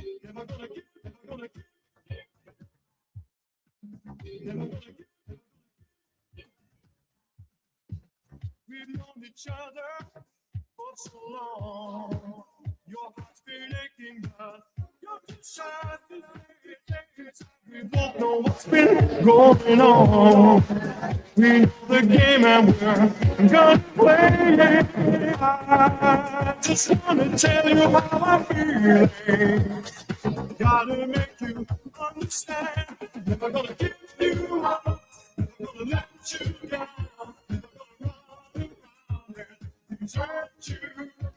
Never gonna give, never gonna give, never gonna give. We've known each other for so long. Your heart's been aching, but you're too shy to say it. We both know what's been going on. We know the game and we're gonna play it. I just wanna tell you how I'm feeling. Gotta make you understand. Never gonna give you up. Never gonna let you down. Never gonna run around and desert you. Never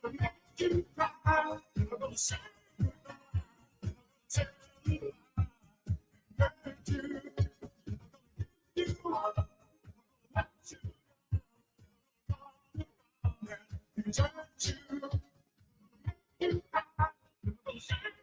gonna make you cry. Never gonna say goodbye. Tell you I hurt you. You are let you down. And desert you. You cry. Never gonna say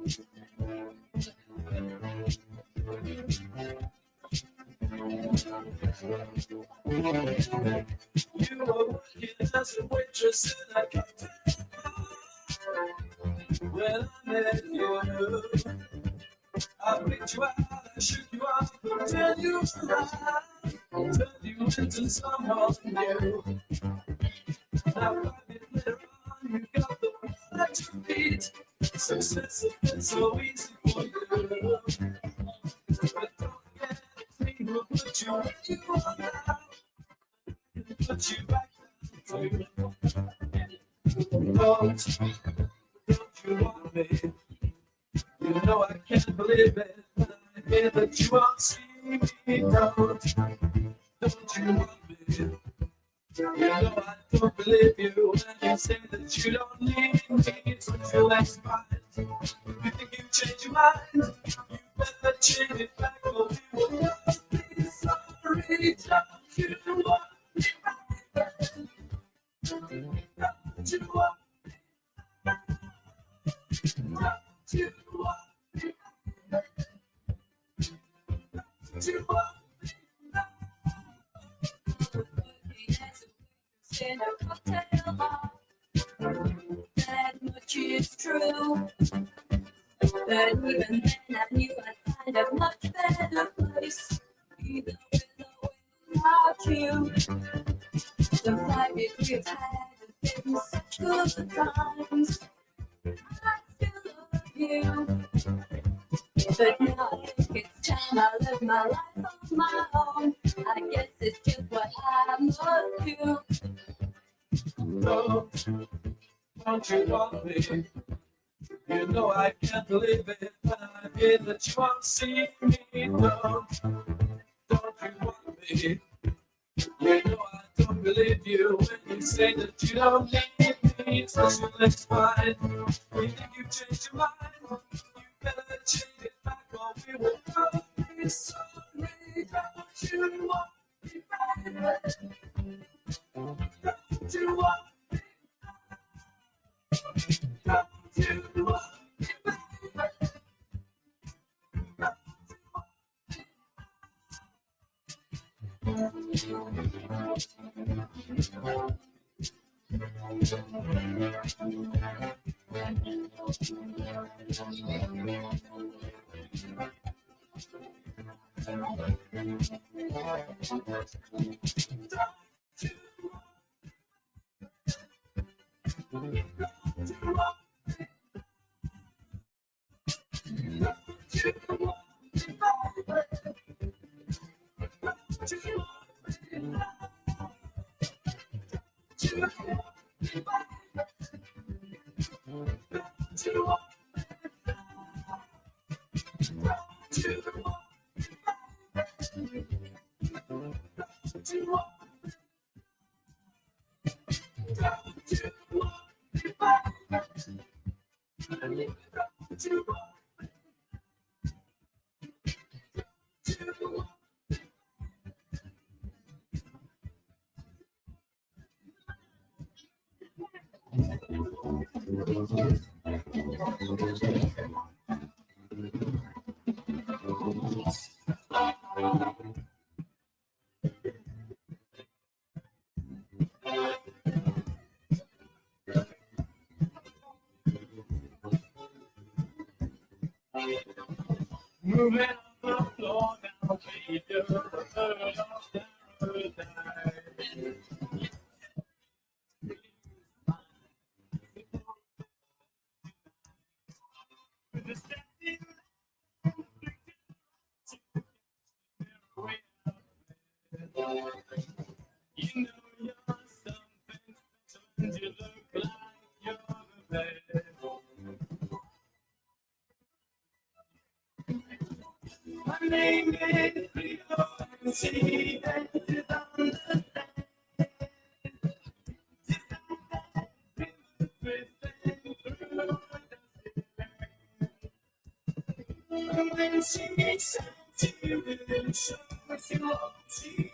You were working as a waitress in a cocktail when I met you. I picked you out, I shook you off, but then you arrived, turned you into someone new. Now 5 years later on, you got the world at your feet. Success has been so easy for you. But don't forget the thing will put you where you are now, and put you back down too. Don't you want me? You know I can't believe it when I hear that you won't see me. Don't you want me? You know I don't believe you when you say that you don't need me. So let's fight. You think you change your mind? You better change it back or we will not be sorry. Don't you want me? Don't you want me? Don't you want me? Don't you want in a cocktail bar. That much is true. But even then I knew I'd find a much better place, either with or without you. The 5 years we've had have been such good times. I still love you. But now I think it's time I live my life on my own. I guess it's just what I must do. Don't you want me? You know I can't believe it when I hear that you won't see me. Don't you want me? You know I don't believe you when you say that you don't need me. So let's fight. You think you changed your mind? You better change it back or we will not be sorry. Don't you want me, baby? Don't you want me? Don't you want me, baby? Moving on the floor now, baby, you're the third of paradise. With the stepping you know you're something special and you look like you're the best. My name is Rio and she that you don't understand. Just like that, twisting through the and when she said you didn't show us you won't see.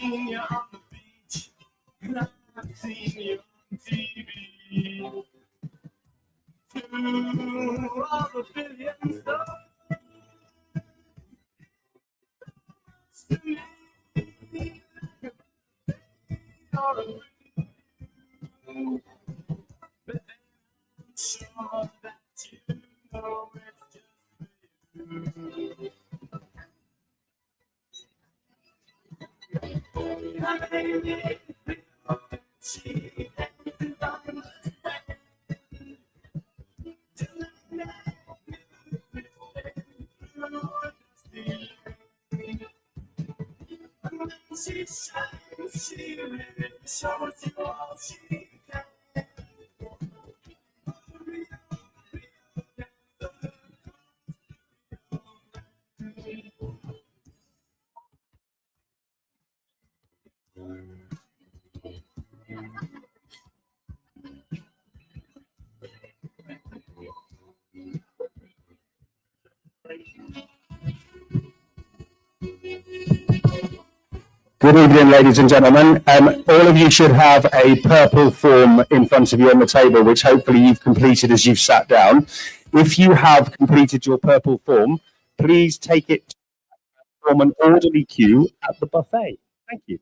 seen you on the beach, and I've seen you on TV. To all the billions of to me, you're a but I'm sure that you know it's just you. My baby, she dances on the sand. Tonight, she shines, she really shows you all she can. Good evening, ladies and gentlemen. All of you should have a purple form in front of you on the table, which hopefully you've completed as you've sat down. If you have completed your purple form, please take it from an orderly queue at the buffet. Thank you.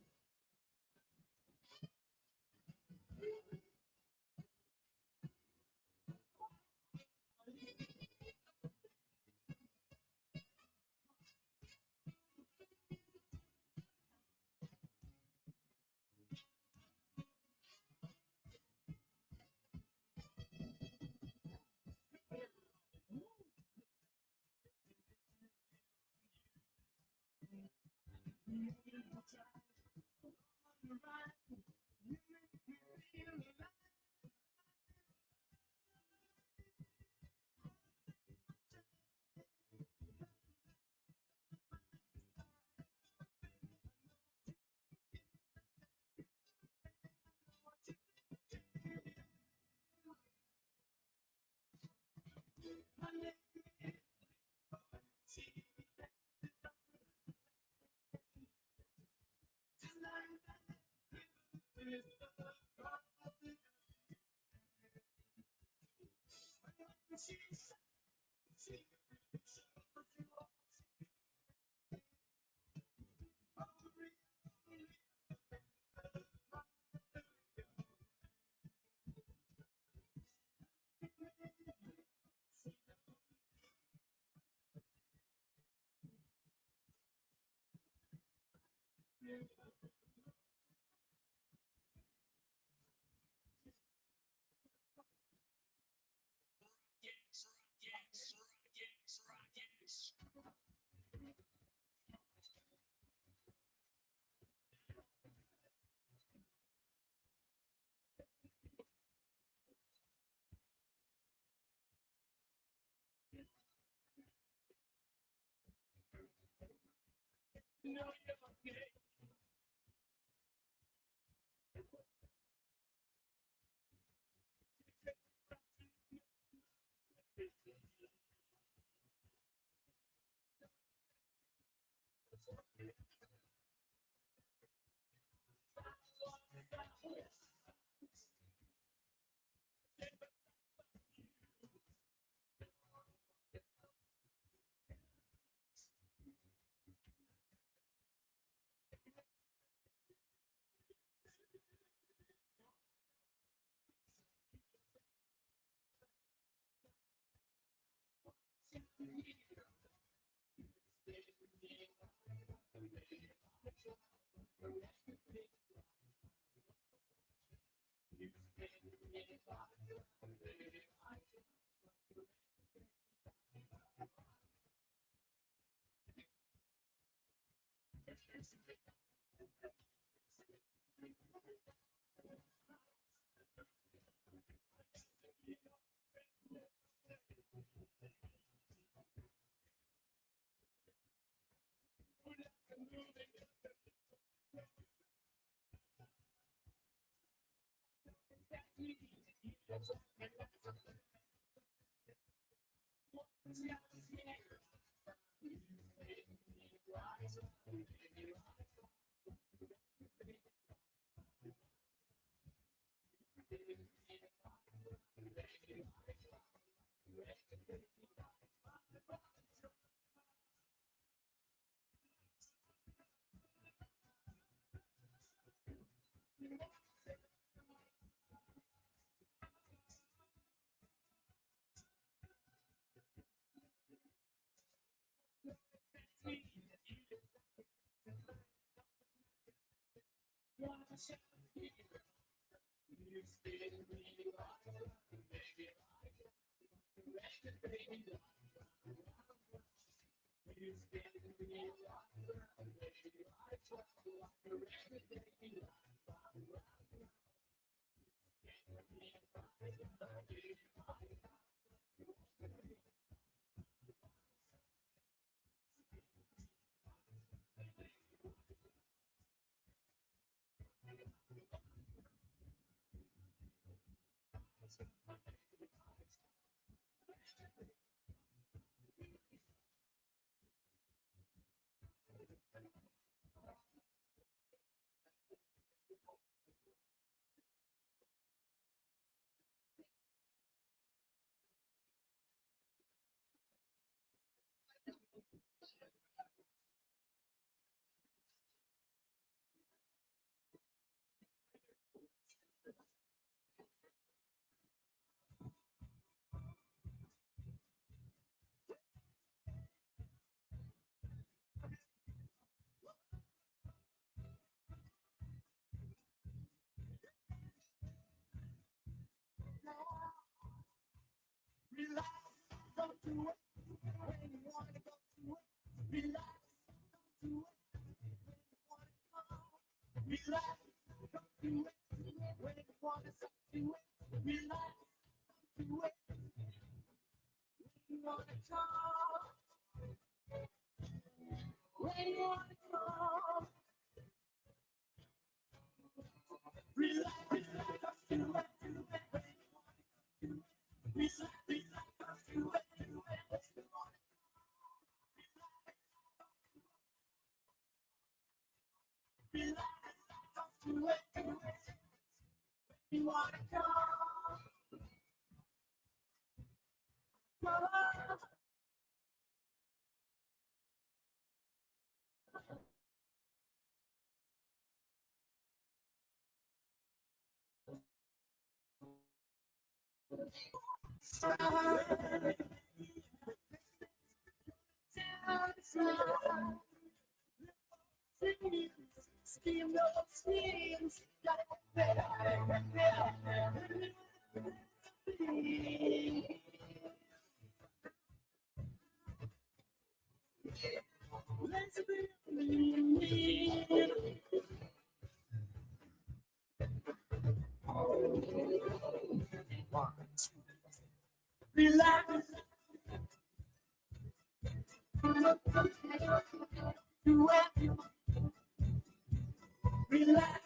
Relax, don't do it when you want to go to it. Relax, don't do it when you want to come. Relax, don't do it when you want to stop to it. Relax, don't do it when you want to come. When you want to come. Relax, relax, don't do it when you want to do it. Relax, relax, don't do it when you want to come. Relax, don't do it when you want to come. Steam those streams. Let's relax. Do it. Relax.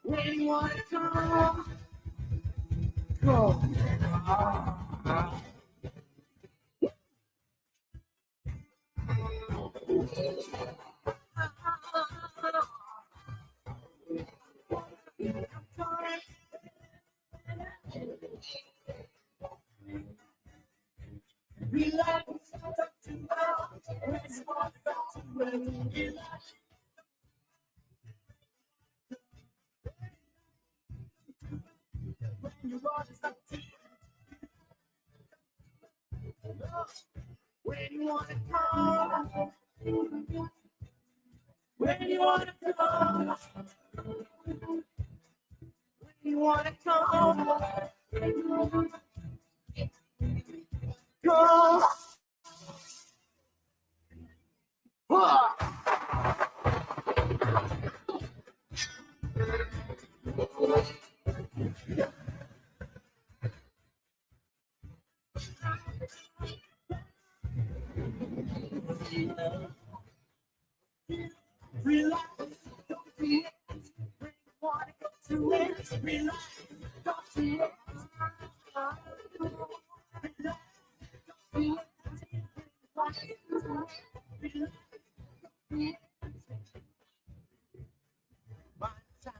When you want to come, go. Relax, talk to now. Let's walk back to where we relax. When you want to stop to when you want to come. When you want to come. When you want to come. Go. Relax, don't do it. When you want to go to it, relax, don't do it. Relax, don't do it. Relax, don't do it. My time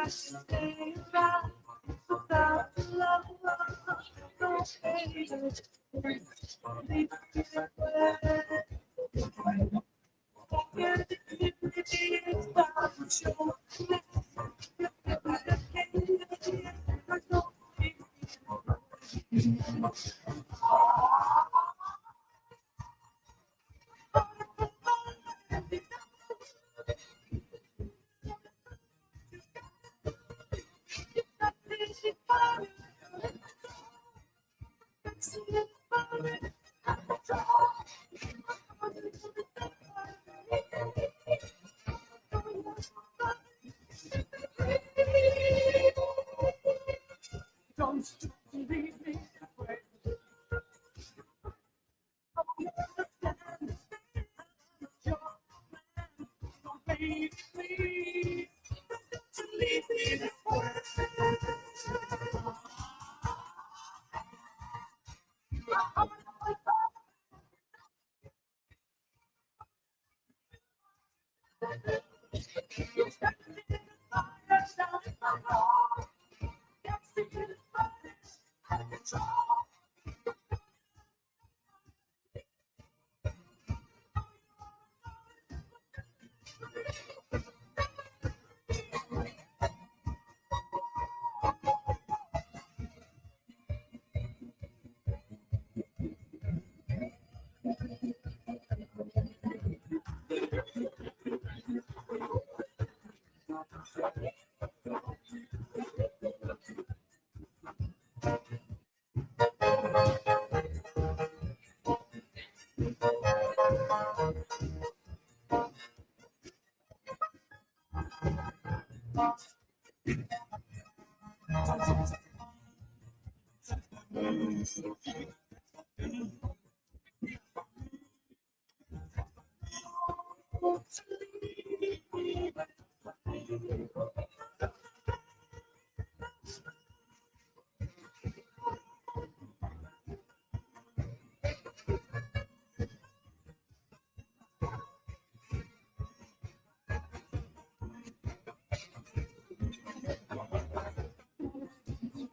Stay around without the love of those haters. Leave it away. Don't leave me that way. Baby, please, don't leave me that way.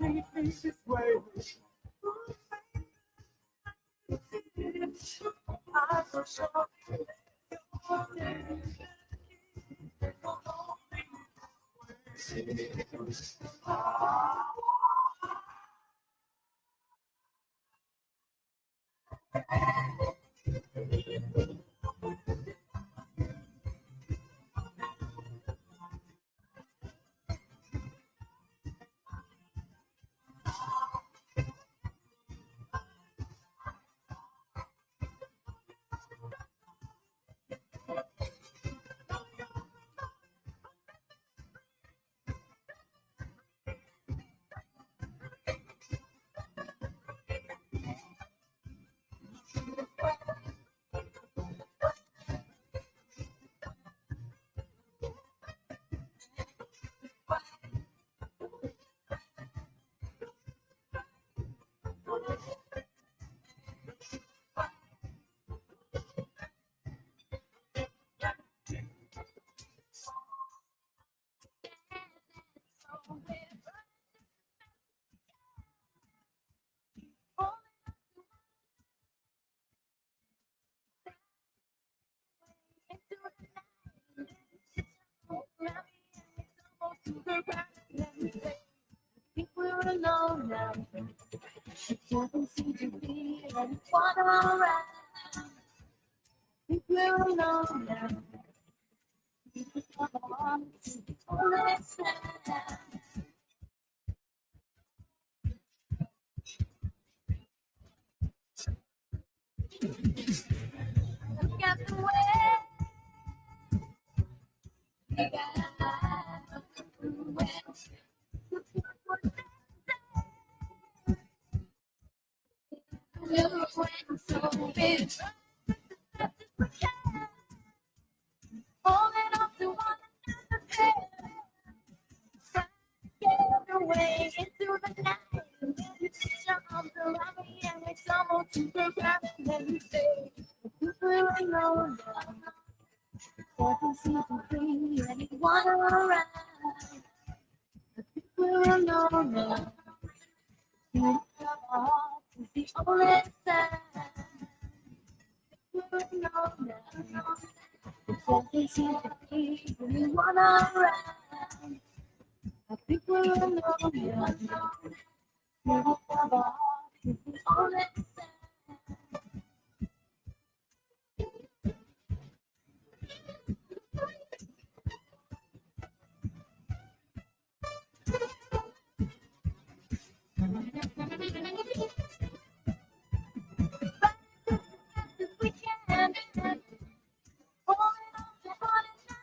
Leave me this way. I'm so sorry. Think we're alone now. Doesn't seem to be anyone around. Think we're alone now. Only stand. Look at the way. Look at the way. Look when so big. Holding on to one another. Get away into the night. You put your arms around me and make someone to the ground and you say, we're alone now. Doesn't seem to be anyone around. We're alone now. Your heart is the only sound. We're Doesn't seem to be anyone around. I think we're alone now. We don't have a heart to be honest. We can hold on to one another.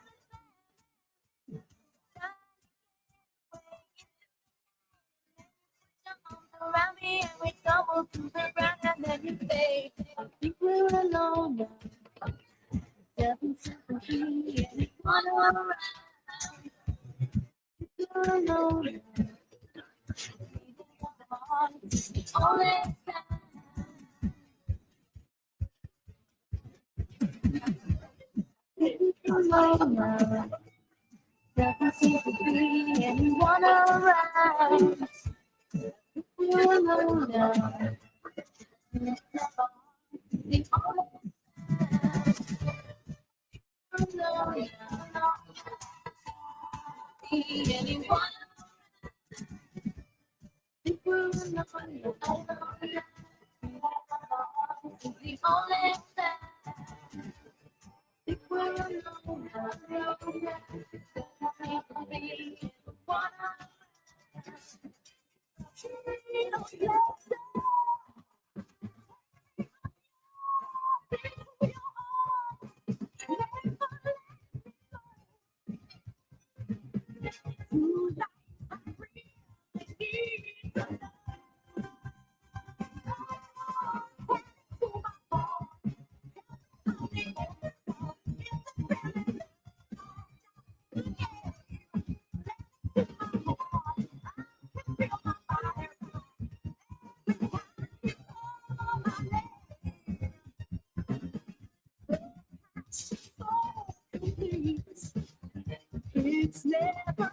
Around me and we tumble to the ground and then you fade. I think we're alone now. Doesn't seem to be anyone around. We're alone now. We don't have a heart to be honest. We're alone now. Doesn't seem to be anyone around. We're alone now. We don't have a heart to be honest. We're alone now. Be anyone. Think we're alone now. We don't have a heart to be honest. Think we're alone now. It's never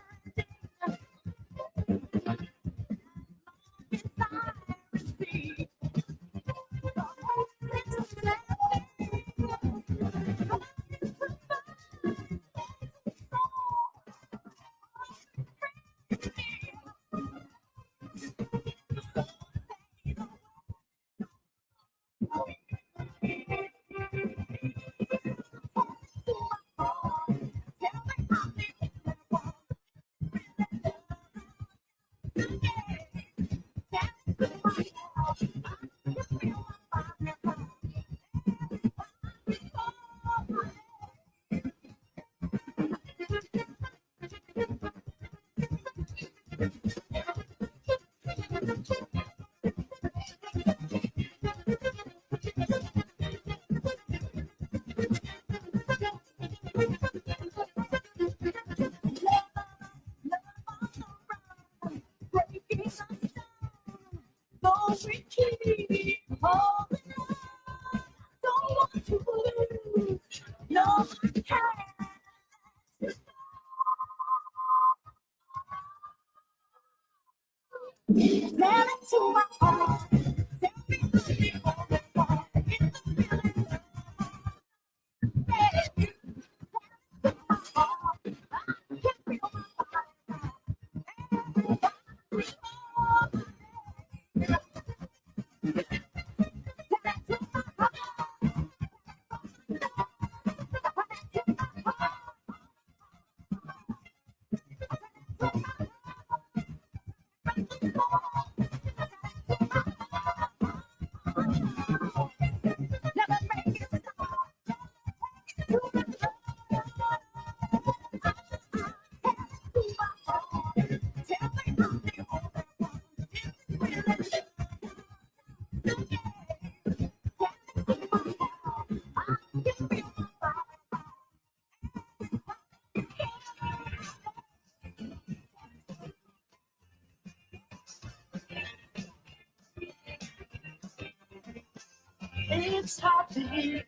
it's happy.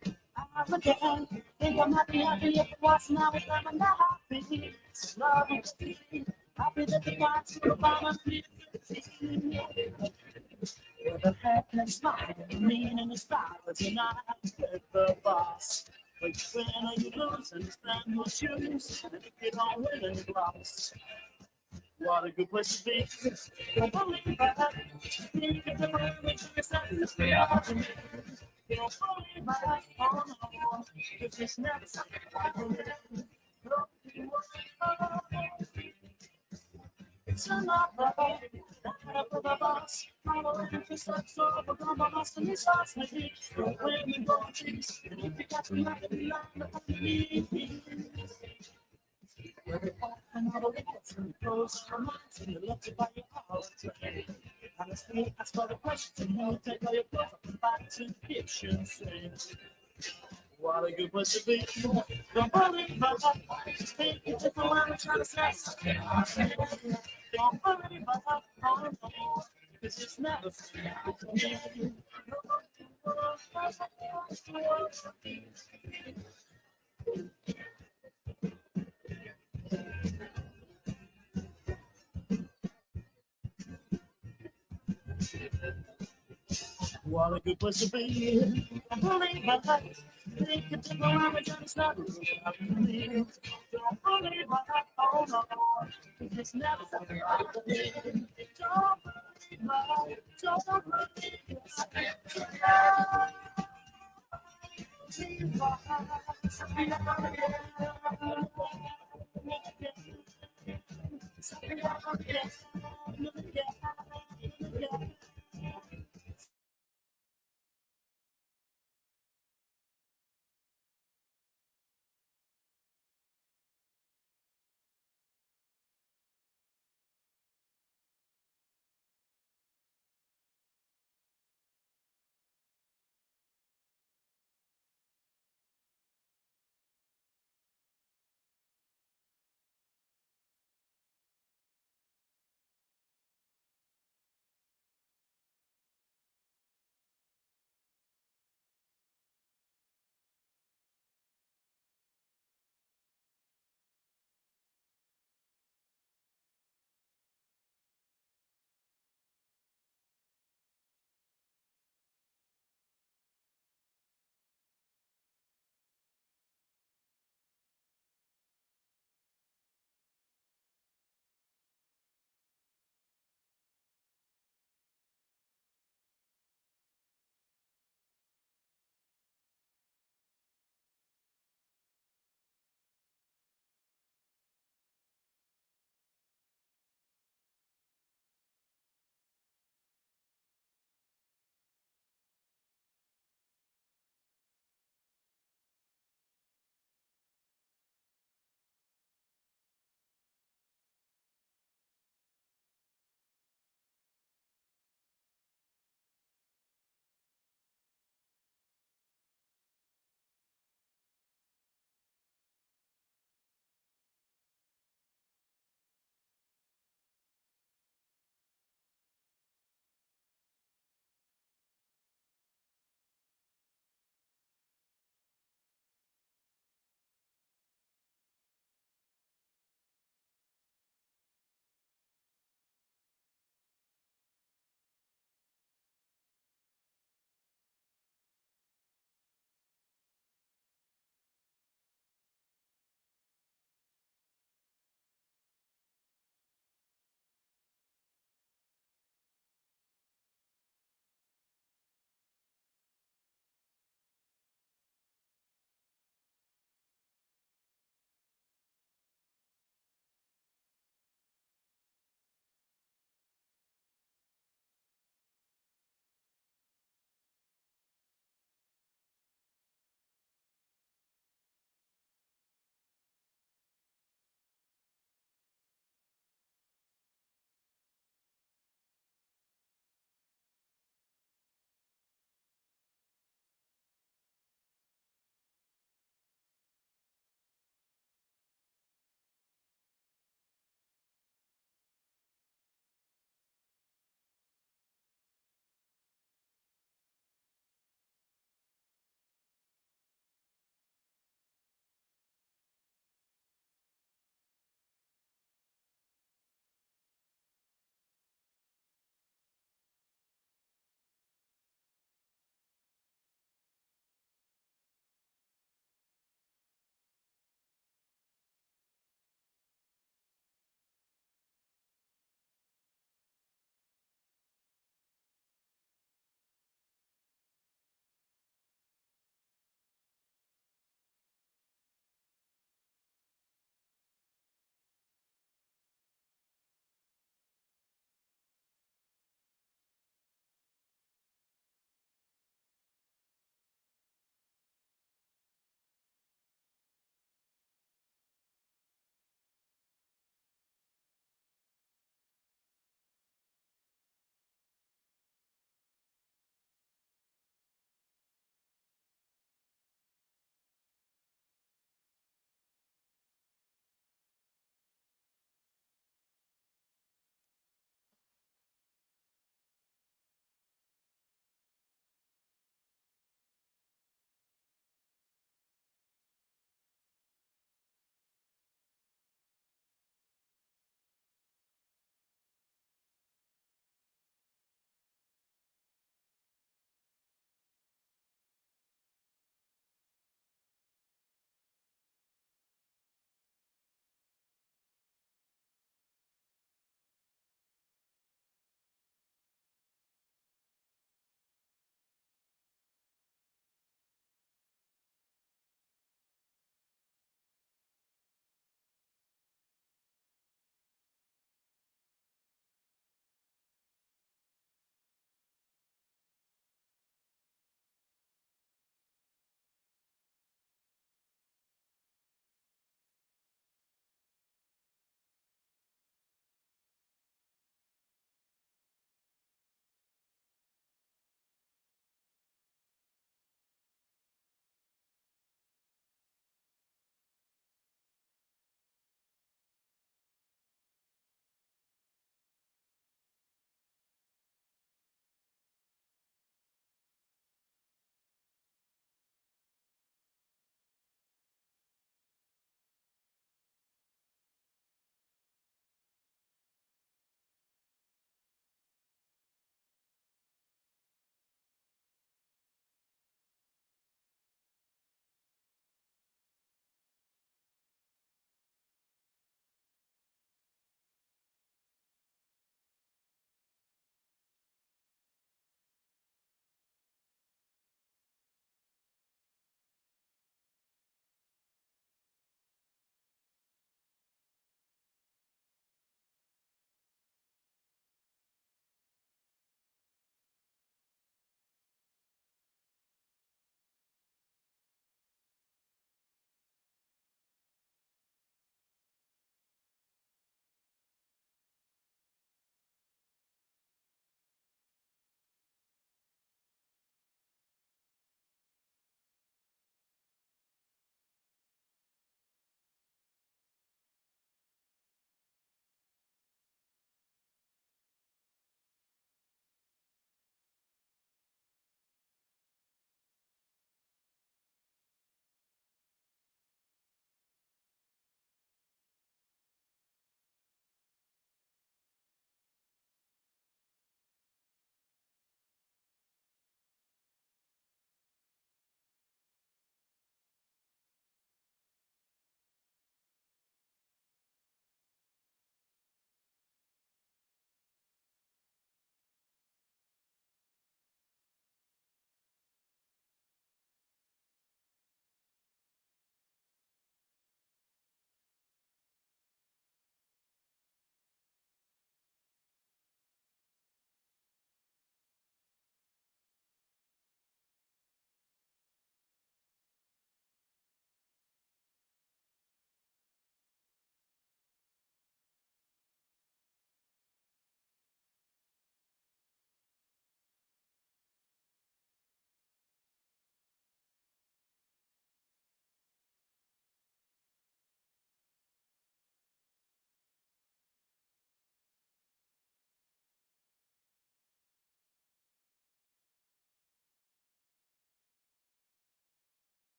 I'm again. Think I might be happy if it was now, but I'm not happy. It's love and happy that the gods will find us. With a heck and smile, meaning is backwards and I with the boss. But you win or you lose, and it's then you choose. And if you don't win, then you lost. What a good place to be. Don't believe that. Speak of the moment, it's not this way out to me. Don't believe that. Oh no, because it's never something I believe. It's another boss. I'm looking for some sort of a boss, and it's us, maybe. Don't blame me, don't cheese. And if you got me like a line, I believe me. Another reports and close your minds and you love to buy your house. Honestly, ask all the questions and you take all your profit and back to the kitchen sink. What a good place to be. Don't believe my life. Just think it's a fool I'm trying to say. Don't believe my life. Oh no. Because it's never me. What a good place to be. Don't believe my life. Think it's a fool I'm trying to stop. Don't believe my life. Oh no. Because it's never me. Don't believe my life. Don't believe my life.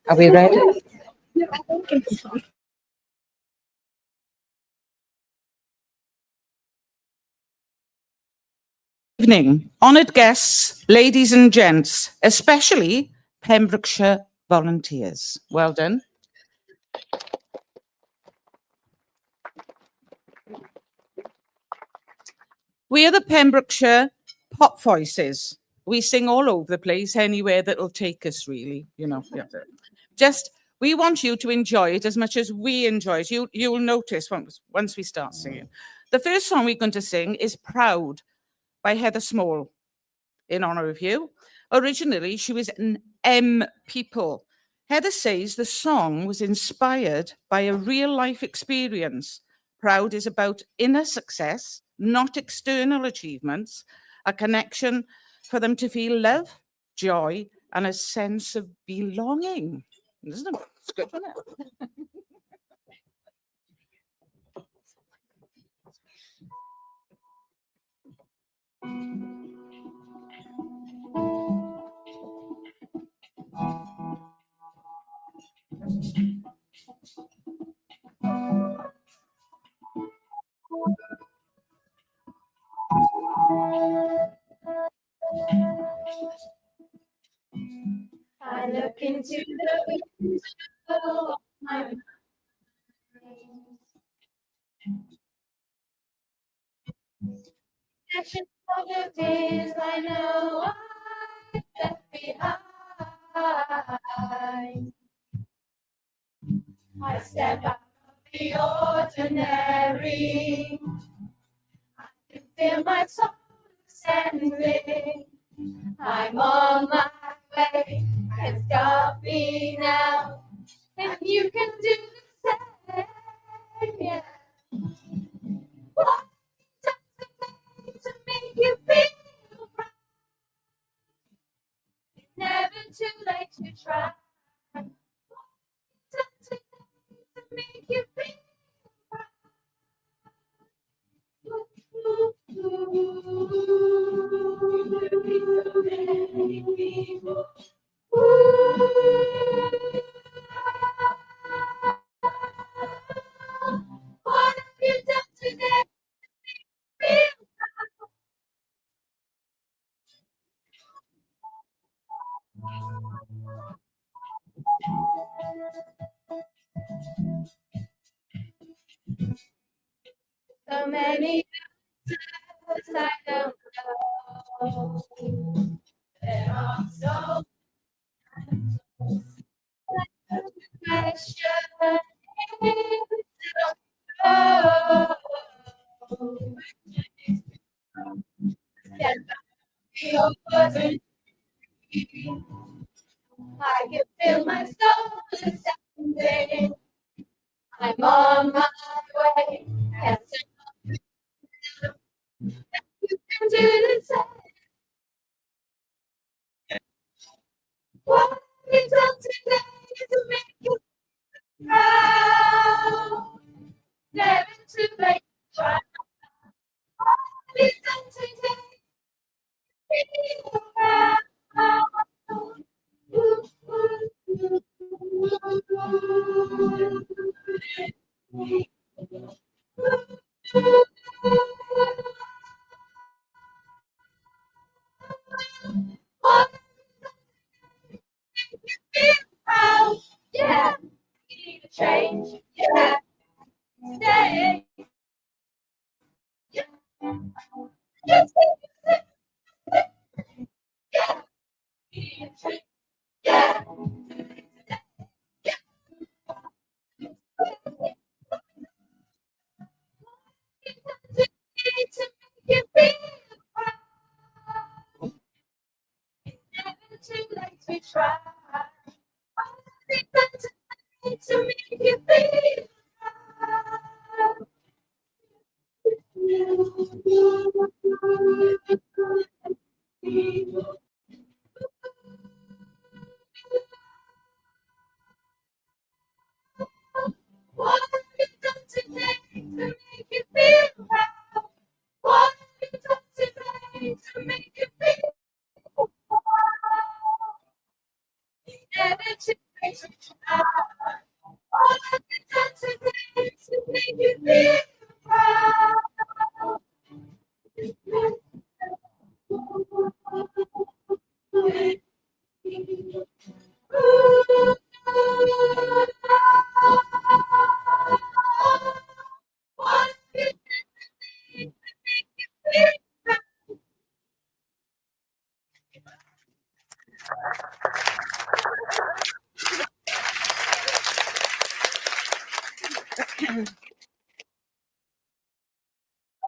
Are we ready? Evening, honoured guests, ladies and gents, especially Pembrokeshire volunteers. Well done. We are the Pembrokeshire Pop Voices. We sing all over the place, anywhere that'll take us, really. You know, just we want you to enjoy it as much as we enjoy it. You'll notice once we start singing. The first song we're going to sing is "Proud" by Heather Small, in honour of you. Originally, she was an M People. Heather says the song was inspired by a real-life experience. Proud is about inner success, not external achievements, a connection for them to feel love, joy, and a sense of belonging. Isn't it? It's good, isn't it? I look into the window of my mind. Passion for the days I know I left behind. I step out of the ordinary. I can feel my soul ascending. I'm on my way. Can't stop me now. And you can do the same. Yeah. What does it take to make you feel proud? It's never too late to try. What does it take to make you feel proud? What have you done today? Feel proud. So many answers I don't know. There are so many questions. I can feel my soul ascending. I'm on my way. And you can do the same. What have you done today to make you proud? Never too late to try. What have you done today to make you proud? Proud. Yeah. You need a change. Yeah. Stay. Yeah. Yeah. You need a change. Yeah. To make you feel proud. Never too late to try. To make you feel proud. All I've been done today is to make you feel proud.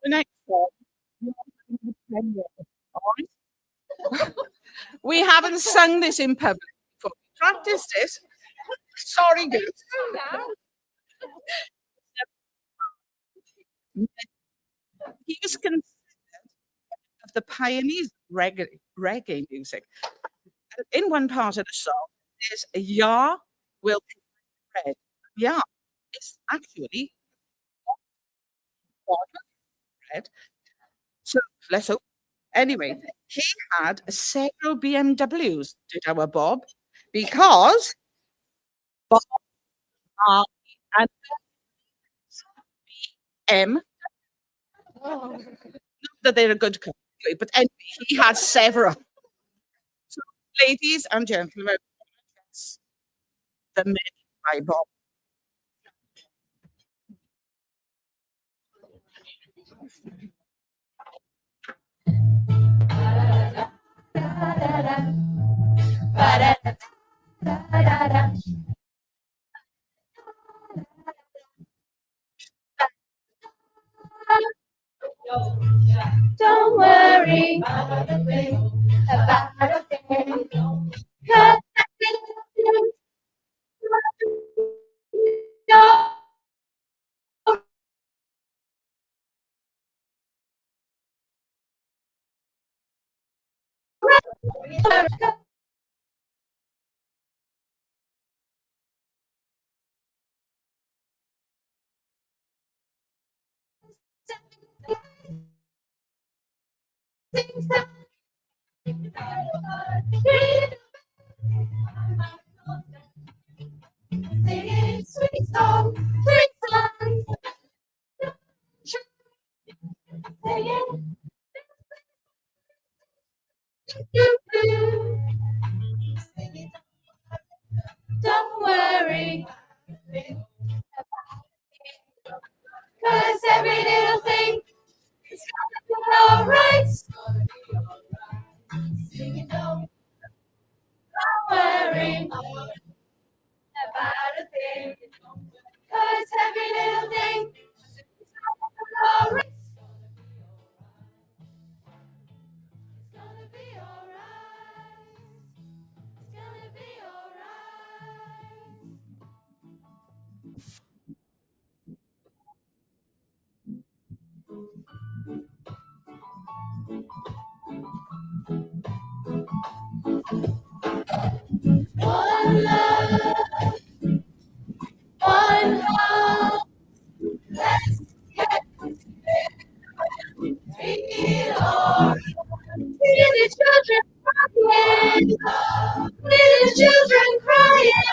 The next one. We haven't sung this in public before. Practice this. Sorry, girls. He was considered of the pioneers of reggae music. In one part of the song, there's a Yah will take bread. Yah is actually God with bread. So let's hope. Anyway, he had several BMWs, did our Bob, because Bob and M, not that they're a good couple, but anyway, he had several. So, ladies and gentlemen, that's the men by Bob. Don't worry about a thing, 'cause singing sweet songs, sweet songs. Singing. Don't worry, 'cause every little thing is gonna be alright. Singing, don't worry about a thing, 'cause every little thing is gonna be alright. It's gonna be alright. It's gonna be alright. One love, one heart. Let's get feel alright. Hear the children crying. Hear the children crying.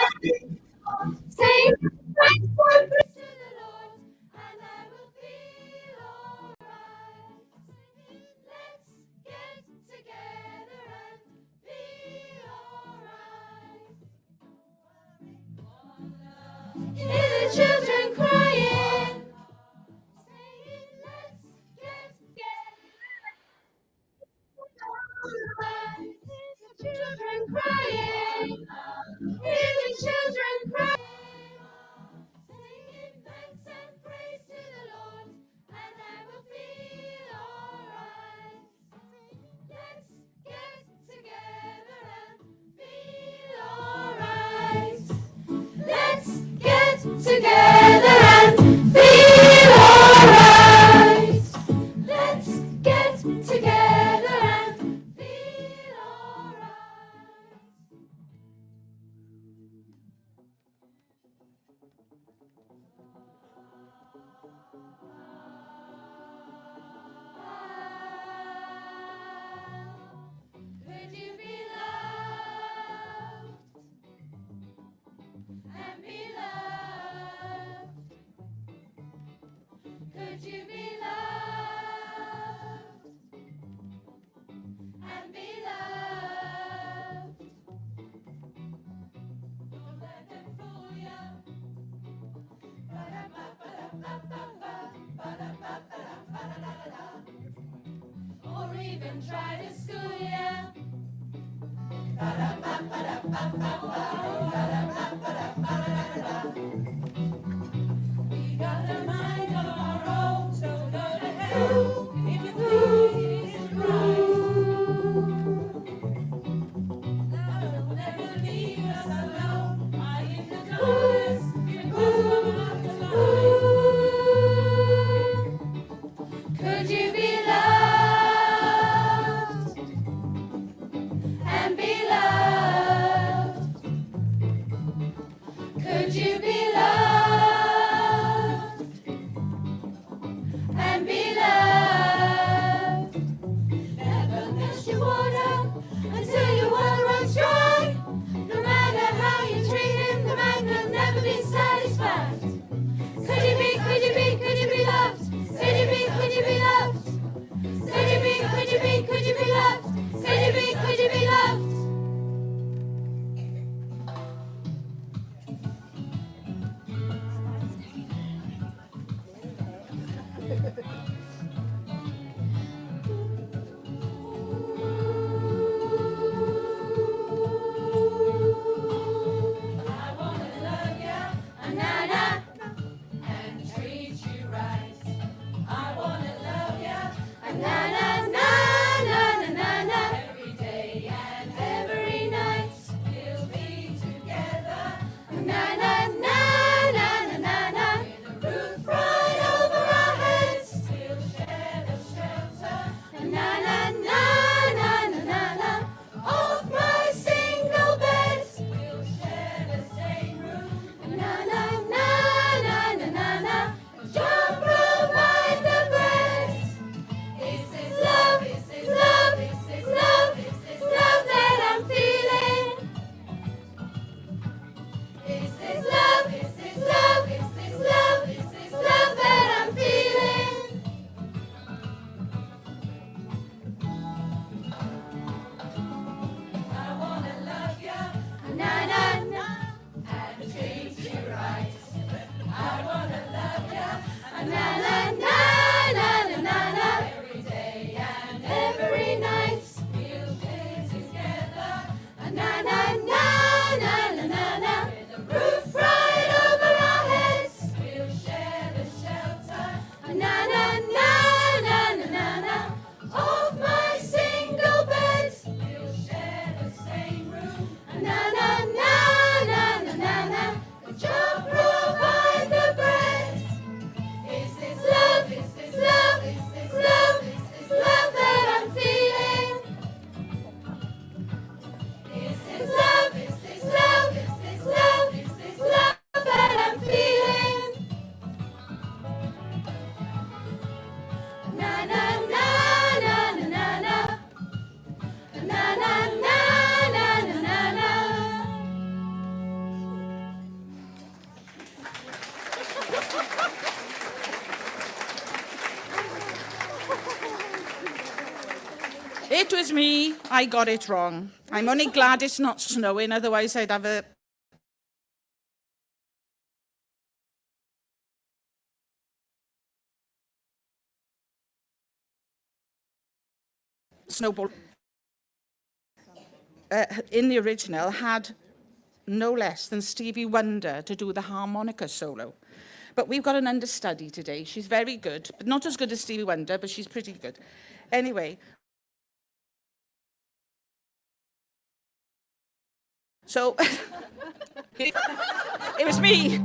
Sing praise and praise to the Lord, and I will feel alright. Let's get together and feel alright. Hear the children crying. Saying, let's get together. Hear the children crying. Hear the children crying. Singing thanks and praise to the Lord, and I will feel alright. Let's get together and feel alright. Let's get together and feel alright. Let's get together and feel alright. even try to school ya. We got a mind of our own, so go to hell if you think it's right. That'll never leave us alone. Why in the doors, because we're not alone. Could you be loved and be loved? Could you be loved and be loved? Never miss your water until your well runs dry. No matter how you treat him, the man can never be satisfied. Could you be loved? Could you be loved? Could you be loved? Could you be loved? Could you be loved? I wanna love ya, na-na, and treat you right. I wanna love ya, na-na-na-na-na-na-na, every day and every night. We'll be together, na-na-na-na-na-na, with a roof right over our heads. We'll share the shelter, na-na-na-na-na-na, of my single bed. We'll share the same room, na-na-na-na-na-na, you'll provide the bread. Is this love? Is this love? Is this love? Is this love that I'm feeling? Is this love? Is this love? Is this love? Is this love that I'm feeling? I wanna love ya, na-na-na, and treat you right. I wanna love ya, na-na-na-na-na-na, every day and every night. We'll be together, na-na-na-na-na-na, with a roof right over our heads. We'll share the shelter, na-na-na-na-na-na, of my single bed. We'll share the same room, na-na-na-na-na-na, but you'll provide the bread. Is this love? Is this love? Is this love? Is this love that I'm feeling? Is this love? Is this love? Is this love? Is this love that I'm feeling? Na na na na na na na, na na na na na na na. It was me. I got it wrong. I'm only glad it's not snowing, otherwise I'd have a snowball. In the original, had no less than Stevie Wonder to do the harmonica solo. But we've got an understudy today. She's very good, but not as good as Stevie Wonder, but she's pretty good. Anyway. So, it was me.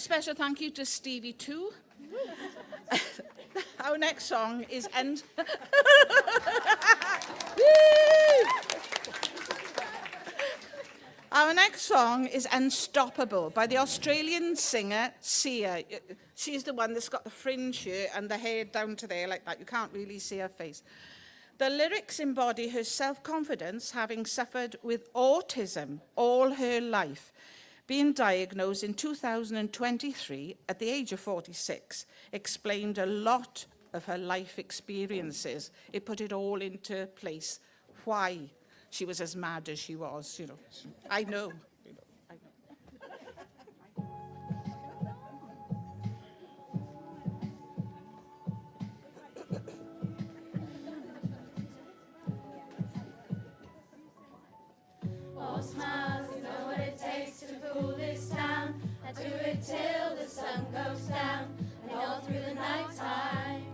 special thank you to Stevie too. Our next song is Our next song is Unstoppable by the Australian singer Sia. She's the one that's got the fringe here and the hair down to there like that. You can't really see her face. The lyrics embody her self-confidence, having suffered with autism all her life. Being diagnosed in 2023 at the age of 46 explained a lot of her life experiences. It put it all into place. Why she was as mad as she was, you know. I know. All smiles, you know what it takes to fool this town. I do it till the sun goes down and all through the night time.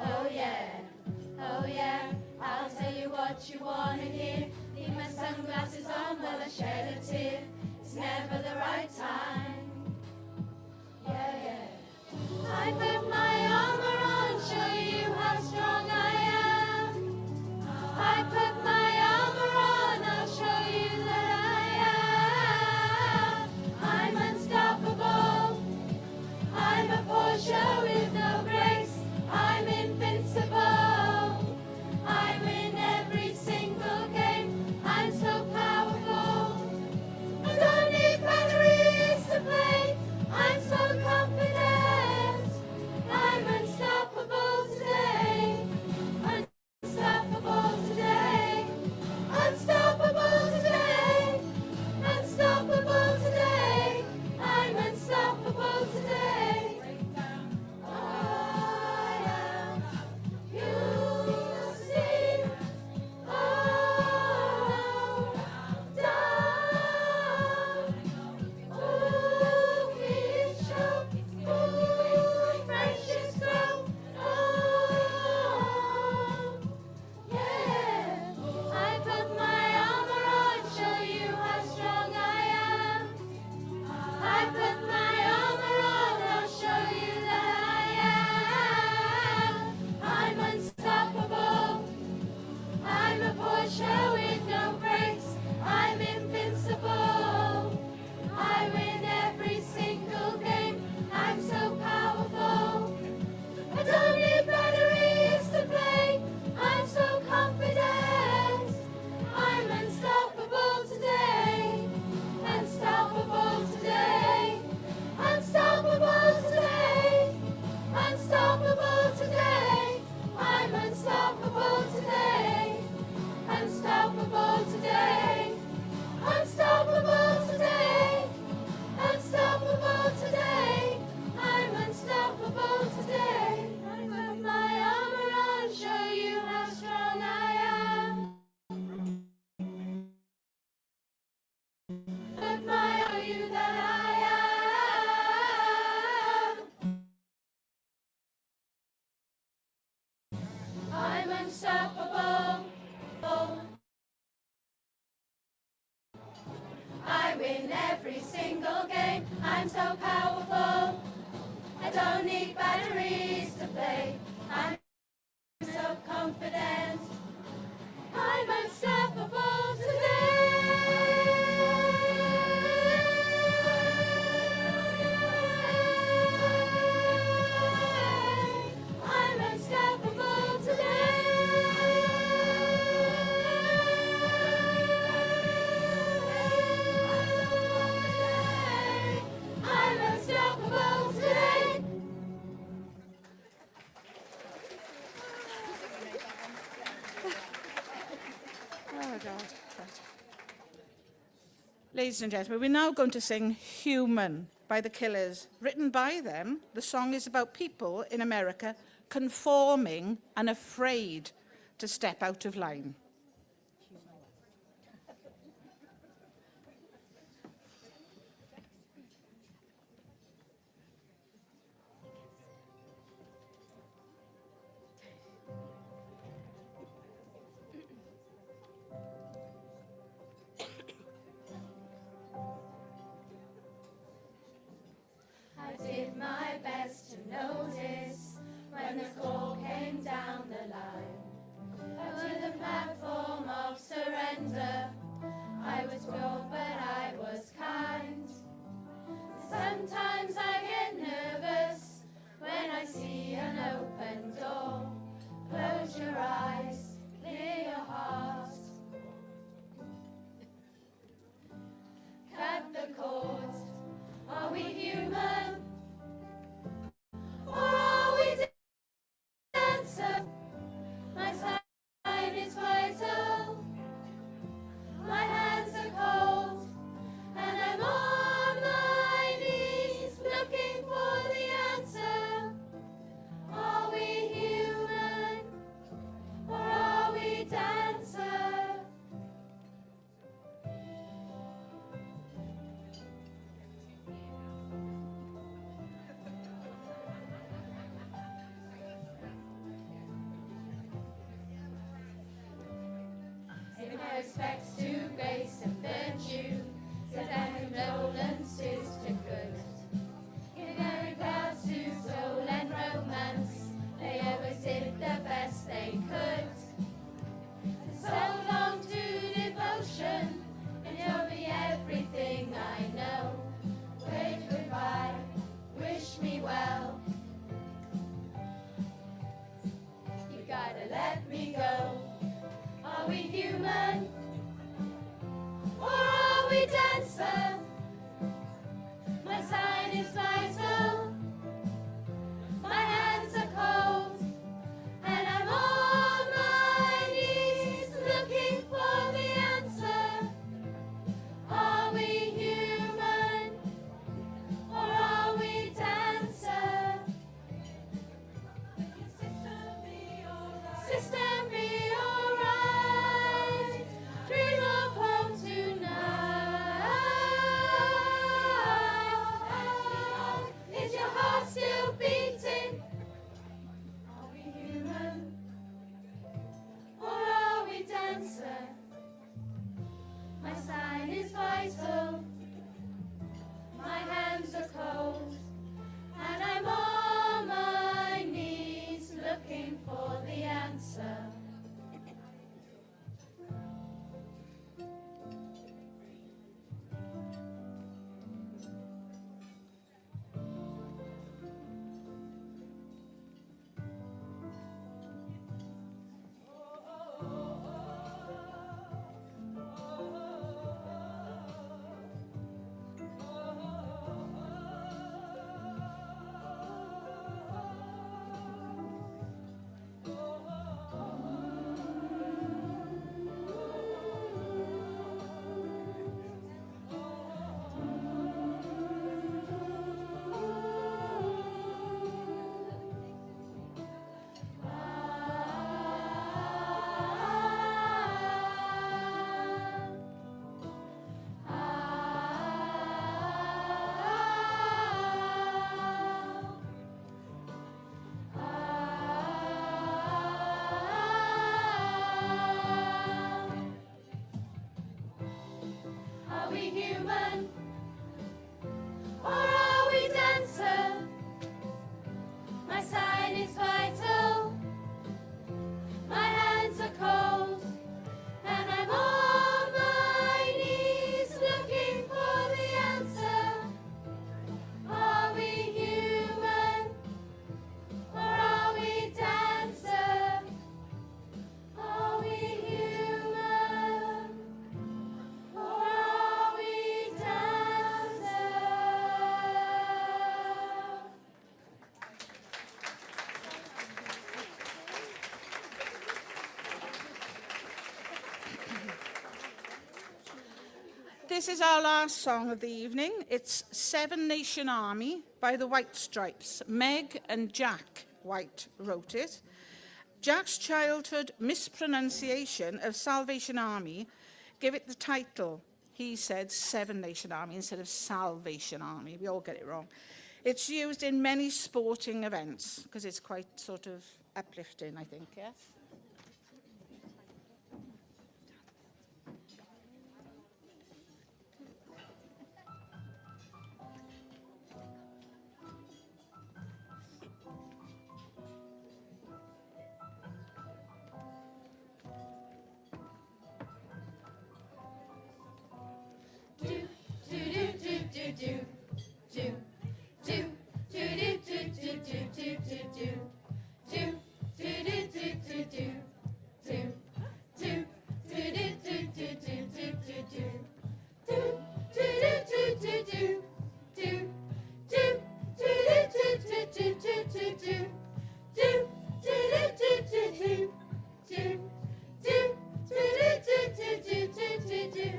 Oh yeah, I'll tell you what you wanna hear. Leave my sunglasses on while I shed a tear. It's never the right time. Yeah. I put my armor on, show you how strong I am. I put my armor on, I'll show you that I am. I'm unstoppable. I'm a Porsche with no brakes. I'm invincible. I win every single game. I'm so powerful. I don't need batteries to play. I'm so confident. I'm unstoppable today. Unstoppable today. Unstoppable today. Unstoppable today. I'm unstoppable today. I am. You see. Oh, down. Ooh, feet show. Ooh, friendships grow. Oh, yeah. I put my armor on, show you how strong I am. I put my armor on, I'll show you that I am. I'm unstoppable. I'm a Porsche with no brakes. I'm invincible. I win every single game. I'm so powerful. I don't need batteries to play. I'm so confident. I'm unstoppable today. Unstoppable today. Unstoppable today. Unstoppable today. I'm unstoppable today. Unstoppable today. Unstoppable today. Unstoppable today. I'm unstoppable today. I put my armor on, show you how strong I am. Put my show you that I am. I'm unstoppable. I win every single game. I'm so powerful. I don't need batteries to play. I'm so confident. I'm unstoppable today. I'm unstoppable today. I'm unstoppable today. Oh, God. Right. Ladies and gentlemen, we're now going to sing Human by the Killers. Written by them, the song is about people in America conforming and afraid to step out of line. respects to grace and virtue, send our condolences to good. Give their regards to soul and romance, they always did the best they could. So long to devotion, and you'll be everything I know. Wave goodbye, wish me well. You gotta let me go. Are we human? Or are we dancer? My sign is vital. My hands are cold. And I'm on my knees looking for the answer. Are we human? Or are we dancer? Sister, be alright. Dream of home tonight. Is your heart still beating? Are we human? Or are we dancer? My sign is vital. My hands are cold. And I'm on my knees looking for the answer. Are we human? Or are we dancer? My sign is vital. My hands are cold. And I'm on my knees looking for the answer. Are we human? Or are we dancer? Are we human? Or are we dancer? This is our last song of the evening. It's Seven Nation Army by the White Stripes. Meg and Jack White wrote it. Jack's childhood mispronunciation of Salvation Army gave it the title. He said Seven Nation Army instead of Salvation Army. We all get it wrong. It's used in many sporting events because it's quite sort of uplifting, I think, yes?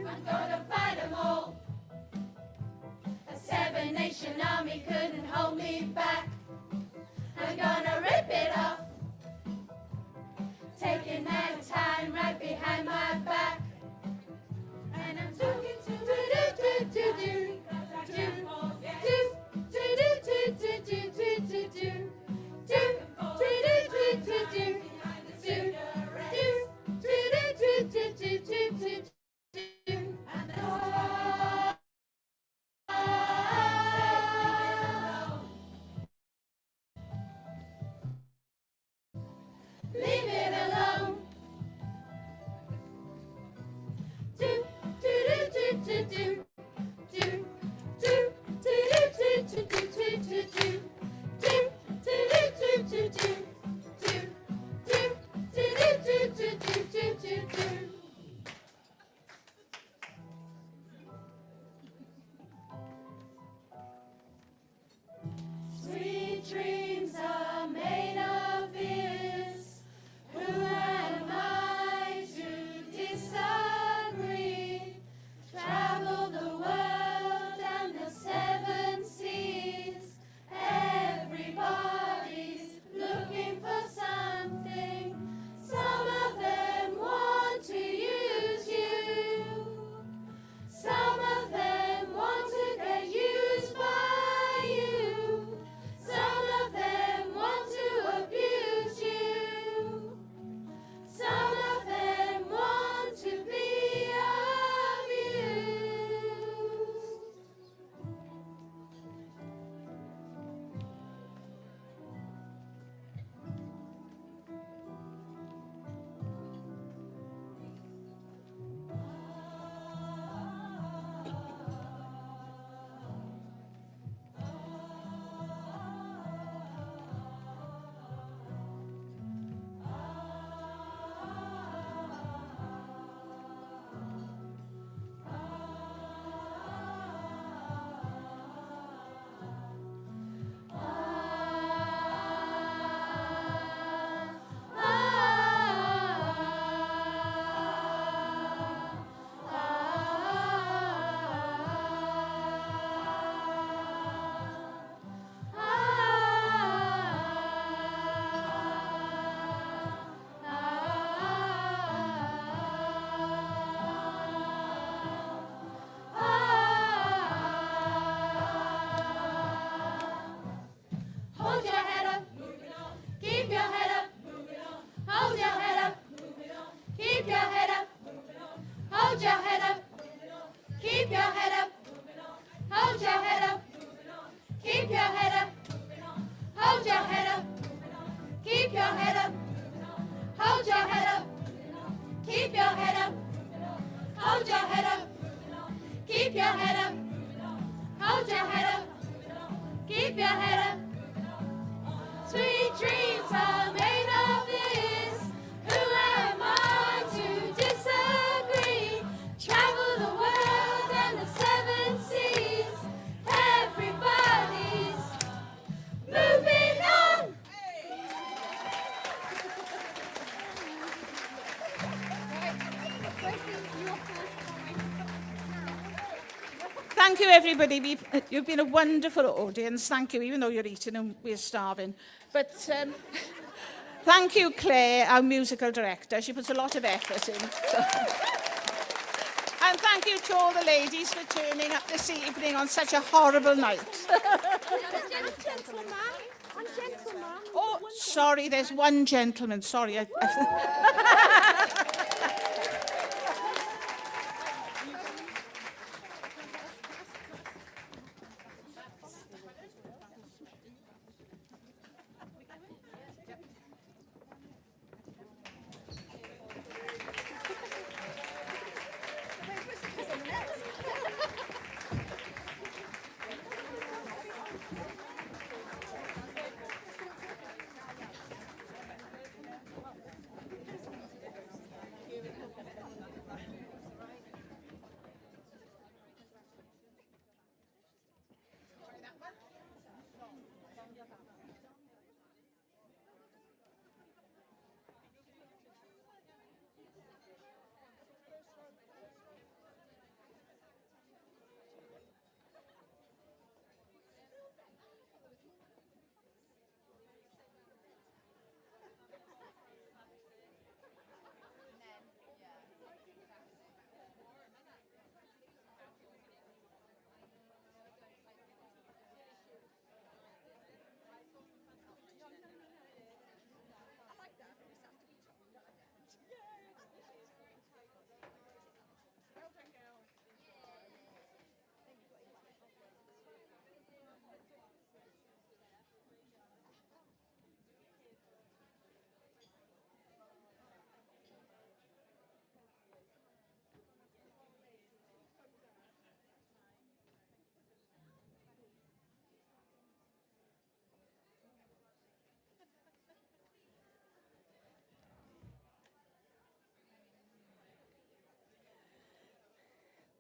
I'm gonna fight 'em all. A seven-nation army couldn't hold me back. I'm gonna rip it off, taking that time right behind my back. And I'm talking to do head up. Hold your head up. Keep your head up. Sweet dreams are made of this. Who am I to disagree? Travel the world and the seven seas. Everybody's moving on. Thank you, everybody. You've been a wonderful audience. Thank you, even though you're eating and we're starving. But thank you, Claire, our musical director. She puts a lot of effort in. And thank you to all the ladies for turning up this evening on such a horrible night. Oh, sorry, there's one gentleman. Sorry.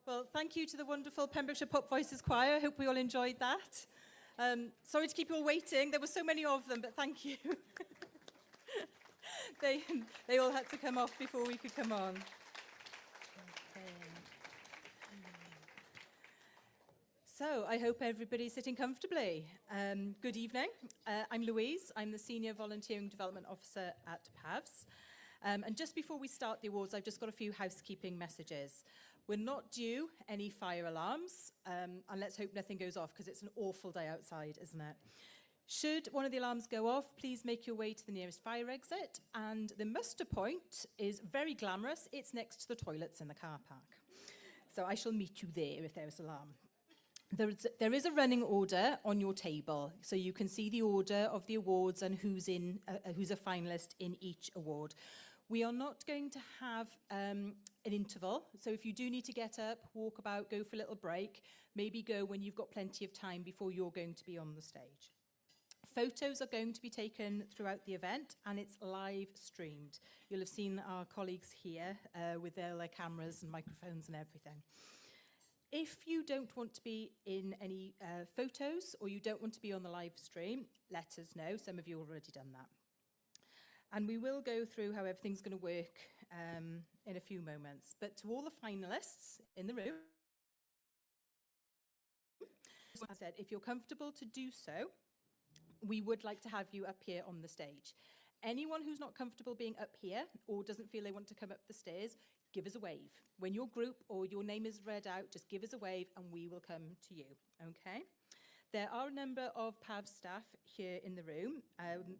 Well, thank you to the wonderful Pembrokeshire Pop Voices Choir. I hope we all enjoyed that. Sorry to keep you all waiting. There were so many of them, but thank you. They all had to come off before we could come on. So I hope everybody's sitting comfortably. Good evening. I'm Louise. I'm the Senior Volunteering Development Officer at PAVS. And just before we start the awards, I've just got a few housekeeping messages. We're not due any fire alarms, and let's hope nothing goes off because it's an awful day outside, isn't it? Should one of the alarms go off, please make your way to the nearest fire exit. And the muster point is very glamorous. It's next to the toilets in the car park. So I shall meet you there if there's an alarm. There is a running order on your table, so you can see the order of the awards and who's a finalist in each award. We are not going to have an interval, so if you do need to get up, walk about, go for a little break, maybe go when you've got plenty of time before you're going to be on the stage. Photos are going to be taken throughout the event, and it's live streamed. You'll have seen our colleagues here with their cameras and microphones and everything. If you don't want to be in any photos or you don't want to be on the live stream, let us know. Some of you have already done that. And we will go through how everything's going to work in a few moments. But to all the finalists in the room, as I said, if you're comfortable to do so, we would like to have you up here on the stage. Anyone who's not comfortable being up here or doesn't feel they want to come up the stairs, give us a wave. When your group or your name is read out, just give us a wave and we will come to you, okay? There are a number of PAVS staff here in the room.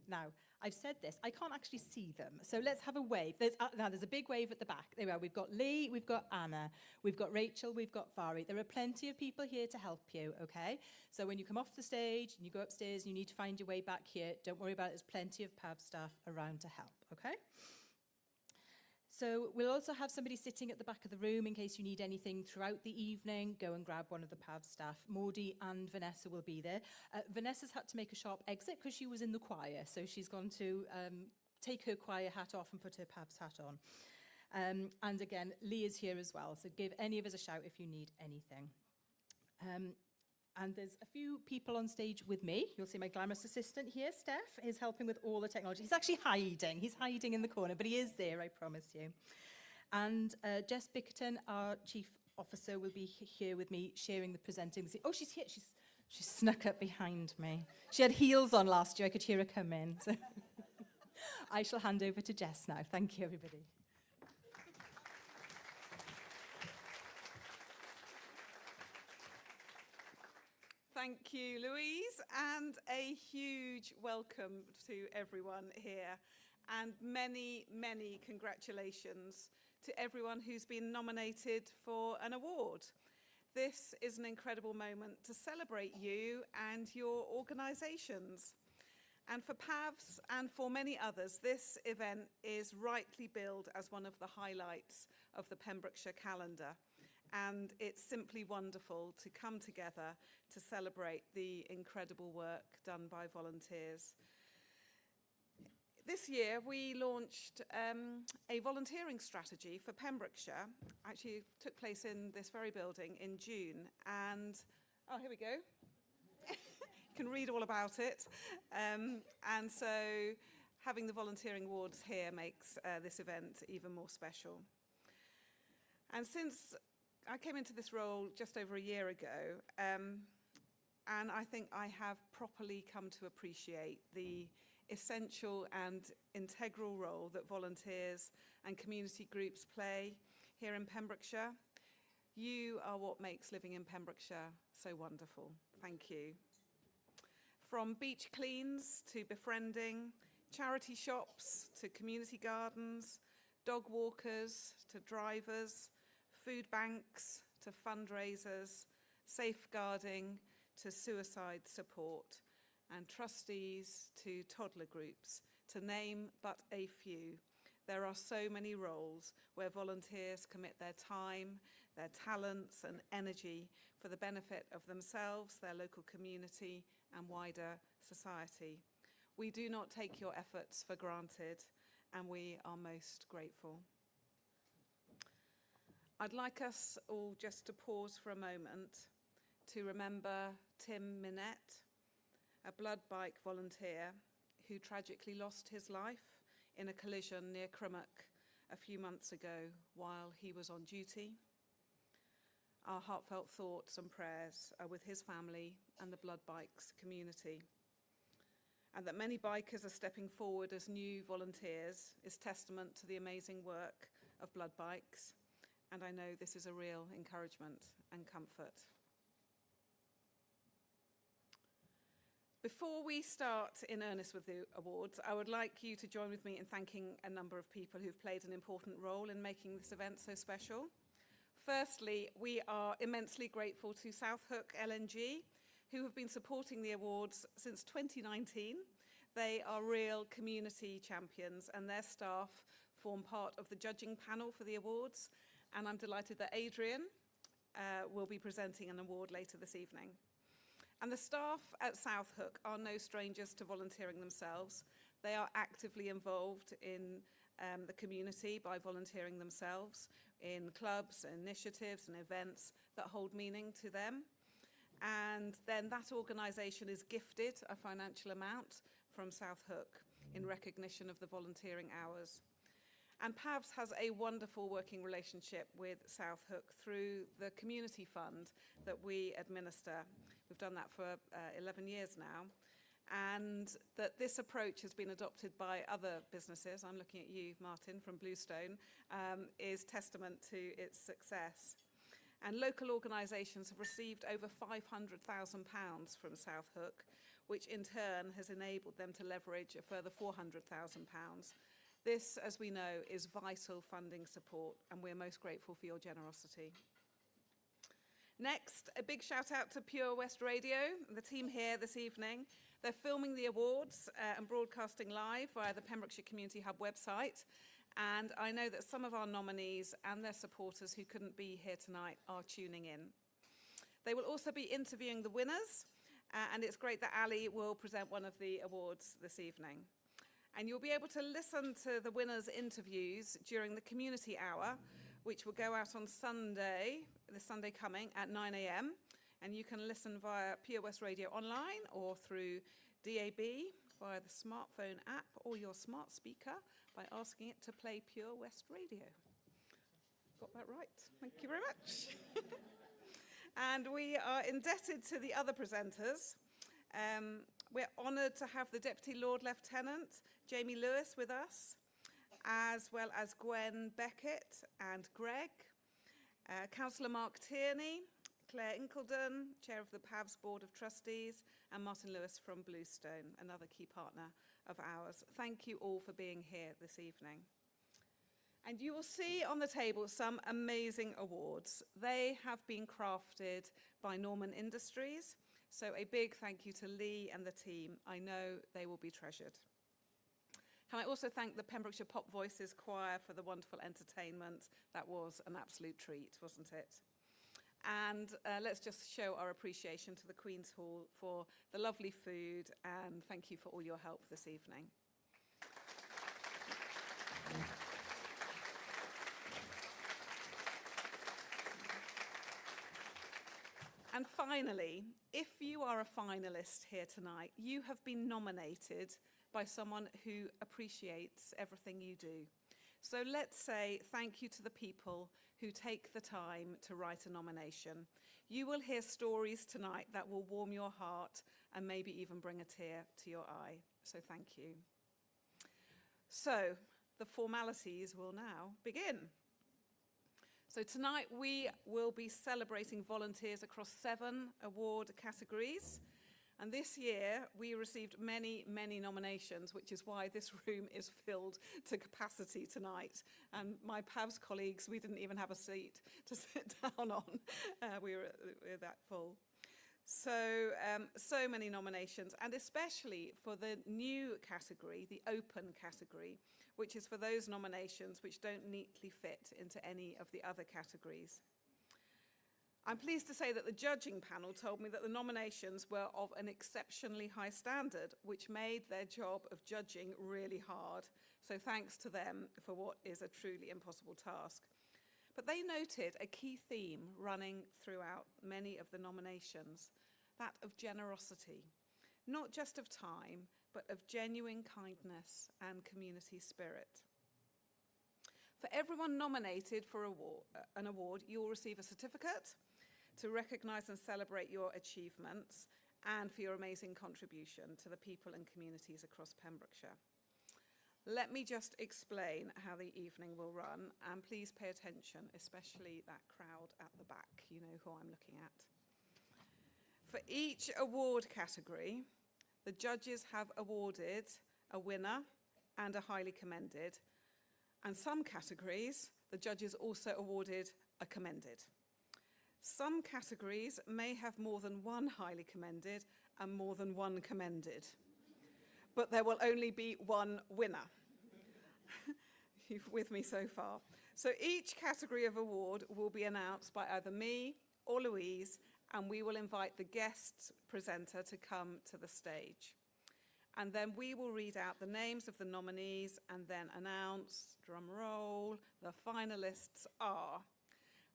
Now, I've said this, I can't actually see them, so let's have a wave. Now, there's a big wave at the back. There we are. We've got Lee, we've got Anna, we've got Rachel, we've got Vari. There are plenty of people here to help you, okay? So when you come off the stage and you go upstairs and you need to find your way back here, don't worry about it. There's plenty of PAVS staff around to help, okay? So we'll also have somebody sitting at the back of the room in case you need anything throughout the evening. Go and grab one of the PAVS staff. Maudie and Vanessa will be there. Vanessa's had to make a sharp exit because she was in the choir. So she's gone to take her choir hat off and put her PAVS hat on. And again, Lee is here as well. So give any of us a shout if you need anything. And there's a few people on stage with me. You'll see my glamorous assistant here, Steph, is helping with all the technology. He's actually hiding. He's hiding in the corner, but he is there, I promise you. And Jess Bickerton, our chief officer, will be here with me sharing the presenting. Oh, she's here. She's snuck up behind me. She had heels on last year. I could hear her come in. So I shall hand over to Jess now. Thank you, everybody. Thank you, Louise, and a huge welcome to everyone here, and many, many congratulations to everyone who's been nominated for an award. This is an incredible moment to celebrate you and your organisations. And for PAVS and for many others, this event is rightly billed as one of the highlights of the Pembrokeshire calendar. And it's simply wonderful to come together to celebrate the incredible work done by volunteers. This year, we launched a volunteering strategy for Pembrokeshire. Actually, it took place in this very building in June. And, oh, here we go. You can read all about it. And so having the volunteering awards here makes this event even more special. And since I came into this role just over a year ago, and I think I have properly come to appreciate the essential and integral role that volunteers and community groups play here in Pembrokeshire. You are what makes living in Pembrokeshire so wonderful. Thank you. From beach cleans to befriending, charity shops to community gardens, dog walkers to drivers, food banks to fundraisers, safeguarding to suicide support, and trustees to toddler groups, to name but a few. There are so many roles where volunteers commit their time, their talents and energy for the benefit of themselves, their local community and wider society. We do not take your efforts for granted, and we are most grateful. I'd like us all just to pause for a moment to remember Tim Minette, a blood bike volunteer who tragically lost his life in a collision near Crummock a few months ago while he was on duty. Our heartfelt thoughts and prayers are with his family and the blood bikes community. And that many bikers are stepping forward as new volunteers is testament to the amazing work of blood bikes. And I know this is a real encouragement and comfort. Before we start in earnest with the awards, I would like you to join with me in thanking a number of people who've played an important role in making this event so special. Firstly, we are immensely grateful to Southhook LNG, who have been supporting the awards since 2019. They are real community champions, and their staff form part of the judging panel for the awards. And I'm delighted that Adrian will be presenting an award later this evening. And the staff at Southhook are no strangers to volunteering themselves. They are actively involved in the community by volunteering themselves in clubs, initiatives and events that hold meaning to them. And then that organisation is gifted a financial amount from Southhook in recognition of the volunteering hours. And PAVS has a wonderful working relationship with Southhook through the community fund that we administer. We've done that for 11 years now. And that this approach has been adopted by other businesses, I'm looking at you, Martin, from Bluestone, is testament to its success. And local organisations have received over £500,000 from Southhook, which in turn has enabled them to leverage a further £400,000. This, as we know, is vital funding support, and we're most grateful for your generosity. Next, a big shout out to Pure West Radio, the team here this evening. They're filming the awards and broadcasting live via the Pembrokeshire Community Hub website. And I know that some of our nominees and their supporters who couldn't be here tonight are tuning in. They will also be interviewing the winners, and it's great that Ali will present one of the awards this evening. And you'll be able to listen to the winners' interviews during the community hour, which will go out on Sunday, this Sunday coming at 9 a.m. And you can listen via Pure West Radio online or through DAB via the smartphone app or your smart speaker by asking it to play Pure West Radio. Got that right? Thank you very much. And we are indebted to the other presenters. We're honoured to have the Deputy Lord Lieutenant, Jamie Lewis, with us, as well as Gwen Beckett and Greg, Councillor Mark Tierney, Claire Incledon, Chair of the PAVS Board of Trustees, and Martin Lewis from Bluestone, another key partner of ours. Thank you all for being here this evening. And you will see on the table some amazing awards. They have been crafted by Norman Industries, so a big thank you to Lee and the team. I know they will be treasured. Can I also thank the Pembrokeshire Pop Voices Choir for the wonderful entertainment? That was an absolute treat, wasn't it? And let's just show our appreciation to the Queen's Hall for the lovely food, and thank you for all your help this evening. And finally, if you are a finalist here tonight, you have been nominated by someone who appreciates everything you do. So let's say thank you to the people who take the time to write a nomination. You will hear stories tonight that will warm your heart and maybe even bring a tear to your eye. So thank you. So the formalities will now begin. So tonight we will be celebrating volunteers across 7 award categories. And this year, we received many, many nominations, which is why this room is filled to capacity tonight. And my PAVS colleagues, we didn't even have a seat to sit down on. We were that full. So, so many nominations, and especially for the new category, the open category, which is for those nominations which don't neatly fit into any of the other categories. I'm pleased to say that the judging panel told me that the nominations were of an exceptionally high standard, which made their job of judging really hard. So thanks to them for what is a truly impossible task. But they noted a key theme running throughout many of the nominations, that of generosity, not just of time, but of genuine kindness and community spirit. For everyone nominated for an award, you will receive a certificate to recognise and celebrate your achievements and for your amazing contribution to the people and communities across Pembrokeshire. Let me just explain how the evening will run, and please pay attention, especially that crowd at the back. You know who I'm looking at. For each award category, the judges have awarded a winner and a highly commended, and some categories, the judges also awarded a commended. Some categories may have more than one highly commended and more than one commended, but there will only be one winner. You're with me so far. So each category of award will be announced by either me or Louise, and we will invite the guest presenter to come to the stage. And then we will read out the names of the nominees and then announce, drum roll, the finalists are.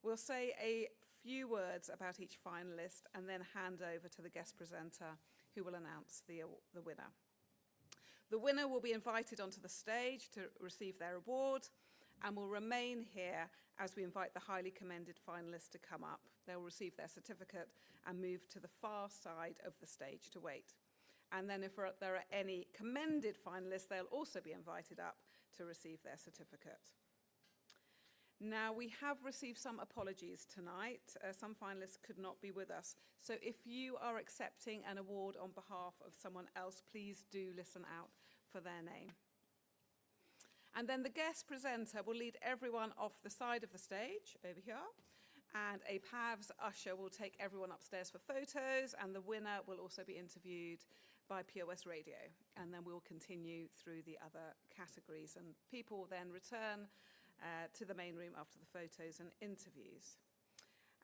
We'll say a few words about each finalist and then hand over to the guest presenter who will announce the winner. The winner will be invited onto the stage to receive their award and will remain here as we invite the highly commended finalists to come up. They'll receive their certificate and move to the far side of the stage to wait. And then if there are any commended finalists, they'll also be invited up to receive their certificate. Now, we have received some apologies tonight. Some finalists could not be with us. So if you are accepting an award on behalf of someone else, please do listen out for their name. And then the guest presenter will lead everyone off the side of the stage, over here, and a PAVS usher will take everyone upstairs for photos, and the winner will also be interviewed by POS Radio, and then we'll continue through the other categories, and people will then return to the main room after the photos and interviews.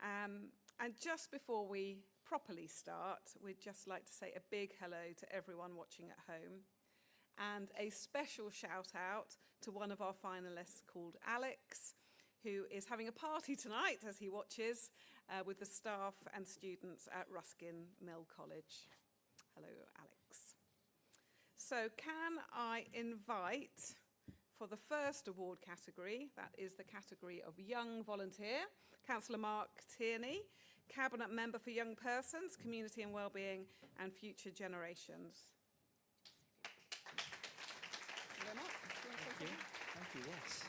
And just before we properly start, we'd just like to say a big hello to everyone watching at home, and a special shout out to one of our finalists called Alex, who is having a party tonight as he watches with the staff and students at Ruskin Mill College. Hello, Alex. So can I invite, for the first award category, that is the category of Young Volunteer, Councillor Mark Tierney, Cabinet Member for Young Persons, Community and Wellbeing and Future Generations. Hello, Mark. Do you want to say something? Thank you, yes.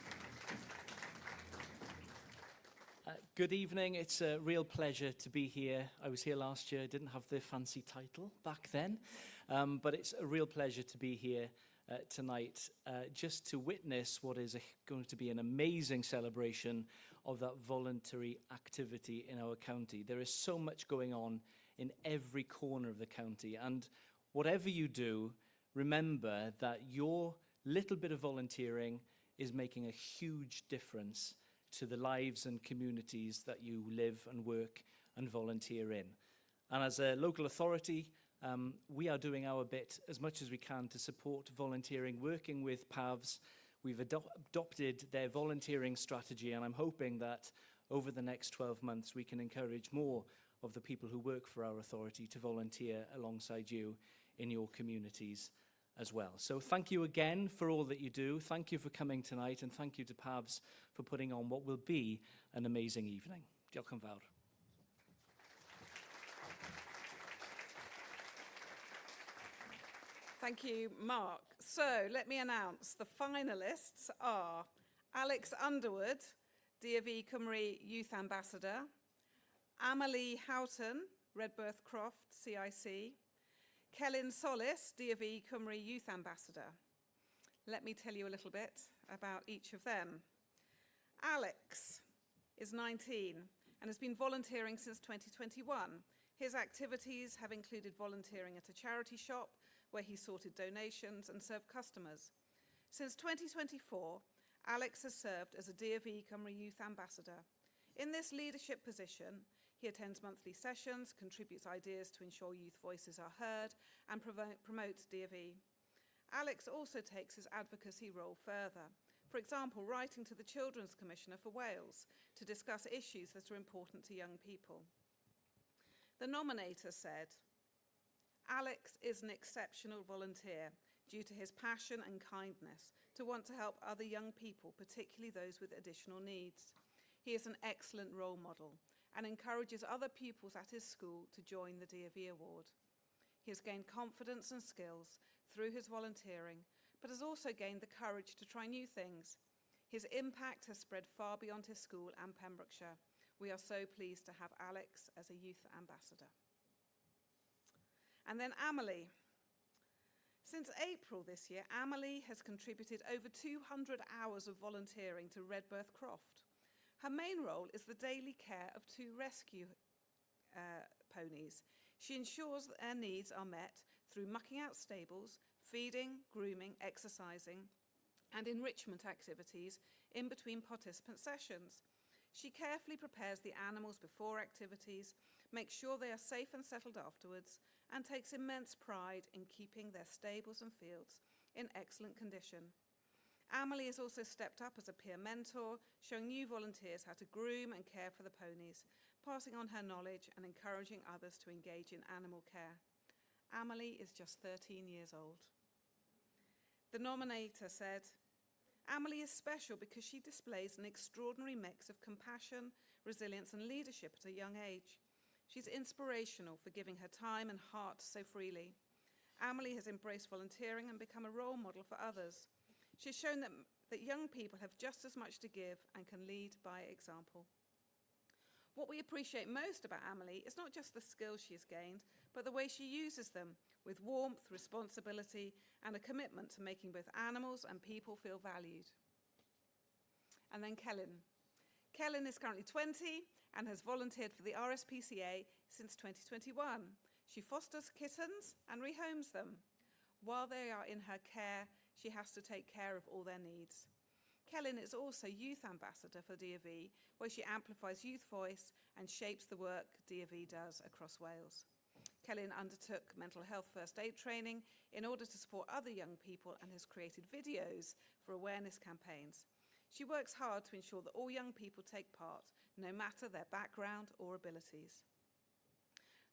Good evening. It's a real pleasure to be here. I was here last year. I didn't have the fancy title back then, but it's a real pleasure to be here tonight just to witness what is going to be an amazing celebration of that voluntary activity in our county. There is so much going on in every corner of the county, and whatever you do, remember that your little bit of volunteering is making a huge difference to the lives and communities that you live and work and volunteer in. And as a local authority, we are doing our bit as much as we can to support volunteering, working with PAVS. We've adopted their volunteering strategy, and I'm hoping that over the next 12 months we can encourage more of the people who work for our authority to volunteer alongside you in your communities as well. So thank you again for all that you do. Thank you for coming tonight, and thank you to PAVS for putting on what will be an amazing evening. Diolch yn fawr. Thank you, Mark. So let me announce the finalists are Alex Underwood, DFE Cymru Youth Ambassador, Amelie Houghton, Redbirth Croft, CIC, Celyn Solis, DFE Cymru Youth Ambassador. Let me tell you a little bit about each of them. Alex is 19 and has been volunteering since 2021. His activities have included volunteering at a charity shop where he sorted donations and served customers. Since 2024, Alex has served as a DFE Cymru Youth Ambassador. In this leadership position, he attends monthly sessions, contributes ideas to ensure youth voices are heard, and promotes DFE. Alex also takes his advocacy role further. For example, writing to the Children's Commissioner for Wales to discuss issues that are important to young people. The nominator said, Alex is an exceptional volunteer due to his passion and kindness to want to help other young people, particularly those with additional needs. He is an excellent role model and encourages other pupils at his school to join the DFE Award. He has gained confidence and skills through his volunteering, but has also gained the courage to try new things. His impact has spread far beyond his school and Pembrokeshire. We are so pleased to have Alex as a youth ambassador. And then Amelie. Since April this year, Amelie has contributed over 200 hours of volunteering to Redbirth Croft. Her main role is the daily care of 2 rescue ponies. She ensures that their needs are met through mucking out stables, feeding, grooming, exercising, and enrichment activities in between participant sessions. She carefully prepares the animals before activities, makes sure they are safe and settled afterwards, and takes immense pride in keeping their stables and fields in excellent condition. Amelie has also stepped up as a peer mentor, showing new volunteers how to groom and care for the ponies, passing on her knowledge and encouraging others to engage in animal care. Amelie is just 13 years old. The nominator said, Amelie is special because she displays an extraordinary mix of compassion, resilience and leadership at a young age. She's inspirational for giving her time and heart so freely. Amelie has embraced volunteering and become a role model for others. She's shown that young people have just as much to give and can lead by example. What we appreciate most about Amelie is not just the skills she has gained, but the way she uses them with warmth, responsibility, and a commitment to making both animals and people feel valued. And then Celyn. Celyn is currently 20 and has volunteered for the RSPCA since 2021. She fosters kittens and rehomes them. While they are in her care, she has to take care of all their needs. Celyn is also Youth Ambassador for DofE, where she amplifies youth voice and shapes the work DofE does across Wales. Celyn undertook mental health first aid training in order to support other young people and has created videos for awareness campaigns. She works hard to ensure that all young people take part, no matter their background or abilities.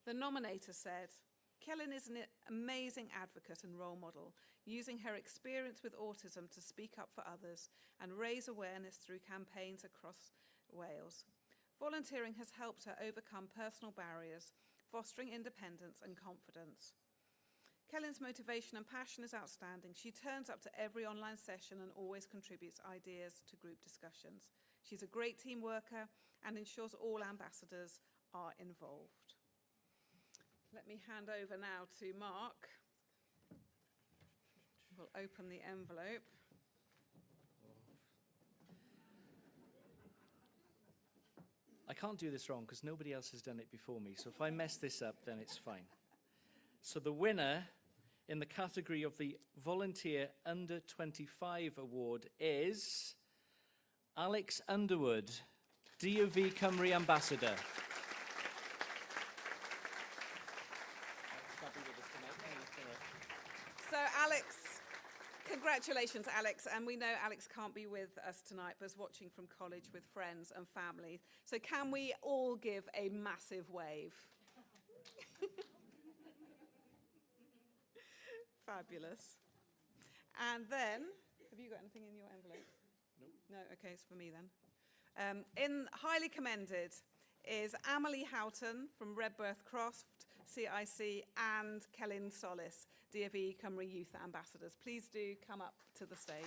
The nominator said, Celyn is an amazing advocate and role model, using her experience with autism to speak up for others and raise awareness through campaigns across Wales. Volunteering has helped her overcome personal barriers, fostering independence and confidence. Celyn's motivation and passion is outstanding. She turns up to every online session and always contributes ideas to group discussions. She's a great team worker and ensures all ambassadors are involved. Let me hand over now to Mark. We'll open the envelope. I can't do this wrong because nobody else has done it before me. So if I mess this up, then it's fine. So the winner in the category of the Volunteer Under 25 Award is Alex Underwood, DofE Cymru Ambassador. So Alex, congratulations Alex, and we know Alex can't be with us tonight but is watching from college with friends and family. So can we all give a massive wave? Fabulous. And then, have you got anything in your envelope? No, okay, it's for me then. In highly commended is Amelie Houghton from Redberth Croft, CIC, and Celyn Solis, DofE Cymru Youth Ambassadors. Please do come up to the stage.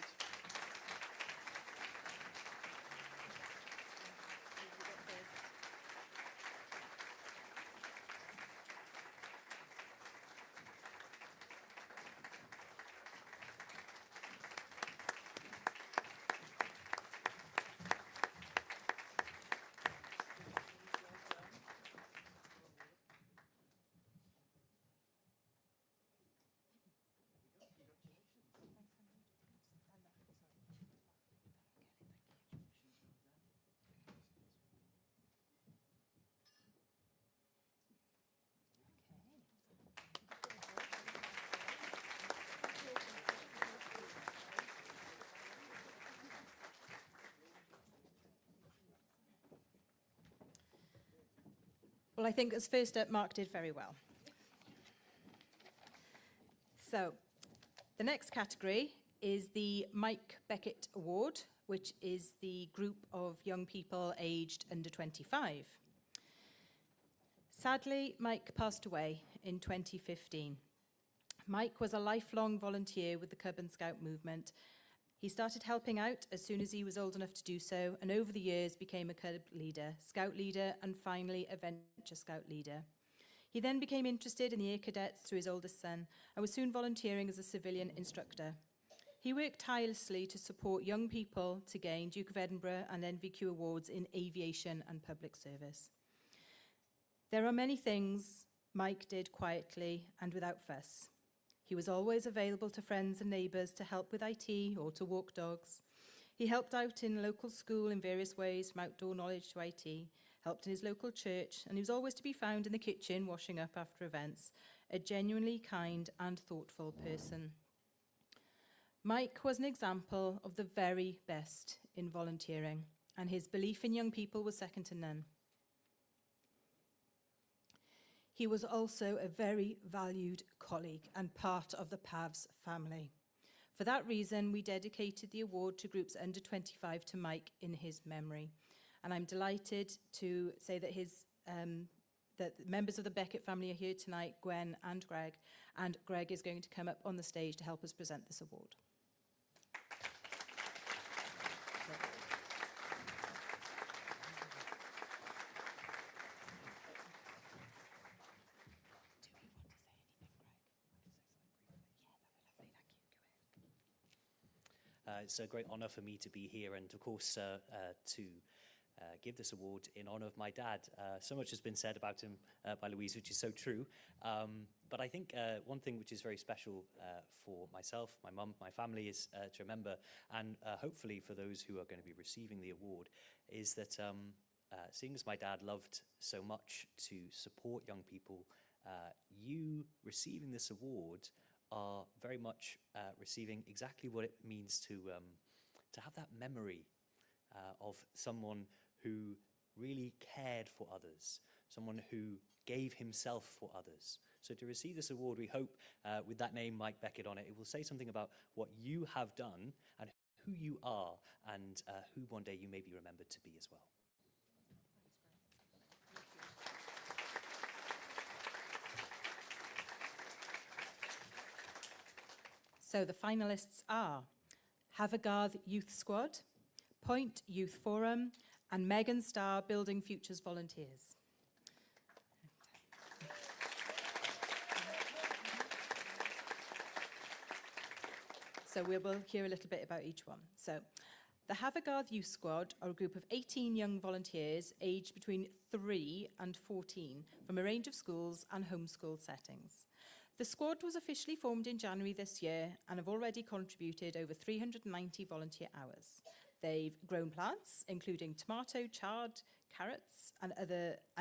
Well, I think as first up, Mark did very well. So, the next category is the Mike Beckett Award, which is the group of young people aged under 25. Sadly, Mike passed away in 2015. Mike was a lifelong volunteer with the Cub and Scout movement. He started helping out as soon as he was old enough to do so, and over the years became a Cub leader, Scout leader, and finally a Venture Scout leader. He then became interested in the Air Cadets through his oldest son, and was soon volunteering as a civilian instructor. He worked tirelessly to support young people to gain Duke of Edinburgh and NVQ awards in aviation and public service. There are many things Mike did quietly and without fuss. He was always available to friends and neighbours to help with IT or to walk dogs. He helped out in local school in various ways, from outdoor knowledge to IT, helped in his local church, and he was always to be found in the kitchen washing up after events, a genuinely kind and thoughtful person. Mike was an example of the very best in volunteering, and his belief in young people was second to none. He was also a very valued colleague and part of the PAVS family. For that reason, we dedicated the award to groups under 25 to Mike in his memory. And I'm delighted to say that that members of the Beckett family are here tonight, Gwen and Greg is going to come up on the stage to help us present this award. It's a great honour for me to be here and, of course, to give this award in honour of my dad. So much has been said about him by Louise, which is so true. But I think one thing which is very special for myself, my mum, my family is to remember, and hopefully for those who are going to be receiving the award, is that seeing as my dad loved so much to support young people, you receiving this award are very much receiving exactly what it means to have that memory of someone who really cared for others, someone who gave himself for others. So to receive this award, we hope with that name, Mike Beckett, on it, it will say something about what you have done and who you are, and who one day you may be remembered to be as well. So the finalists are Havergarth Youth Squad, Point Youth Forum, and Megan Starr Building Futures Volunteers. So we will hear a little bit about each one. So the Havergarth Youth Squad are a group of 18 young volunteers aged between 3 and 14 from a range of schools and homeschool settings. The squad was officially formed in January this year and have already contributed over 390 volunteer hours. They've grown plants, including tomato, chard, carrots, and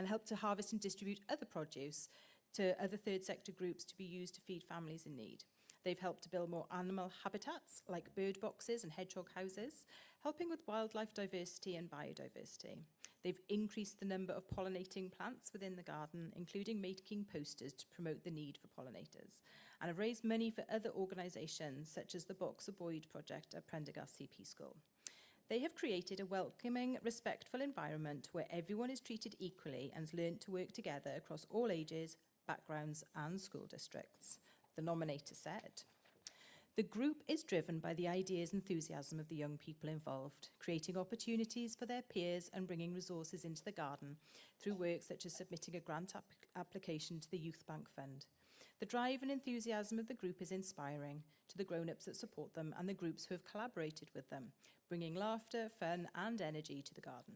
helped to harvest and distribute other produce to other third sector groups to be used to feed families in need. They've helped to build more animal habitats like bird boxes and hedgehog houses, helping with wildlife diversity and biodiversity. They've increased the number of pollinating plants within the garden, including making posters to promote the need for pollinators, and have raised money for other organisations such as the Boxer Boyd project at Prendergast CP School. They have created a welcoming, respectful environment where everyone is treated equally and has learned to work together across all ages, backgrounds and school districts. The nominator said. The group is driven by the ideas and enthusiasm of the young people involved, creating opportunities for their peers and bringing resources into the garden through work such as submitting a grant application to the Youth Bank Fund. The drive and enthusiasm of the group is inspiring to the grown-ups that support them and the groups who have collaborated with them, bringing laughter, fun and energy to the garden.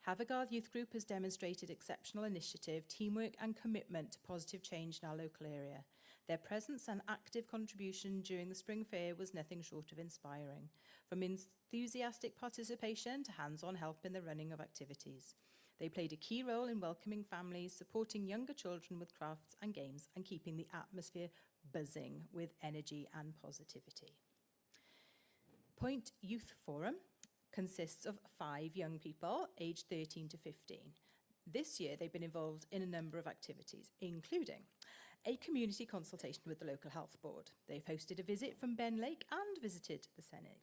Havergarth Youth Group has demonstrated exceptional initiative, teamwork and commitment to positive change in our local area. Their presence and active contribution during the Spring Fair was nothing short of inspiring, from enthusiastic participation to hands-on help in the running of activities. They played a key role in welcoming families, supporting younger children with crafts and games, and keeping the atmosphere buzzing with energy and positivity. Point Youth Forum consists of 5 young people aged 13 to 15. This year, they've been involved in a number of activities, including a community consultation with the local health board. They've hosted a visit from Ben Lake and visited the Senedd.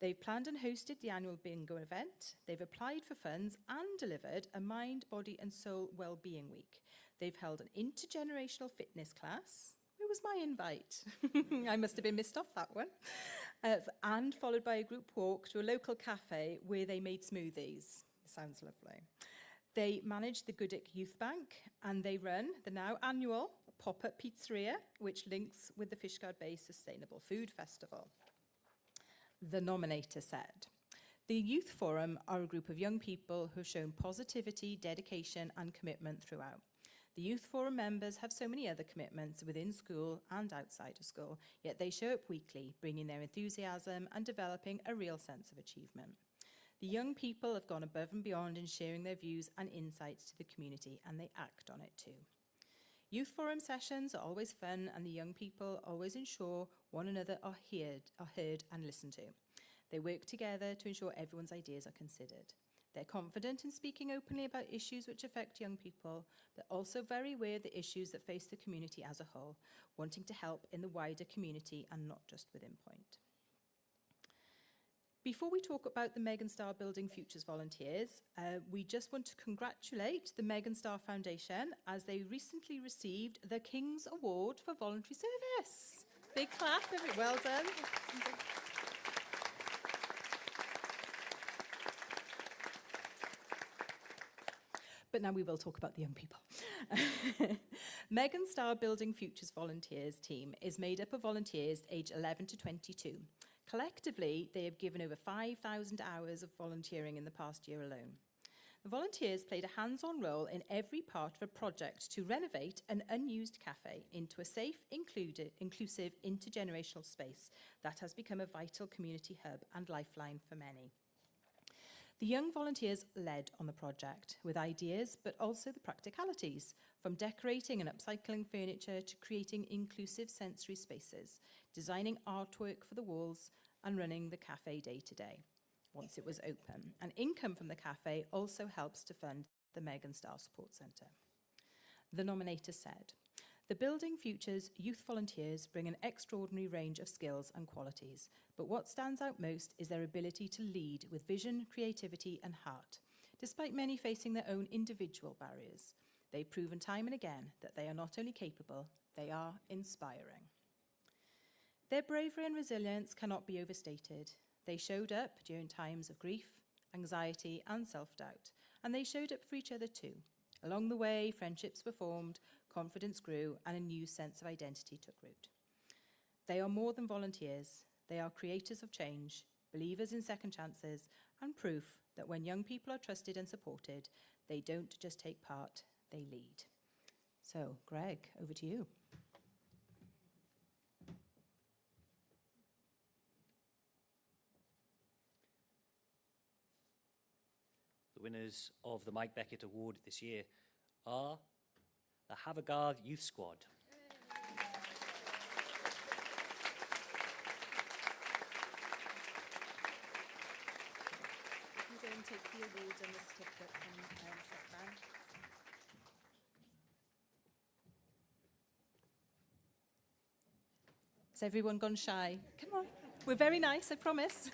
They've planned and hosted the annual bingo event. They've applied for funds and delivered a Mind, Body and Soul Wellbeing Week. They've held an intergenerational fitness class. Where was my invite? I must have been missed off that one. And followed by a group walk to a local cafe where they made smoothies. Sounds lovely. They manage the Goodick Youth Bank and they run the now annual Pop-Up Pizzeria, which links with the Fishguard Bay Sustainable Food Festival. The nominator said, the Youth Forum are a group of young people who have shown positivity, dedication and commitment throughout. The Youth Forum members have so many other commitments within school and outside of school, yet they show up weekly, bringing their enthusiasm and developing a real sense of achievement. The young people have gone above and beyond in sharing their views and insights to the community, and they act on it too. Youth Forum sessions are always fun, and the young people always ensure one another are heard and listened to. They work together to ensure everyone's ideas are considered. They're confident in speaking openly about issues which affect young people, but also very aware of the issues that face the community as a whole, wanting to help in the wider community and not just within Point. Before we talk about the Megan Starr Building Futures volunteers, we just want to congratulate the Megan Starr Foundation as they recently received the King's Award for Voluntary Service. Big clap, well done. But now we will talk about the young people. Megan Starr Building Futures Volunteers team is made up of volunteers aged 11 to 22, Collectively, they have given over 5,000 hours of volunteering in the past year alone. The volunteers played a hands-on role in every part of a project to renovate an unused cafe into a safe, inclusive, intergenerational space that has become a vital community hub and lifeline for many. The young volunteers led on the project with ideas, but also the practicalities, from decorating and upcycling furniture to creating inclusive sensory spaces, designing artwork for the walls, and running the cafe day to day once it was open. And income from the cafe also helps to fund the Megan Star Support Centre. The nominator said, "The Building Futures youth volunteers bring an extraordinary range of skills and qualities, but what stands out most is their ability to lead with vision, creativity and heart. Despite many facing their own individual barriers, they've proven time and again that they are not only capable, they are inspiring. Their bravery and resilience cannot be overstated. They showed up during times of grief, anxiety and self-doubt, and they showed up for each other too. Along the way, friendships were formed, confidence grew, and a new sense of identity took root. They are more than volunteers. They are creators of change, believers in second chances, and proof that when young people are trusted and supported, they don't just take part, they lead." So, Greg, over to you. The winners of the Mike Beckett Award this year are the Havagard Youth Squad. You go and take the awards and the certificate and sit down. Has everyone gone shy? Come on. We're very nice, I promise.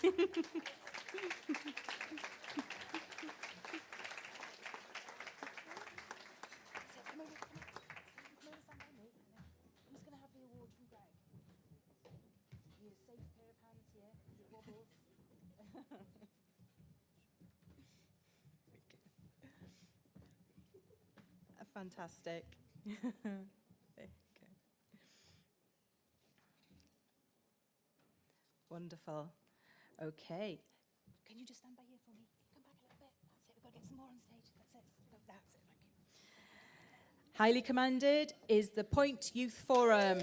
Fantastic. There you go. Wonderful. Okay. Can you just stand by here for me? Come back a little bit. That's it. We've got to get some more on stage. That's it. Oh, that's it. Thank you. Highly commended is the Point Youth Forum.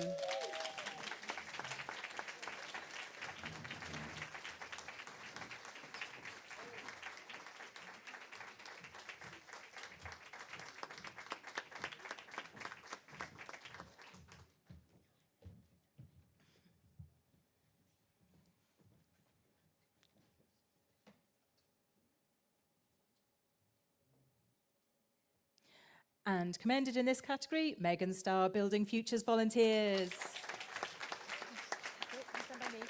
And commended in this category, Megan Star Building Futures Volunteers. Stand by me.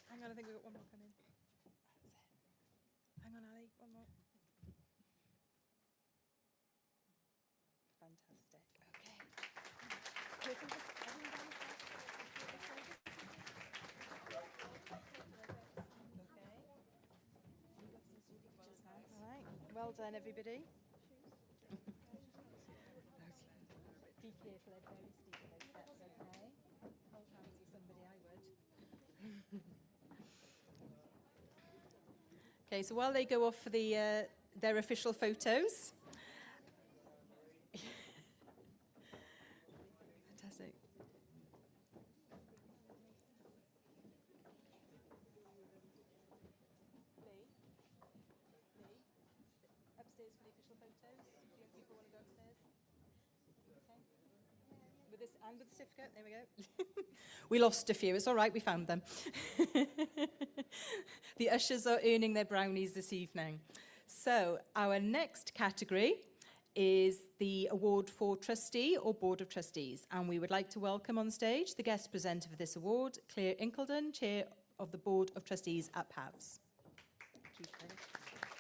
Hang on, I think we've got one more coming. That's it. Hang on, Ali, one more. Fantastic. Okay. All right. Well done, everybody. Be careful, they're very steep with those steps, okay? Hold hands with somebody, I would. Okay, so while they go off for their official photos. Fantastic. Upstairs for the official photos. Do young people want to go upstairs? Okay. With this and with the certificate, there we go. We lost a few, it's all right, we found them. The ushers are earning their brownies this evening. So our next category is the award for trustee or board of trustees. And we would like to welcome on stage the guest presenter for this award, Claire Incledon, chair of the board of trustees at PAVS. Thank you, Claire.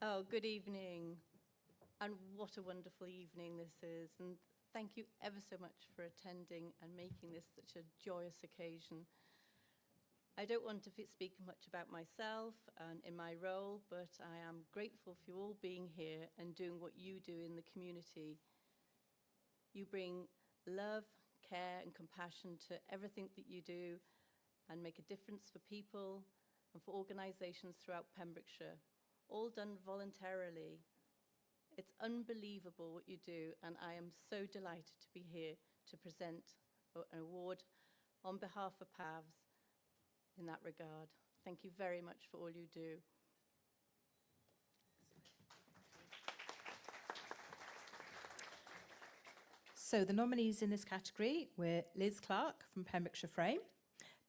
Oh, good evening. And what a wonderful evening this is. And thank you ever so much for attending and making this such a joyous occasion. I don't want to speak much about myself and in my role, but I am grateful for you all being here and doing what you do in the community. You bring love, care and compassion to everything that you do and make a difference for people and for organisations throughout Pembrokeshire, all done voluntarily. It's unbelievable what you do, and I am so delighted to be here to present an award on behalf of PAVS in that regard. Thank you very much for all you do. So the nominees in this category were Liz Clark from Pembrokeshire Frame,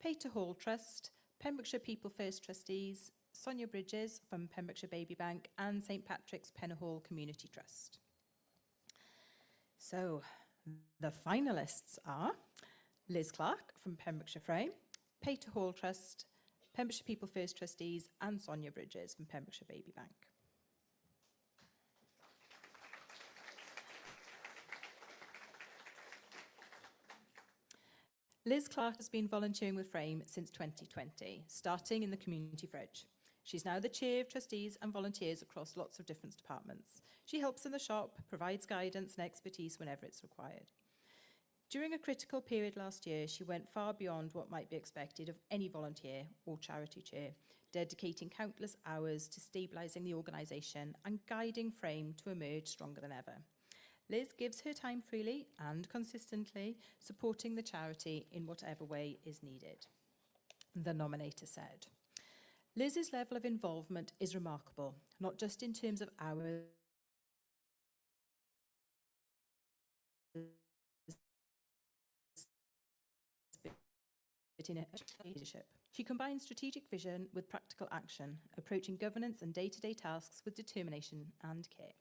Pater Hall Trust, Pembrokeshire People First Trustees, Sonia Bridges from Pembrokeshire Baby Bank and St Patrick's Penhall Community Trust. So the finalists are Liz Clark from Pembrokeshire Frame, Pater Hall Trust, Pembrokeshire People First Trustees and Sonia Bridges from Pembrokeshire Baby Bank. Liz Clark has been volunteering with Frame since 2020, starting in the community fridge. She's now the chair of trustees and volunteers across lots of different departments. She helps in the shop, provides guidance and expertise whenever it's required. During a critical period last year, she went far beyond what might be expected of any volunteer or charity chair, dedicating countless hours to stabilising the organisation and guiding Frame to emerge stronger than ever. Liz gives her time freely and consistently, supporting the charity in whatever way is needed. The nominator said, Liz's level of involvement is remarkable, not just in terms of hours, but in her leadership. She combines strategic vision with practical action, approaching governance and day-to-day tasks with determination and care.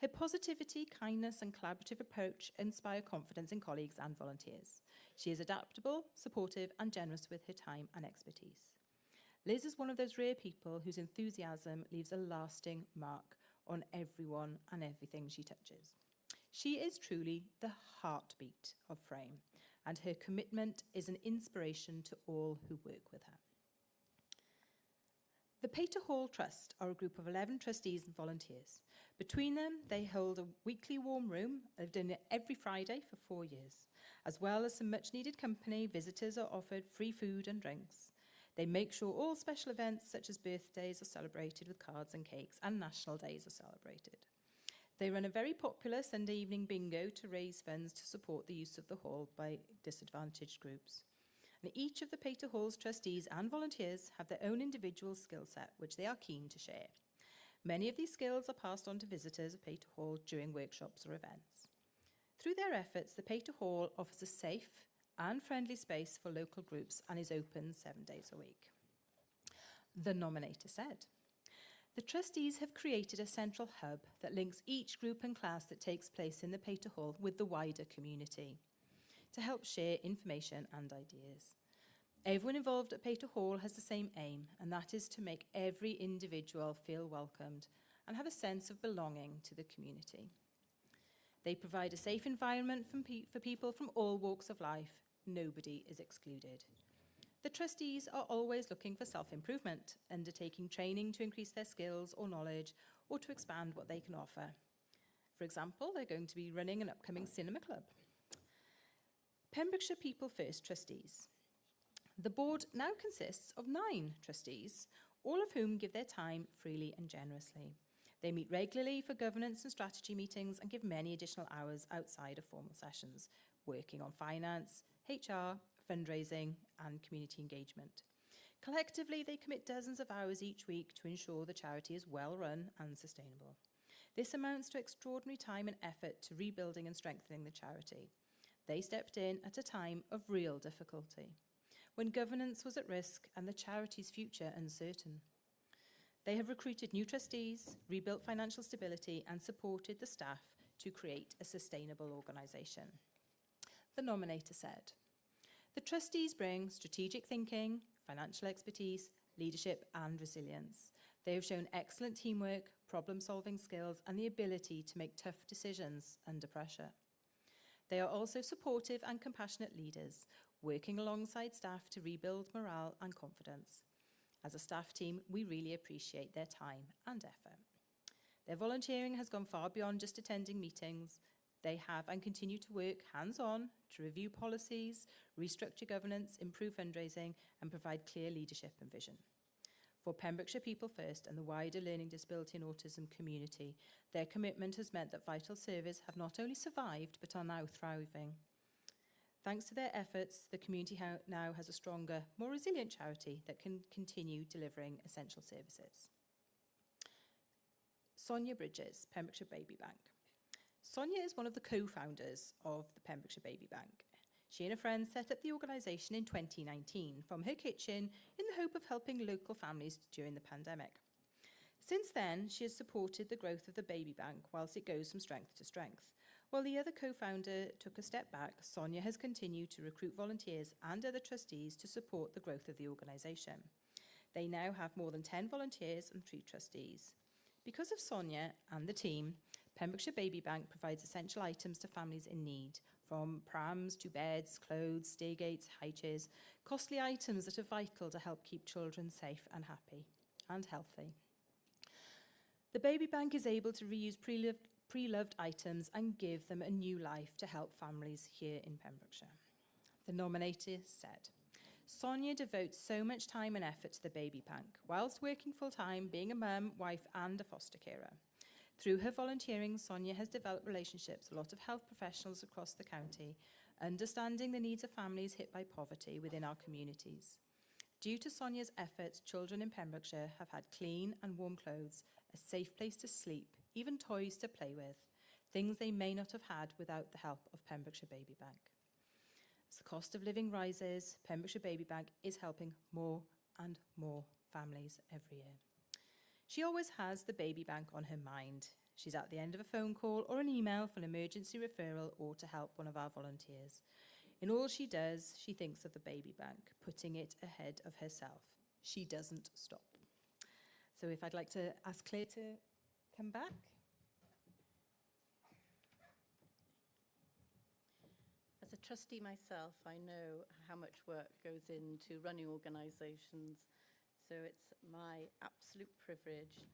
Her positivity, kindness and collaborative approach inspire confidence in colleagues and volunteers. She is adaptable, supportive and generous with her time and expertise. Liz is one of those rare people whose enthusiasm leaves a lasting mark on everyone and everything she touches. She is truly the heartbeat of Frame, and her commitment is an inspiration to all who work with her. The Pater Hall Trust are a group of 11 trustees and volunteers. Between them, they hold a weekly warm room. They've done it every Friday for 4 years. As well as some much needed company, visitors are offered free food and drinks. They make sure all special events such as birthdays are celebrated with cards and cakes, and national days are celebrated. They run a very popular Sunday evening bingo to raise funds to support the use of the hall by disadvantaged groups. And each of the Pater Hall's trustees and volunteers have their own individual skill set, which they are keen to share. Many of these skills are passed on to visitors of Pater Hall during workshops or events. Through their efforts, the Pater Hall offers a safe and friendly space for local groups and is open 7 days a week. The nominator said, the trustees have created a central hub that links each group and class that takes place in the Pater Hall with the wider community to help share information and ideas. Everyone involved at Pater Hall has the same aim, and that is to make every individual feel welcomed and have a sense of belonging to the community. They provide a safe environment for people from all walks of life. Nobody is excluded. The trustees are always looking for self-improvement, undertaking training to increase their skills or knowledge or to expand what they can offer. For example, they're going to be running an upcoming cinema club. Pembrokeshire People First Trustees. The board now consists of 9 trustees, all of whom give their time freely and generously. They meet regularly for governance and strategy meetings and give many additional hours outside of formal sessions, working on finance, HR, fundraising and community engagement. Collectively, they commit dozens of hours each week to ensure the charity is well run and sustainable. This amounts to extraordinary time and effort to rebuilding and strengthening the charity. They stepped in at a time of real difficulty, when governance was at risk and the charity's future uncertain. They have recruited new trustees, rebuilt financial stability and supported the staff to create a sustainable organisation. The nominator said, the trustees bring strategic thinking, financial expertise, leadership and resilience. They have shown excellent teamwork, problem-solving skills, and the ability to make tough decisions under pressure. They are also supportive and compassionate leaders, working alongside staff to rebuild morale and confidence. As a staff team, we really appreciate their time and effort. Their volunteering has gone far beyond just attending meetings. They have and continue to work hands-on to review policies, restructure governance, improve fundraising, and provide clear leadership and vision. For Pembrokeshire People First and the wider learning disability and autism community, their commitment has meant that vital service have not only survived but are now thriving. Thanks to their efforts, the community now has a stronger, more resilient charity that can continue delivering essential services. Sonia Bridges, Pembrokeshire Baby Bank. Sonia is one of the co-founders of the Pembrokeshire Baby Bank. She and a friend set up the organisation in 2019 from her kitchen in the hope of helping local families during the pandemic. Since then, she has supported the growth of the baby bank whilst it goes from strength to strength. While the other co-founder took a step back, Sonia has continued to recruit volunteers and other trustees to support the growth of the organisation. They now have more than 10 volunteers and 3 trustees. Because of Sonia and the team, Pembrokeshire Baby Bank provides essential items to families in need, from prams to beds, clothes, stair gates, high chairs, costly items that are vital to help keep children safe and happy and healthy. The Baby Bank is able to reuse pre-loved items and give them a new life to help families here in Pembrokeshire. The nominator said, Sonia devotes so much time and effort to the Baby Bank, whilst working full-time, being a mum, wife and a foster carer. Through her volunteering, Sonia has developed relationships with a lot of health professionals across the county, understanding the needs of families hit by poverty within our communities. Due to Sonia's efforts, children in Pembrokeshire have had clean and warm clothes, a safe place to sleep, even toys to play with, things they may not have had without the help of Pembrokeshire Baby Bank. As the cost of living rises, Pembrokeshire Baby Bank is helping more and more families every year. She always has the Baby Bank on her mind. She's at the end of a phone call or an email for an emergency referral or to help one of our volunteers. In all she does, she thinks of the Baby Bank, putting it ahead of herself. She doesn't stop. So if I'd like to ask Claire to come back. As a trustee myself, I know how much work goes into running organisations. So it's my absolute privilege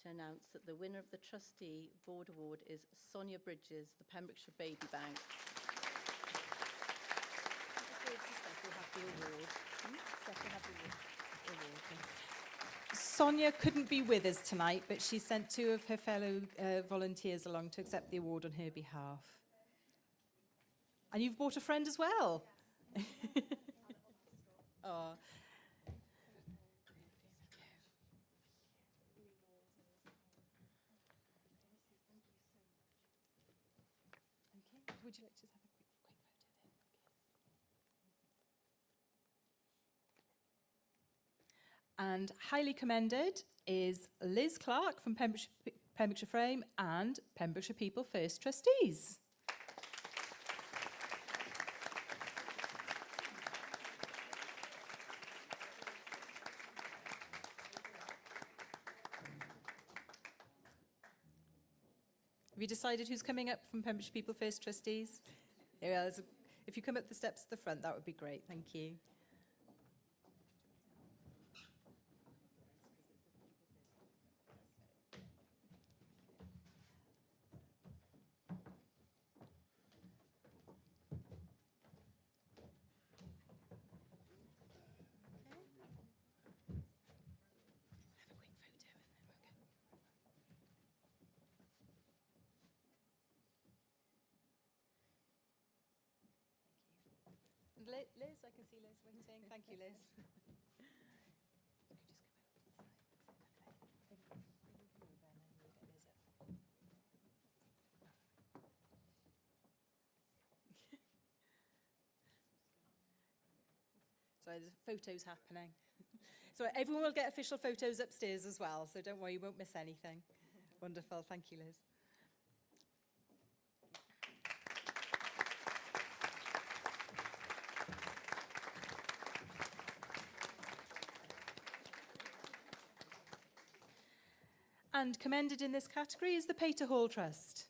to announce that the winner of the Trustee Board Award is Sonia Bridges, the Pembrokeshire Baby Bank. Sonia couldn't be with us tonight, but she sent 2 of her fellow volunteers along to accept the award on her behalf. And you've brought a friend as well. Oh. Okay. Would you like to just have a quick photo there? And highly commended is Liz Clark from Pembrokeshire Frame and Pembrokeshire People First trustees. Have you decided who's coming up from Pembrokeshire People First trustees? Yeah, if you come up the steps to the front, that would be great. Thank you. Liz, I can see Liz waiting. Thank you, Liz. Sorry, there's photos happening. So everyone will get official photos upstairs as well, so don't worry, you won't miss anything. Wonderful, thank you, Liz. And commended in this category is the Pater Hall Trust.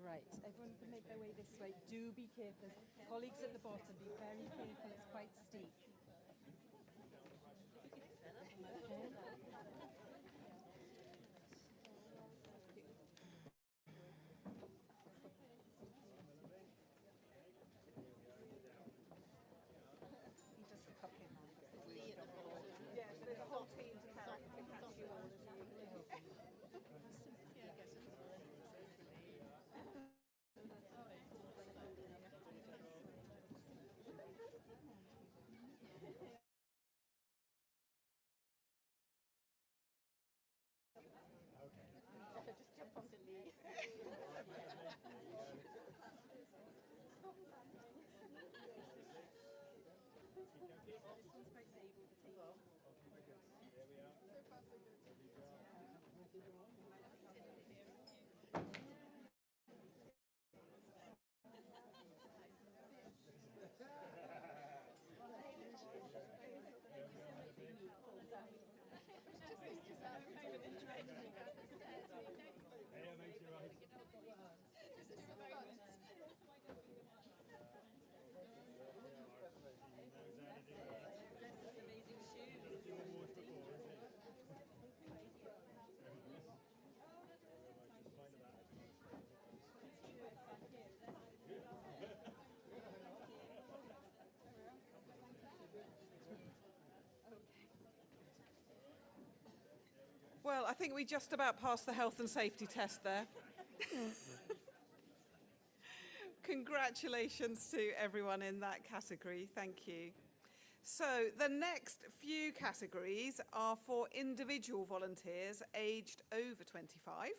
Right, everyone can make their way this way. Do be careful. Colleagues at the bottom, be very careful. It's quite steep. Yes, there's a whole team to catch you all as you Well, I think we just about passed the health and safety test there. Congratulations to everyone in that category. Thank you. So the next few categories are for individual volunteers aged over 25.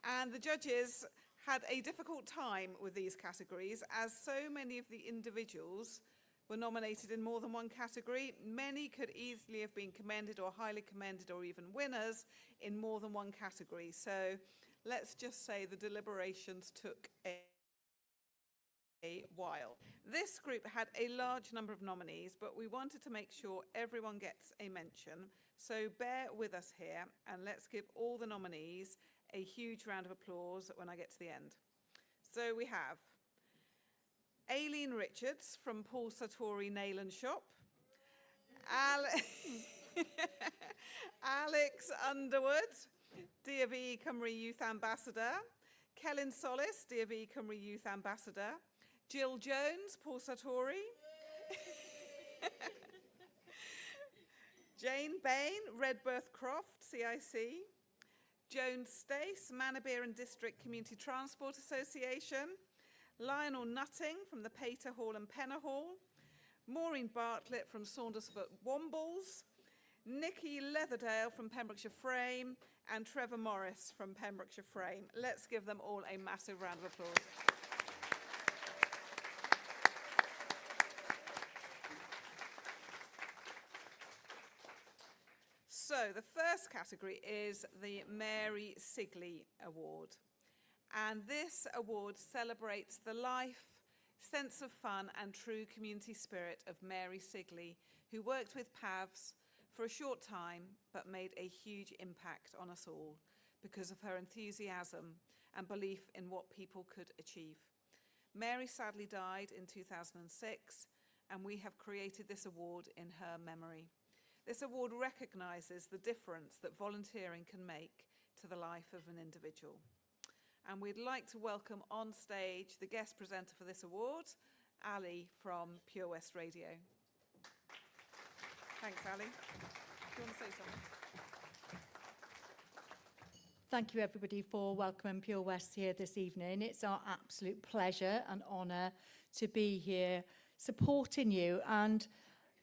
And the judges had a difficult time with these categories as so many of the individuals were nominated in more than one category. Many could easily have been commended or highly commended or even winners in more than one category. So let's just say the deliberations took a while. This group had a large number of nominees, but we wanted to make sure everyone gets a mention. So bear with us here and let's give all the nominees a huge round of applause when I get to the end. So we have Aileen Richards from Paul Sartori Nail and Shop, Alex Underwood, DFE Cymru Youth Ambassador, Kellen Solis, DFE Cymru Youth Ambassador, Jill Jones, Paul Sartori, Jane Bain, Redbirth Croft, CIC, Joan Stace, Manorbier and District Community Transport Association, Lionel Nutting from the Pater Hall and Penner Hall, Maureen Bartlett from Saundersfoot Wombles, Nikki Leatherdale from Pembrokeshire Frame, and Trevor Morris from Pembrokeshire Frame. Let's give them all a massive round of applause. So the first category is the Mary Sigley Award. And this award celebrates the life, sense of fun and true community spirit of Mary Sigley, who worked with PAVS for a short time but made a huge impact on us all because of her enthusiasm and belief in what people could achieve. Mary sadly died in 2006, and we have created this award in her memory. This award recognises the difference that volunteering can make to the life of an individual. And we'd like to welcome on stage the guest presenter for this award, Ali from Pure West Radio. Thanks, Ali. Do you want to say something? Thank you, everybody, for welcoming Pure West here this evening. It's our absolute pleasure and honour to be here supporting you, and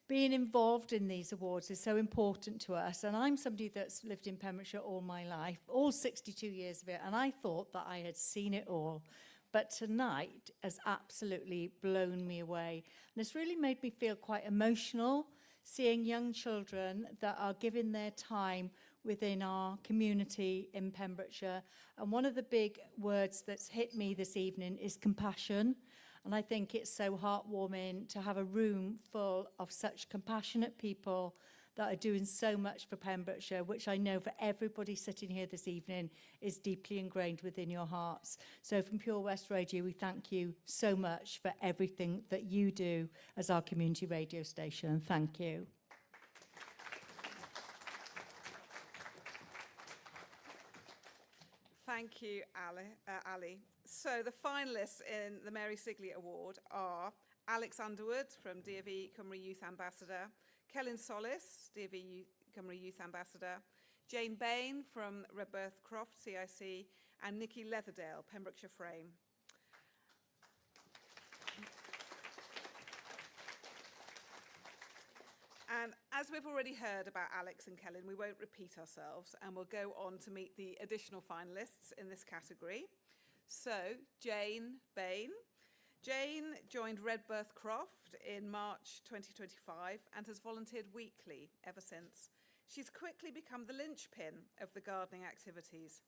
being involved in these awards is so important to us. And I'm somebody that's lived in Pembrokeshire all my life, all 62 years of it, and I thought that I had seen it all. But tonight has absolutely blown me away. And it's really made me feel quite emotional, seeing young children that are giving their time within our community in Pembrokeshire. And one of the big words that's hit me this evening is compassion. And I think it's so heartwarming to have a room full of such compassionate people that are doing so much for Pembrokeshire, which I know for everybody sitting here this evening is deeply ingrained within your hearts. So from Pure West Radio, we thank you so much for everything that you do as our community radio station. Thank you. Thank you, Ali. So the finalists in the Mary Sigley Award are Alex Underwood from DFE Cymru Youth Ambassador, Celyn Solis, DFE Cymru Youth Ambassador, Jane Bain from Narberth Croft CIC, and Nikki Leatherdale, Pembrokeshire Frame. And as we've already heard about Alex and Celyn, we won't repeat ourselves, and we'll go on to meet the additional finalists in this category. So, Jane Bain. Jane joined Redberth Croft in March 2025 and has volunteered weekly ever since. She's quickly become the linchpin of the gardening activities.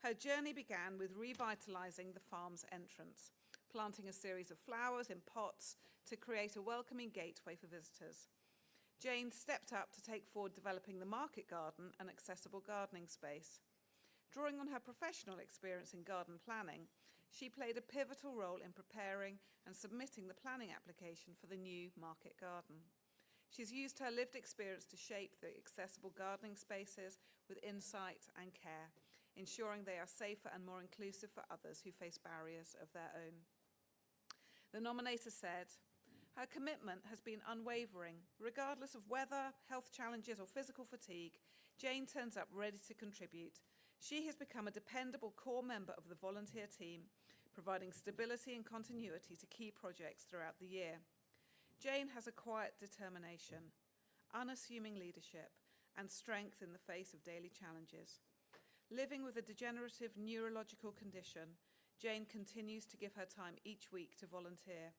Her journey began with revitalising the farm's entrance, planting a series of flowers in pots to create a welcoming gateway for visitors. Jane stepped up to take forward developing the market garden, an accessible gardening space. Drawing on her professional experience in garden planning, she played a pivotal role in preparing and submitting the planning application for the new market garden. She's used her lived experience to shape the accessible gardening spaces with insight and care, ensuring they are safer and more inclusive for others who face barriers of their own. The nominator said, "Her commitment has been unwavering. Regardless of weather, health challenges or physical fatigue, Jane turns up ready to contribute. She has become a dependable core member of the volunteer team, providing stability and continuity to key projects throughout the year. Jane has a quiet determination, unassuming leadership, and strength in the face of daily challenges. Living with a degenerative neurological condition, Jane continues to give her time each week to volunteer.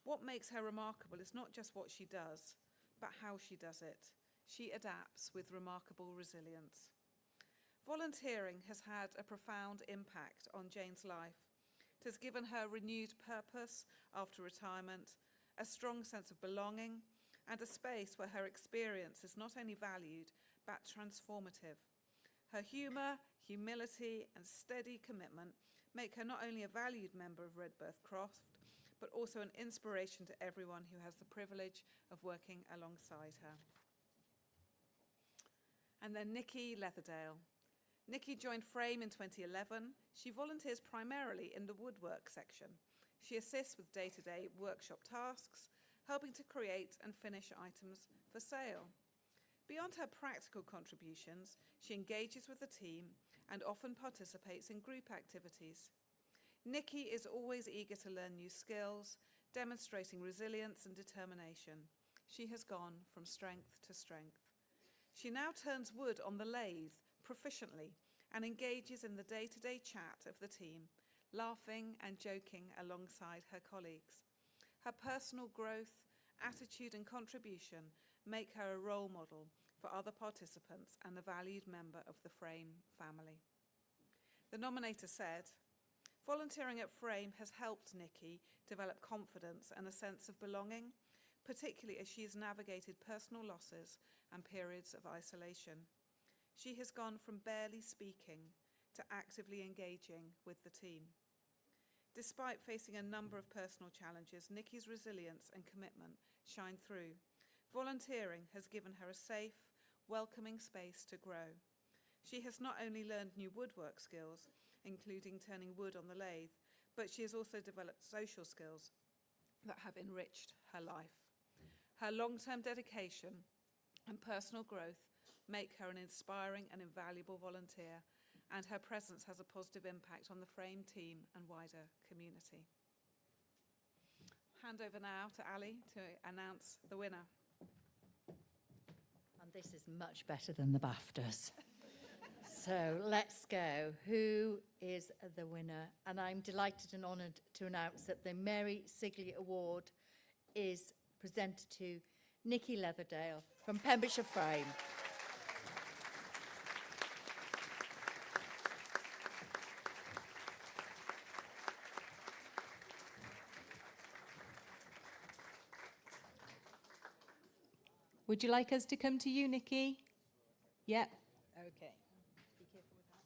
What makes her remarkable is not just what she does, but how she does it. She adapts with remarkable resilience." Volunteering has had a profound impact on Jane's life. It has given her renewed purpose after retirement, a strong sense of belonging, and a space where her experience is not only valued, but transformative. Her humour, humility, and steady commitment make her not only a valued member of Redberth Croft, but also an inspiration to everyone who has the privilege of working alongside her. And then Nikki Leatherdale. Nikki joined Frame in 2011. She volunteers primarily in the woodwork section. She assists with day-to-day workshop tasks, helping to create and finish items for sale. Beyond her practical contributions, she engages with the team and often participates in group activities. Nikki is always eager to learn new skills, demonstrating resilience and determination. She has gone from strength to strength. She now turns wood on the lathe, proficiently and engages in the day-to-day chat of the team, laughing and joking alongside her colleagues. Her personal growth, attitude and contribution make her a role model for other participants and a valued member of the Frame family. The nominator said, "Volunteering at Frame has helped Nikki develop confidence and a sense of belonging, particularly as she has navigated personal losses and periods of isolation. She has gone from barely speaking to actively engaging with the team. Despite facing a number of personal challenges, Nikki's resilience and commitment shine through. Volunteering has given her a safe, welcoming space to grow. She has not only learned new woodwork skills, including turning wood on the lathe, but she has also developed social skills that have enriched her life. Her long-term dedication and personal growth make her an inspiring and invaluable volunteer, and her presence has a positive impact on the Frame team and wider community." Hand over now to Ali to announce the winner. And this is much better than the BAFTAs. So let's go. Who is the winner? And I'm delighted and honoured to announce that the Mary Sigley Award is presented to Nikki Leatherdale from Pembrokeshire Frame. Would you like us to come to you, Nikki? Yep. Okay. Be careful with that.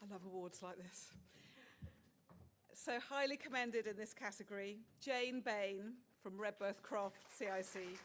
I love awards like this. So highly commended in this category, Jane Bain from Redworth Croft CIC.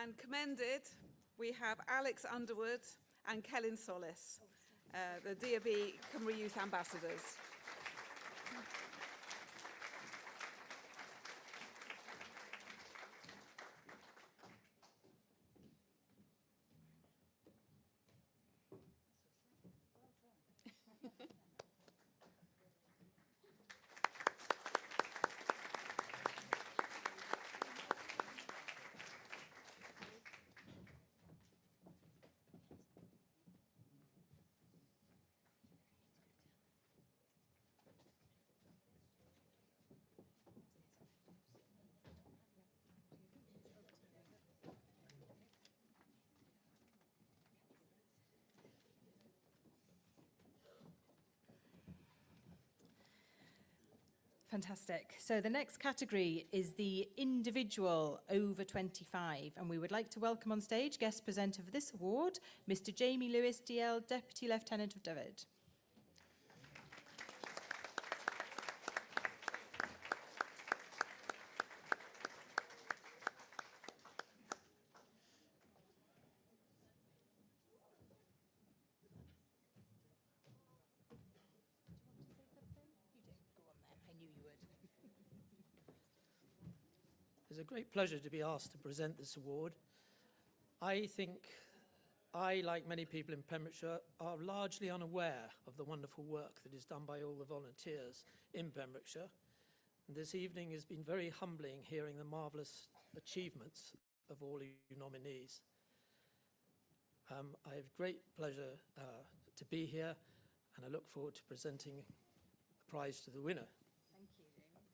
And commended, we have Alex Underwood and Kellen Solis, the D&B Cymru Youth Ambassadors. Fantastic. So the next category is the individual over 25, and we would like to welcome on stage guest presenter for this award, Mr. Jamie Lewis, DL, Deputy Lieutenant of Dyfed. It's a great pleasure to be asked to present this award. I think I, like many people in Pembrokeshire, are largely unaware of the wonderful work that is done by all the volunteers in Pembrokeshire. And this evening has been very humbling hearing the marvellous achievements of all you nominees. I have great pleasure to be here, and I look forward to presenting the prize to the winner. Thank you, Jamie.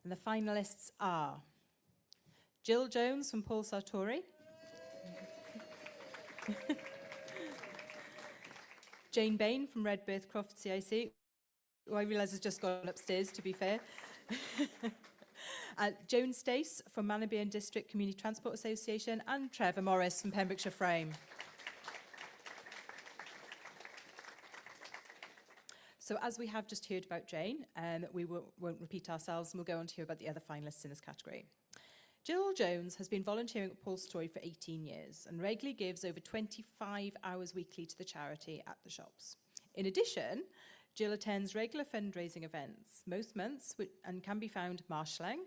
And the finalists are Jill Jones from Paul Sartori, Jane Bain from Redbirth Croft CIC, who I realise has just gone upstairs, to be fair. Joan Stace from Manorbier and District Community Transport Association, and Trevor Morris from Pembrokeshire Frame. So as we have just heard about Jane, we won't repeat ourselves, and we'll go on to hear about the other finalists in this category. Jill Jones has been volunteering at Paul Sartori for 18 years and regularly gives over 25 hours weekly to the charity at the shops. In addition, Jill attends regular fundraising events most months and can be found marshalling,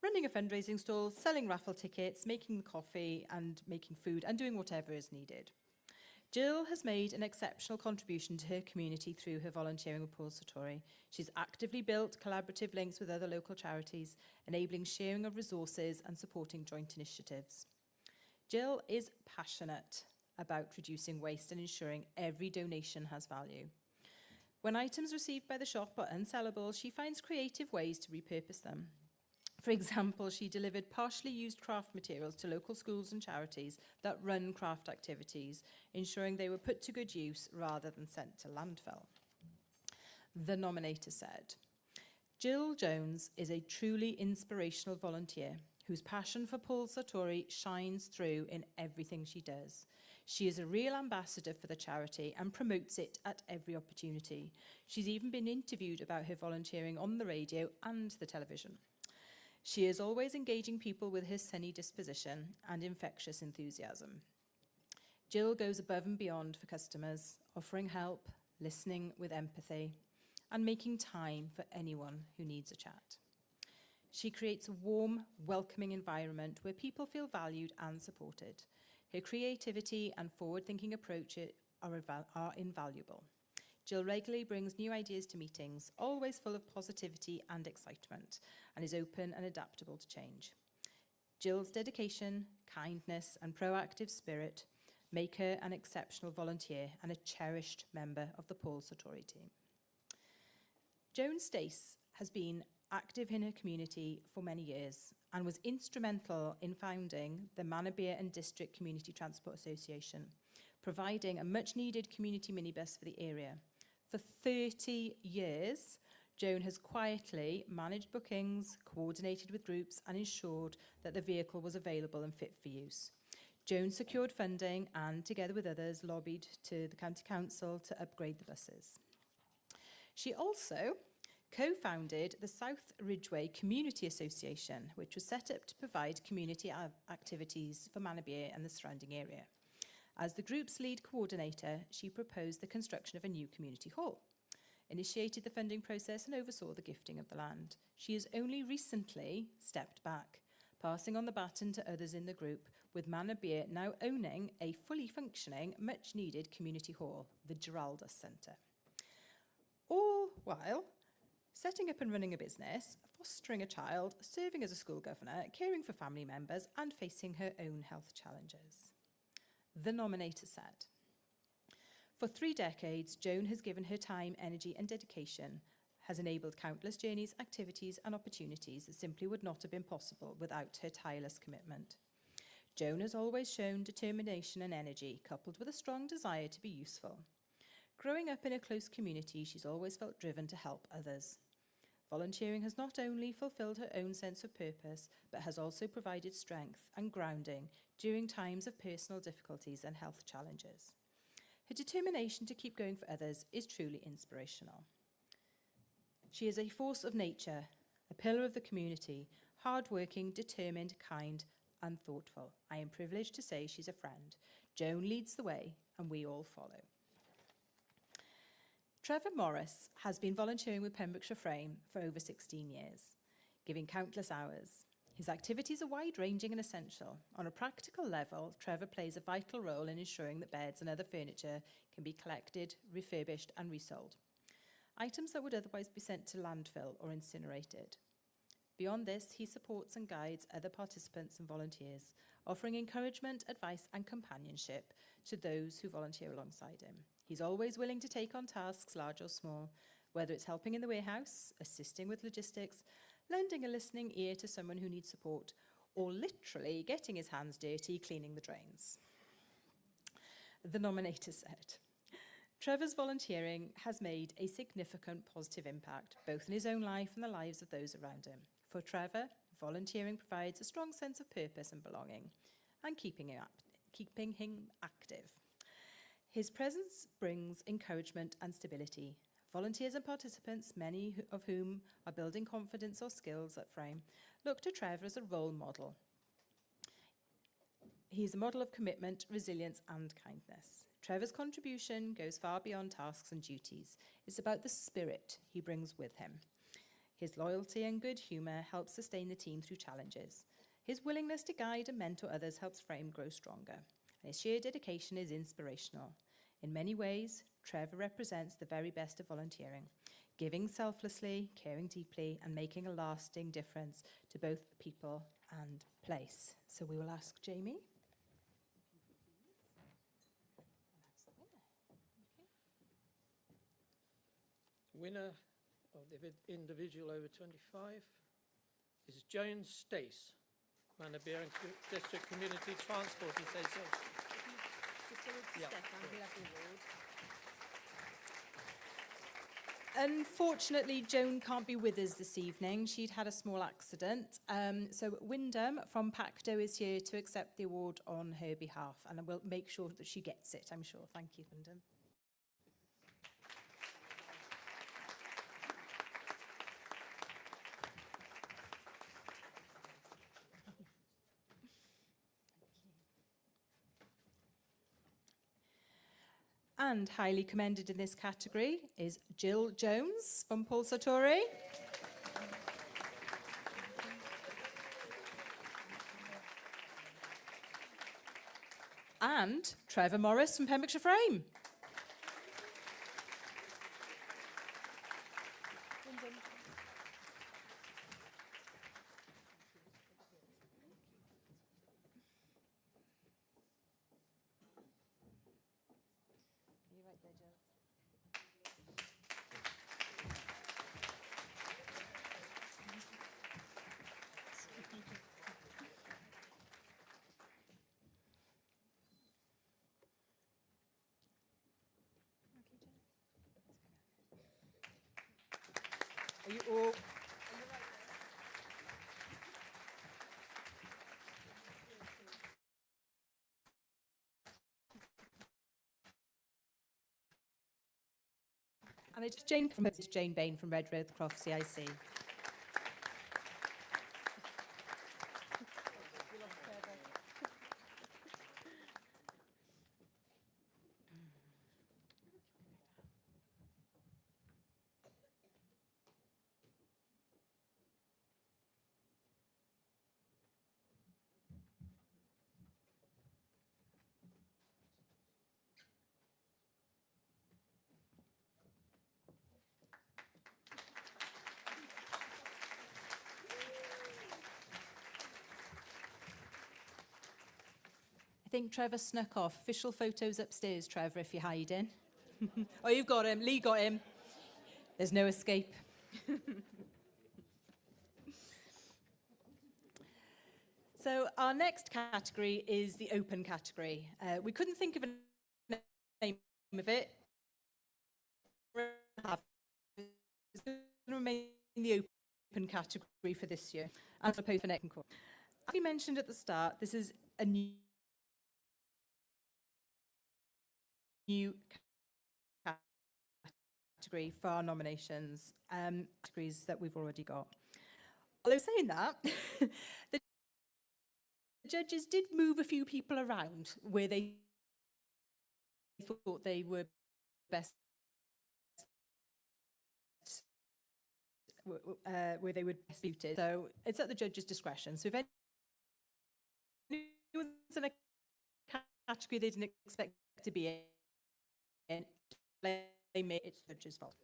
running a fundraising stall, selling raffle tickets, making the coffee and making food and doing whatever is needed. Jill has made an exceptional contribution to her community through her volunteering with Paul Sartori. She's actively built collaborative links with other local charities, enabling sharing of resources and supporting joint initiatives. Jill is passionate about reducing waste and ensuring every donation has value. When items received by the shop are unsellable, she finds creative ways to repurpose them. For example, she delivered partially used craft materials to local schools and charities that run craft activities, ensuring they were put to good use rather than sent to landfill. The nominator said, Jill Jones is a truly inspirational volunteer whose passion for Paul Sartori shines through in everything she does. She is a real ambassador for the charity and promotes it at every opportunity. She's even been interviewed about her volunteering on the radio and the television. She is always engaging people with her sunny disposition and infectious enthusiasm. Jill goes above and beyond for customers, offering help, listening with empathy, and making time for anyone who needs a chat. She creates a warm, welcoming environment where people feel valued and supported. Her creativity and forward-thinking approach are invaluable. Jill regularly brings new ideas to meetings, always full of positivity and excitement, and is open and adaptable to change. Jill's dedication, kindness, and proactive spirit make her an exceptional volunteer and a cherished member of the Paul Sartori team. Joan Stace has been active in her community for many years and was instrumental in founding the Manorbier and District Community Transport Association, providing a much-needed community minibus for the area. For 30 years, Joan has quietly managed bookings, coordinated with groups, and ensured that the vehicle was available and fit for use. Joan secured funding and, together with others, lobbied to the County Council to upgrade the buses. She also co-founded the South Ridgeway Community Association, which was set up to provide community activities for Manorbier and the surrounding area. As the group's lead coordinator, she proposed the construction of a new community hall, initiated the funding process and oversaw the gifting of the land. She has only recently stepped back, passing on the baton to others in the group, with Manorbier now owning a fully functioning, much-needed community hall, the Giraldus Centre. All while setting up and running a business, fostering a child, serving as a school governor, caring for family members, and facing her own health challenges. The nominator said, for 3 decades, Joan has given her time, energy, and dedication, has enabled countless journeys, activities, and opportunities that simply would not have been possible without her tireless commitment. Joan has always shown determination and energy, coupled with a strong desire to be useful. Growing up in a close community, she's always felt driven to help others. Volunteering has not only fulfilled her own sense of purpose, but has also provided strength and grounding during times of personal difficulties and health challenges. Her determination to keep going for others is truly inspirational. She is a force of nature, a pillar of the community, hardworking, determined, kind, and thoughtful. I am privileged to say she's a friend. Joan leads the way, and we all follow. Trevor Morris has been volunteering with Pembrokeshire Frame for over 16 years, giving countless hours. His activities are wide-ranging and essential. On a practical level, Trevor plays a vital role in ensuring that beds and other furniture can be collected, refurbished, and resold. Items that would otherwise be sent to landfill or incinerated. Beyond this, he supports and guides other participants and volunteers, offering encouragement, advice and companionship to those who volunteer alongside him. He's always willing to take on tasks, large or small, whether it's helping in the warehouse, assisting with logistics, lending a listening ear to someone who needs support, or literally getting his hands dirty cleaning the drains. The nominator said, Trevor's volunteering has made a significant positive impact, both in his own life and the lives of those around him. For Trevor, volunteering provides a strong sense of purpose and belonging, and keeping him active. His presence brings encouragement and stability. Volunteers and participants, many of whom are building confidence or skills at Frame, look to Trevor as a role model. He's a model of commitment, resilience and kindness. Trevor's contribution goes far beyond tasks and duties. It's about the spirit he brings with him. His loyalty and good humour help sustain the team through challenges. His willingness to guide and mentor others helps Frame grow stronger. And his sheer dedication is inspirational. In many ways, Trevor represents the very best of volunteering, giving selflessly, caring deeply, and making a lasting difference to both people and place. So we will ask Jamie. Winner of the individual over 25 is Joan Stace, Narberth District Community Transport Association. Yeah, Unfortunately, Joan can't be with us this evening. She'd had a small accident. So Wyndham from Pacto is here to accept the award on her behalf, and we'll make sure that she gets it, I'm sure. Thank you, Wyndham. And highly commended in this category is Jill Jones from Paul Sartori. And Trevor Morris from Pembrokeshire Frame. Are you all? And it's Jane Bain from Redroth Croft CIC. I think Trevor snuck off. Official photos upstairs, Trevor, if you're hiding. Oh, you've got him. Lee got him. There's no escape. So our next category is the open category. We couldn't think of a name of it. It's going to remain the open category for this year. And proposed for next course. As we mentioned at the start, this is a new category for our nominations, categories that we've already got. Although saying that, the judges did move a few people around where they thought they were best, where they were best suited. So it's at the judge's discretion. So if anyone's in a category they didn't expect to be in, it's the judge's fault.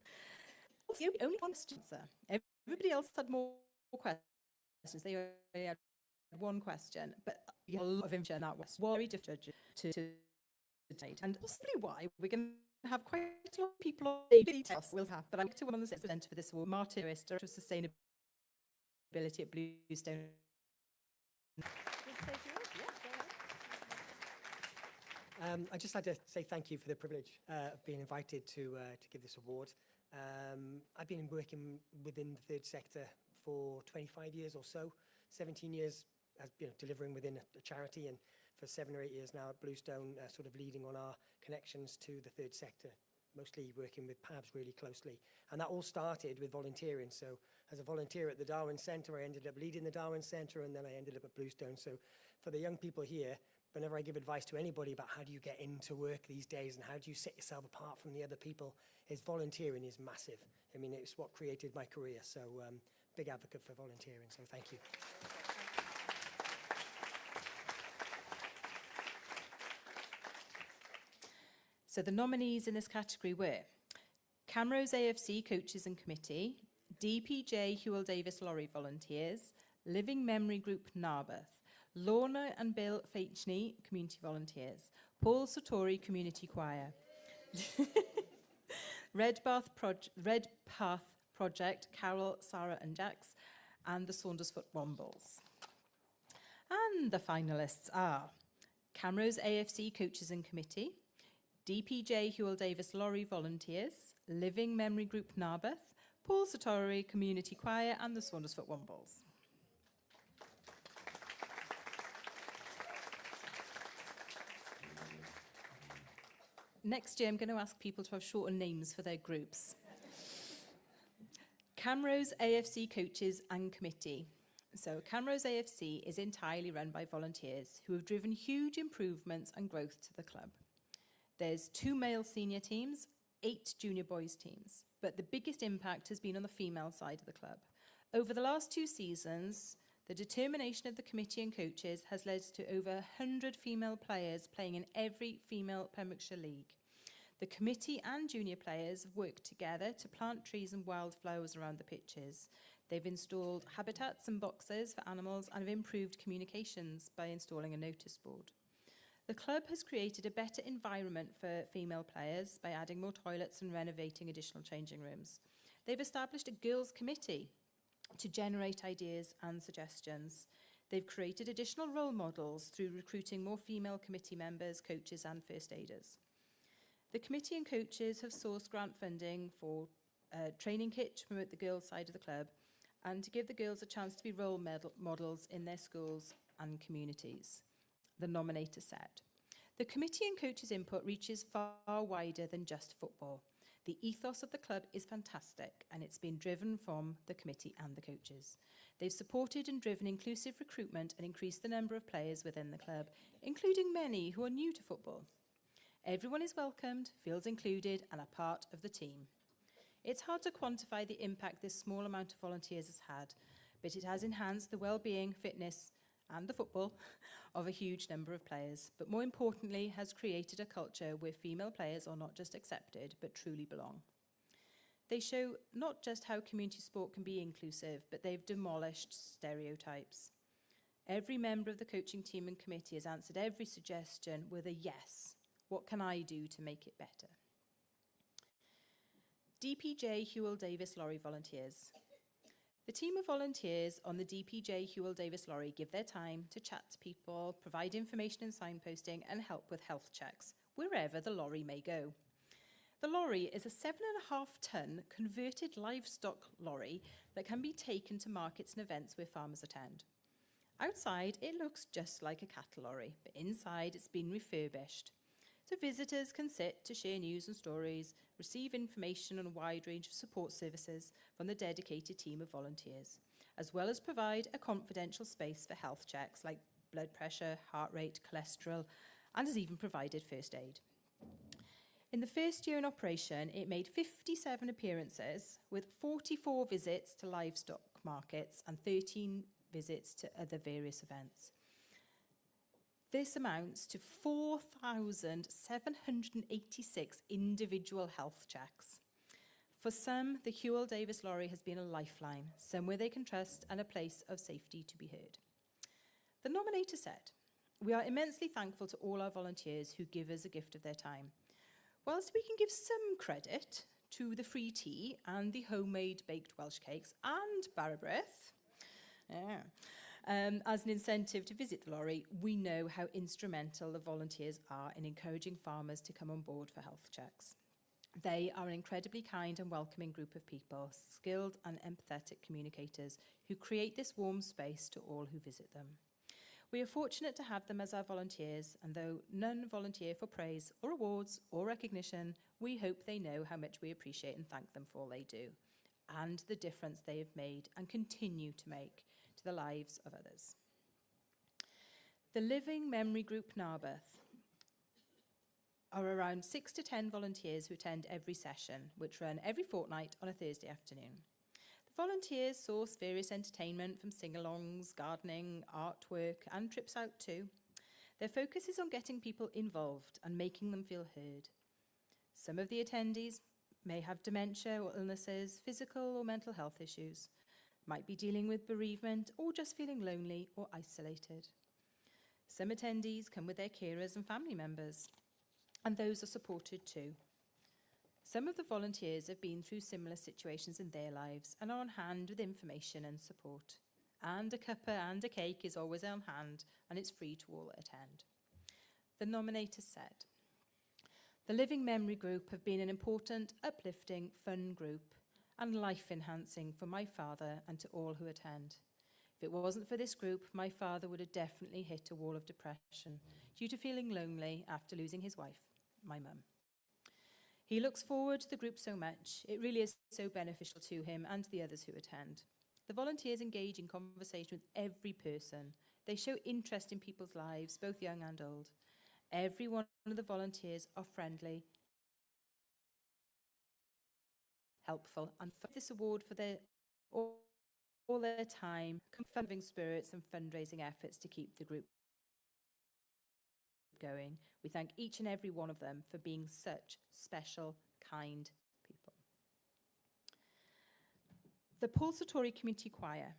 The only one answer. Everybody else had more questions. They only had one question. But a lot of information that was very difficult to date, and possibly why we're going to have quite a lot of people on the details will have. But I'd like to welcome the presenter for this award, Martin Lewis, Director of Sustainability at Bluestone. I'd just like to say thank you for the privilege of being invited to give this award. I've been working within the third sector for 25 years or so, 17 years as delivering within a charity, and for 7 or 8 years now at Bluestone, sort of leading on our connections to the third sector, mostly working with PAVS really closely. And that all started with volunteering. So as a volunteer at the Darwin Centre, I ended up leading the Darwin Centre, and then I ended up at Bluestone. So for the young people here, whenever I give advice to anybody about how do you get into work these days and how do you set yourself apart from the other people, is volunteering is massive. I mean, it's what created my career. So big advocate for volunteering. So thank you. So the nominees in this category were Camrose AFC Coaches and Committee, DPJ Hewell Davis Lorry Volunteers, Living Memory Group Narberth, Lorna and Bill Feichney Community Volunteers, Paul Satori Community Choir, Red Path Project, Carol, Sarah and Jax, and the Saundersfoot Wombles. And the finalists are Camrose AFC Coaches and Committee, DPJ Hewell Davis Lorry Volunteers, Living Memory Group Narberth, Paul Satori Community Choir, and the Saundersfoot Wombles. Next year, I'm going to ask people to have shorter names for their groups. Camrose AFC Coaches and Committee. So Camrose AFC is entirely run by volunteers who have driven huge improvements and growth to the club. There's 2 male senior teams, 8 junior boys teams, but the biggest impact has been on the female side of the club. Over the last 2 seasons, the determination of the committee and coaches has led to over 100 female players playing in every female Pembrokeshire league. The committee and junior players have worked together to plant trees and wildflowers around the pitches. They've installed habitats and boxes for animals and have improved communications by installing a notice board. The club has created a better environment for female players by adding more toilets and renovating additional changing rooms. They've established a girls' committee to generate ideas and suggestions. They've created additional role models through recruiting more female committee members, coaches and first aiders. The committee and coaches have sourced grant funding for a training kit to promote the girls' side of the club and to give the girls a chance to be role models in their schools and communities. The nominator said, "The committee and coaches' input reaches far wider than just football. The ethos of the club is fantastic and it's been driven from the committee and the coaches. They've supported and driven inclusive recruitment and increased the number of players within the club, including many who are new to football. Everyone is welcomed, feels included and a part of the team. It's hard to quantify the impact this small amount of volunteers has had, but it has enhanced the well-being, fitness and the football of a huge number of players, but more importantly has created a culture where female players are not just accepted but truly belong. They show not just how community sport can be inclusive, but they've demolished stereotypes. Every member of the coaching team and committee has answered every suggestion with a yes. What can I do to make it better?" DPJ Hewell Davis Lorry Volunteers. The team of volunteers on the DPJ Hewell Davis Lorry give their time to chat to people, provide information and signposting and help with health checks, wherever the lorry may go. The lorry is a 7.5-ton converted livestock lorry that can be taken to markets and events where farmers attend. Outside, it looks just like a cattle lorry, but inside it's been refurbished. So visitors can sit to share news and stories, receive information on a wide range of support services from the dedicated team of volunteers, as well as provide a confidential space for health checks like blood pressure, heart rate, cholesterol, and has even provided first aid. In the first year in operation, it made 57 appearances with 44 visits to livestock markets and 13 visits to other various events. This amounts to 4,786 individual health checks. For some, the Hewell Davis Lorry has been a lifeline, somewhere they can trust and a place of safety to be heard. The nominator said, We are immensely thankful to all our volunteers who give us a gift of their time. Whilst we can give some credit to the free tea and the homemade baked Welsh cakes and Narberth, as an incentive to visit the lorry, we know how instrumental the volunteers are in encouraging farmers to come on board for health checks. They are an incredibly kind and welcoming group of people, skilled and empathetic communicators who create this warm space to all who visit them. We are fortunate to have them as our volunteers, and though none volunteer for praise or awards or recognition, we hope they know how much we appreciate and thank them for all they do, and the difference they have made and continue to make to the lives of others. The Living Memory Group Narberth are around 6 to 10 volunteers who attend every session, which run every fortnight on a Thursday afternoon. The volunteers source various entertainment from sing-alongs, gardening, artwork, and trips out too. Their focus is on getting people involved and making them feel heard. Some of the attendees may have dementia or illnesses, physical or mental health issues, might be dealing with bereavement or just feeling lonely or isolated. Some attendees come with their carers and family members, and those are supported too. Some of the volunteers have been through similar situations in their lives and are on hand with information and support. And a cuppa and a cake is always on hand, and it's free to all that attend. The nominator said, "The Living Memory Group have been an important, uplifting, fun group and life-enhancing for my father and to all who attend. If it wasn't for this group, my father would have definitely hit a wall of depression due to feeling lonely after losing his wife, my mum. He looks forward to the group so much. It really is so beneficial to him and to the others who attend. The volunteers engage in conversation with every person. They show interest in people's lives, both young and old. Every one of the volunteers are friendly, helpful, and for this award for their all their time, confirming spirits and fundraising efforts to keep the group going. We thank each and every one of them for being such special, kind people." The Paul Community Choir.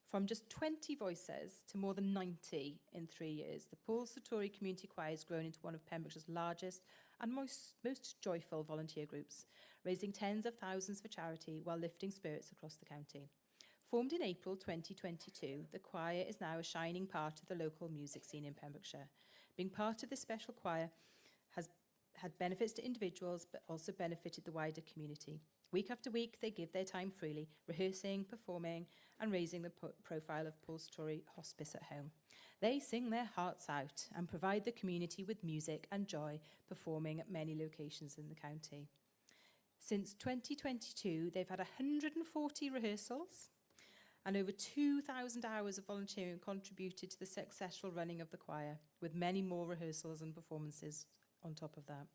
From just 20 voices to more than 90 in 3 years, the Paul Community Choir has grown into one of Pembrokeshire's largest and most joyful volunteer groups, raising tens of thousands for charity while lifting spirits across the county. Formed in April 2022, the choir is now a shining part of the local music scene in Pembrokeshire. Being part of this special choir has had benefits to individuals, but also benefited the wider community. Week after week, they give their time freely, rehearsing, performing, and raising the profile of Paul Story Hospice at home. They sing their hearts out and provide the community with music and joy, performing at many locations in the county. Since 2022, they've had 140 rehearsals, and over 2,000 hours of volunteering contributed to the successful running of the choir, with many more rehearsals and performances on top of that.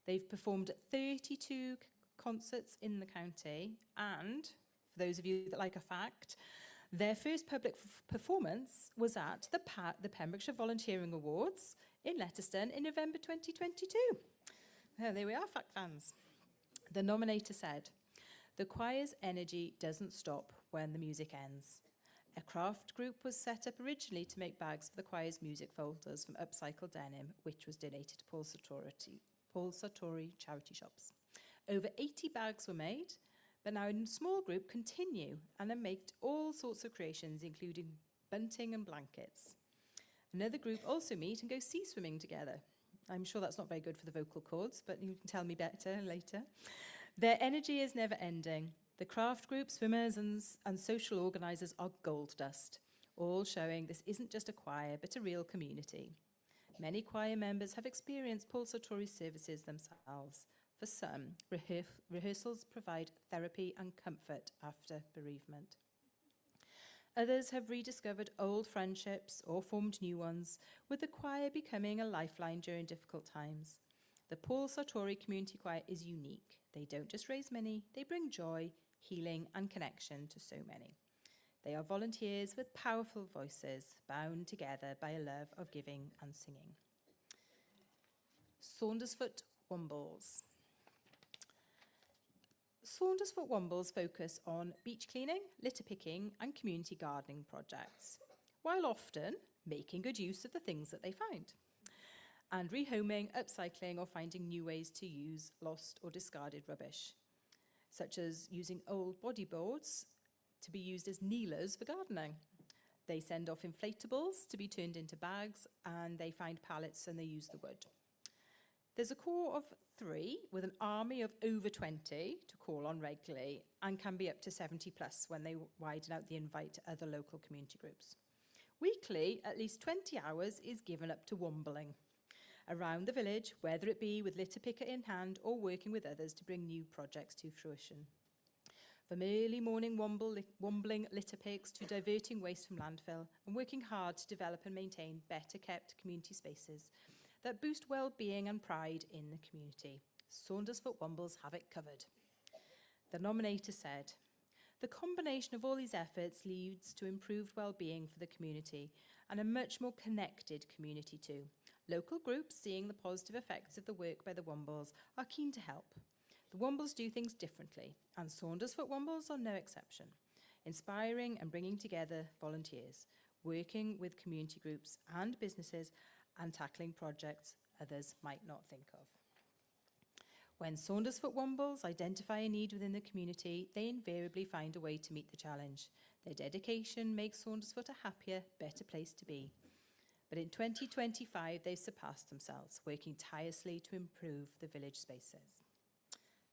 They've performed at 32 concerts in the county, and for those of you that like a fact, their first public performance was at the Pembrokeshire Volunteering Awards in Letterston in November 2022. There we are, fact fans. The nominator said, "The choir's energy doesn't stop when the music ends. A craft group was set up originally to make bags for the choir's music folders from upcycled denim, which was donated to Paul Sartori charity shops. Over 80 bags were made, but now a small group continue and have made all sorts of creations, including bunting and blankets. Another group also meet and go sea swimming together. I'm sure that's not very good for the vocal cords, but you can tell me better later. Their energy is never ending. The craft group, swimmers and social organisers are gold dust, all showing this isn't just a choir, but a real community. Many choir members have experienced Paul Sartori's services themselves. For some, rehearsals provide therapy and comfort after bereavement. Others have rediscovered old friendships or formed new ones, with the choir becoming a lifeline during difficult times. The Paul Sartori Community Choir is unique. They don't just raise money, they bring joy, healing and connection to so many. They are volunteers with powerful voices, bound together by a love of giving and singing. Saundersfoot Wombles. Saundersfoot Wombles focus on beach cleaning, litter picking and community gardening projects. While often making good use of the things that they find, and rehoming, upcycling, or finding new ways to use lost or discarded rubbish, such as using old bodyboards to be used as kneelers for gardening. They send off inflatables to be turned into bags, and they find pallets and they use the wood. There's a core of 3 with an army of over 20 to call on regularly, and can be up to 70 plus when they widen out the invite to other local community groups. Weekly, at least 20 hours is given up to wombling around the village, whether it be with litter picker in hand or working with others to bring new projects to fruition. From early morning wombling litter picks to diverting waste from landfill, and working hard to develop and maintain better kept community spaces that boost well-being and pride in the community. Saundersfoot Wombles have it covered. The nominator said, "The combination of all these efforts leads to improved well-being for the community and a much more connected community too. Local groups, seeing the positive effects of the work by the Wombles, are keen to help. The Wombles do things differently, and Saundersfoot Wombles are no exception, inspiring and bringing together volunteers, working with community groups and businesses, and tackling projects others might not think of. When Saundersfoot Wombles identify a need within the community, they invariably find a way to meet the challenge. Their dedication makes Saundersfoot a happier, better place to be. But in 2025, they've surpassed themselves, working tirelessly to improve the village spaces."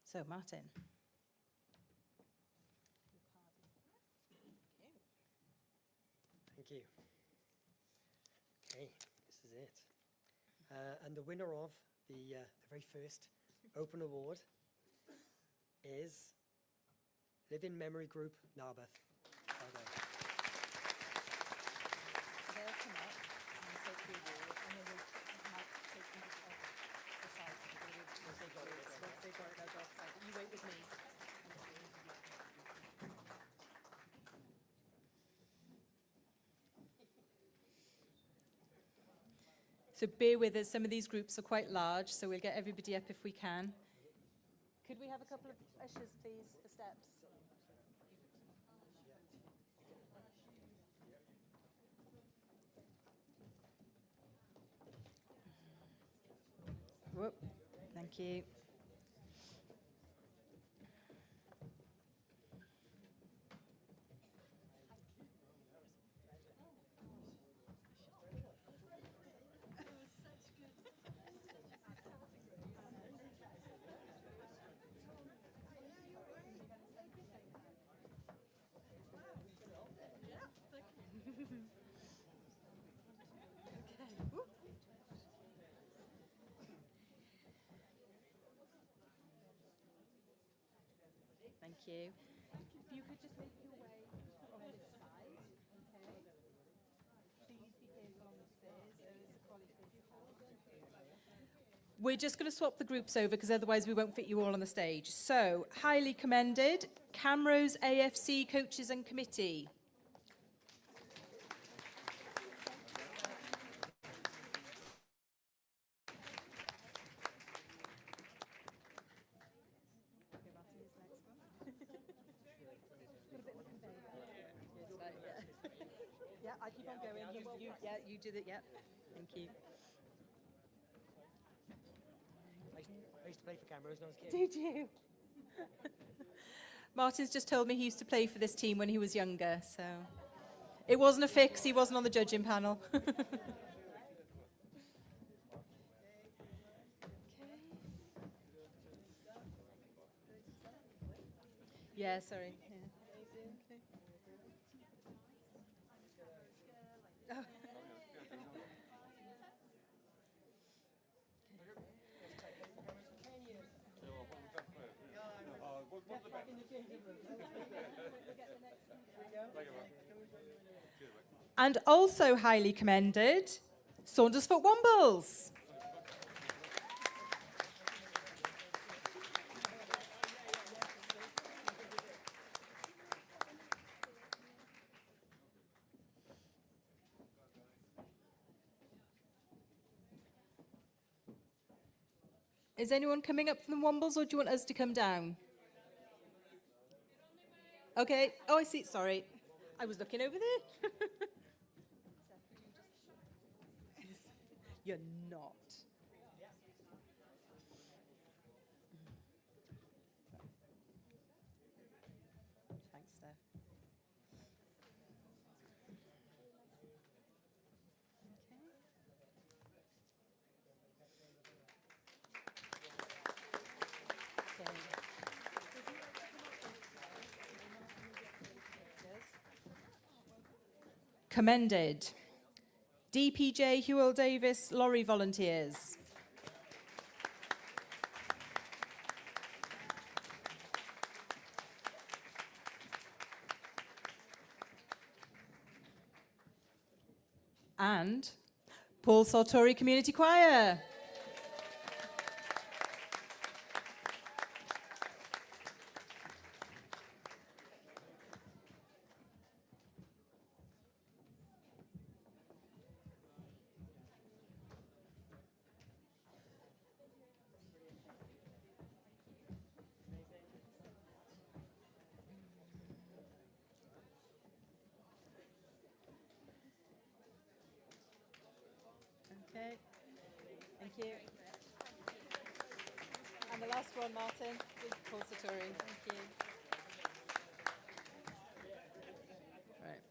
So, Martin. Thank you. Okay, this is it. And the winner of the very first Open Award is Live in Memory Group, Narberth. Well done. They'll come up and take the award, and then we might take them off the side once they've got it out off the side. But you wait with me. So bear with us, some of these groups are quite large, so we'll get everybody up if we can. Could we have a couple of ushers, please, for steps? Whoop, thank you. Thank you. If you could just make your way on this side, okay? Please be careful on the stairs. There is a collie there to help. We're just going to swap the groups over because otherwise we won't fit you all on the stage. So, highly commended, Camrose AFC Coaches and Committee. Yeah, I keep on going. You do that. Yeah, thank you. I used to play for Camrose when I was a kid. Did you? Martin's just told me he used to play for this team when he was younger, so it wasn't a fix. He wasn't on the judging panel. Yeah, sorry. Yeah. Oh. And also highly commended, Saundersfoot Wombles. Is anyone coming up from the Wombles, or do you want us to come down? Okay. Oh, I see. Sorry. I was looking over there. You're not. Thanks, Steph. Okay. Commended. DPJ Hewell Davis Lorry Volunteers. And Paul Sartori Community Choir. Okay, thank you. And the last one, Martin, with Paul Sartori. Thank you. Right.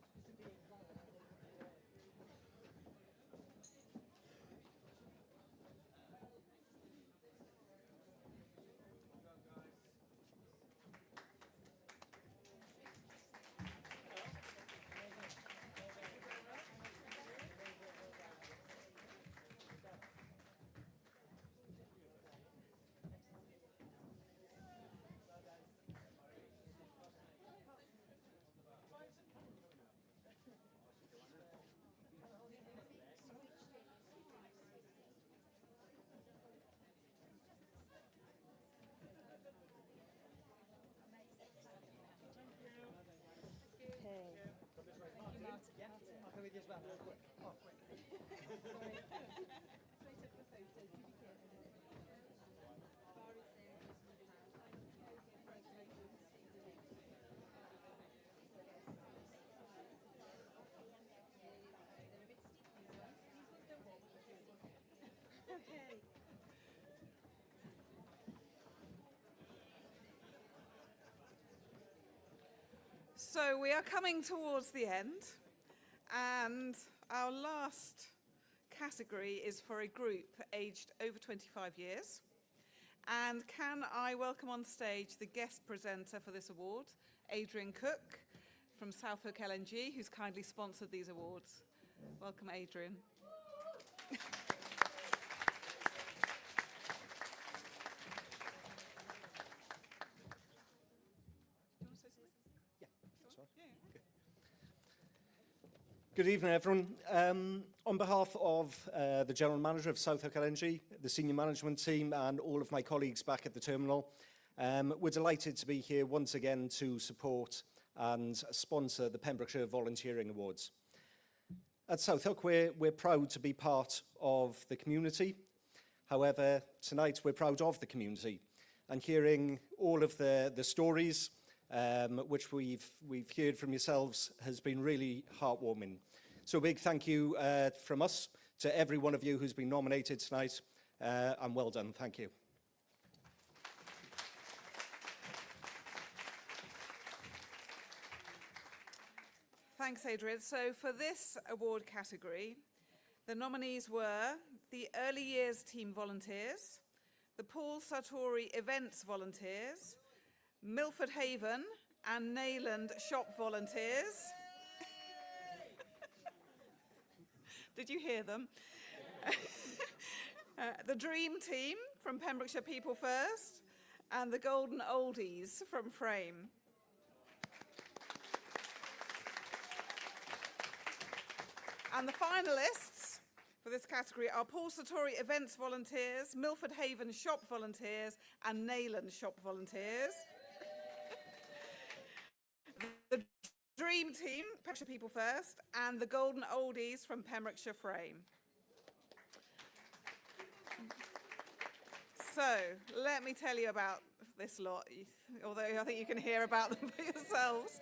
I'll go with you as well. Oh, quick. So we are coming towards the end, and our last category is for a group aged over 25 years. And can I welcome on stage the guest presenter for this award, Adrian Cook from Southhook LNG, who's kindly sponsored these awards. Welcome, Adrian. Good evening, everyone. On behalf of the General Manager of Southhook LNG, the senior management team and all of my colleagues back at the terminal, we're delighted to be here once again to support and sponsor the Pembrokeshire Volunteering Awards. At Southhook, we're proud to be part of the community. However, tonight we're proud of the community, and hearing all of the stories which we've heard from yourselves has been really heartwarming. So a big thank you from us to every one of you who's been nominated tonight, and well done. Thank you. Thanks, Adrian. So for this award category, the nominees were the Early Years Team Volunteers, the Paul Sartori Events Volunteers, Milford Haven and Nayland Shop Volunteers. Did you hear them? The Dream Team from Pembrokeshire People First and the Golden Oldies from Frame. And the finalists for this category are Paul Sartori Events Volunteers, Milford Haven Shop Volunteers and Nayland Shop Volunteers. The Dream Team, Pembrokeshire People First, and the Golden Oldies from Pembrokeshire Frame. So, let me tell you about this lot, although I think you can hear about them for yourselves.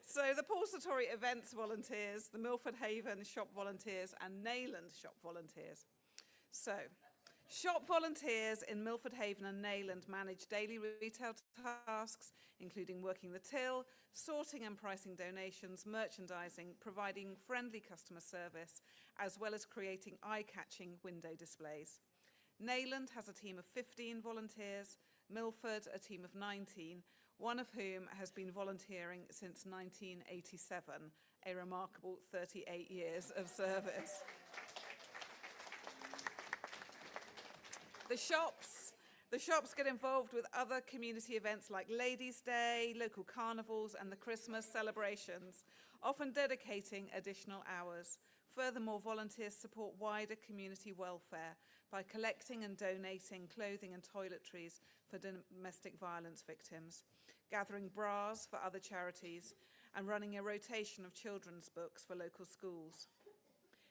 So the Paulsatory Events Volunteers, the Milford Haven Shop Volunteers and Nayland Shop Volunteers. So, shop volunteers in Milford Haven and Nayland manage daily retail tasks, including working the till, sorting and pricing donations, merchandising, providing friendly customer service, as well as creating eye-catching window displays. Nayland has a team of 15 volunteers, Milford a team of 19, one of whom has been volunteering since 1987, a remarkable 38 years of service. The shops get involved with other community events like Ladies' Day, local carnivals, and the Christmas celebrations, often dedicating additional hours. Furthermore, volunteers support wider community welfare by collecting and donating clothing and toiletries for domestic violence victims, gathering bras for other charities, and running a rotation of children's books for local schools.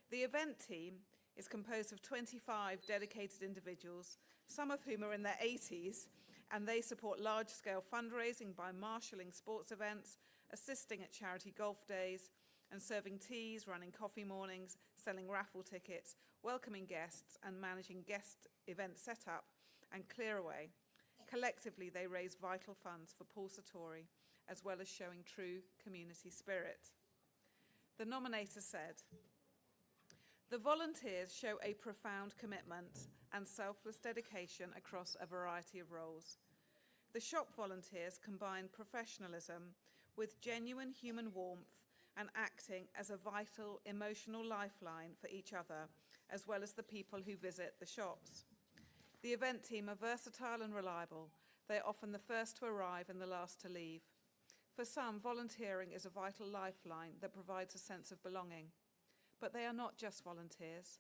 The event team is composed of 25 dedicated individuals, some of whom are in their 80s, and they support large-scale fundraising by marshalling sports events, assisting at charity golf days, and serving teas, running coffee mornings, selling raffle tickets, welcoming guests, and managing guest event setup and clear away. Collectively, they raise vital funds for Paulsatory, as well as showing true community spirit. The nominator said, "The volunteers show a profound commitment and selfless dedication across a variety of roles. The shop volunteers combine professionalism with genuine human warmth and acting as a vital emotional lifeline for each other, as well as the people who visit the shops. The event team are versatile and reliable. They are often the first to arrive and the last to leave. For some, volunteering is a vital lifeline that provides a sense of belonging. But they are not just volunteers.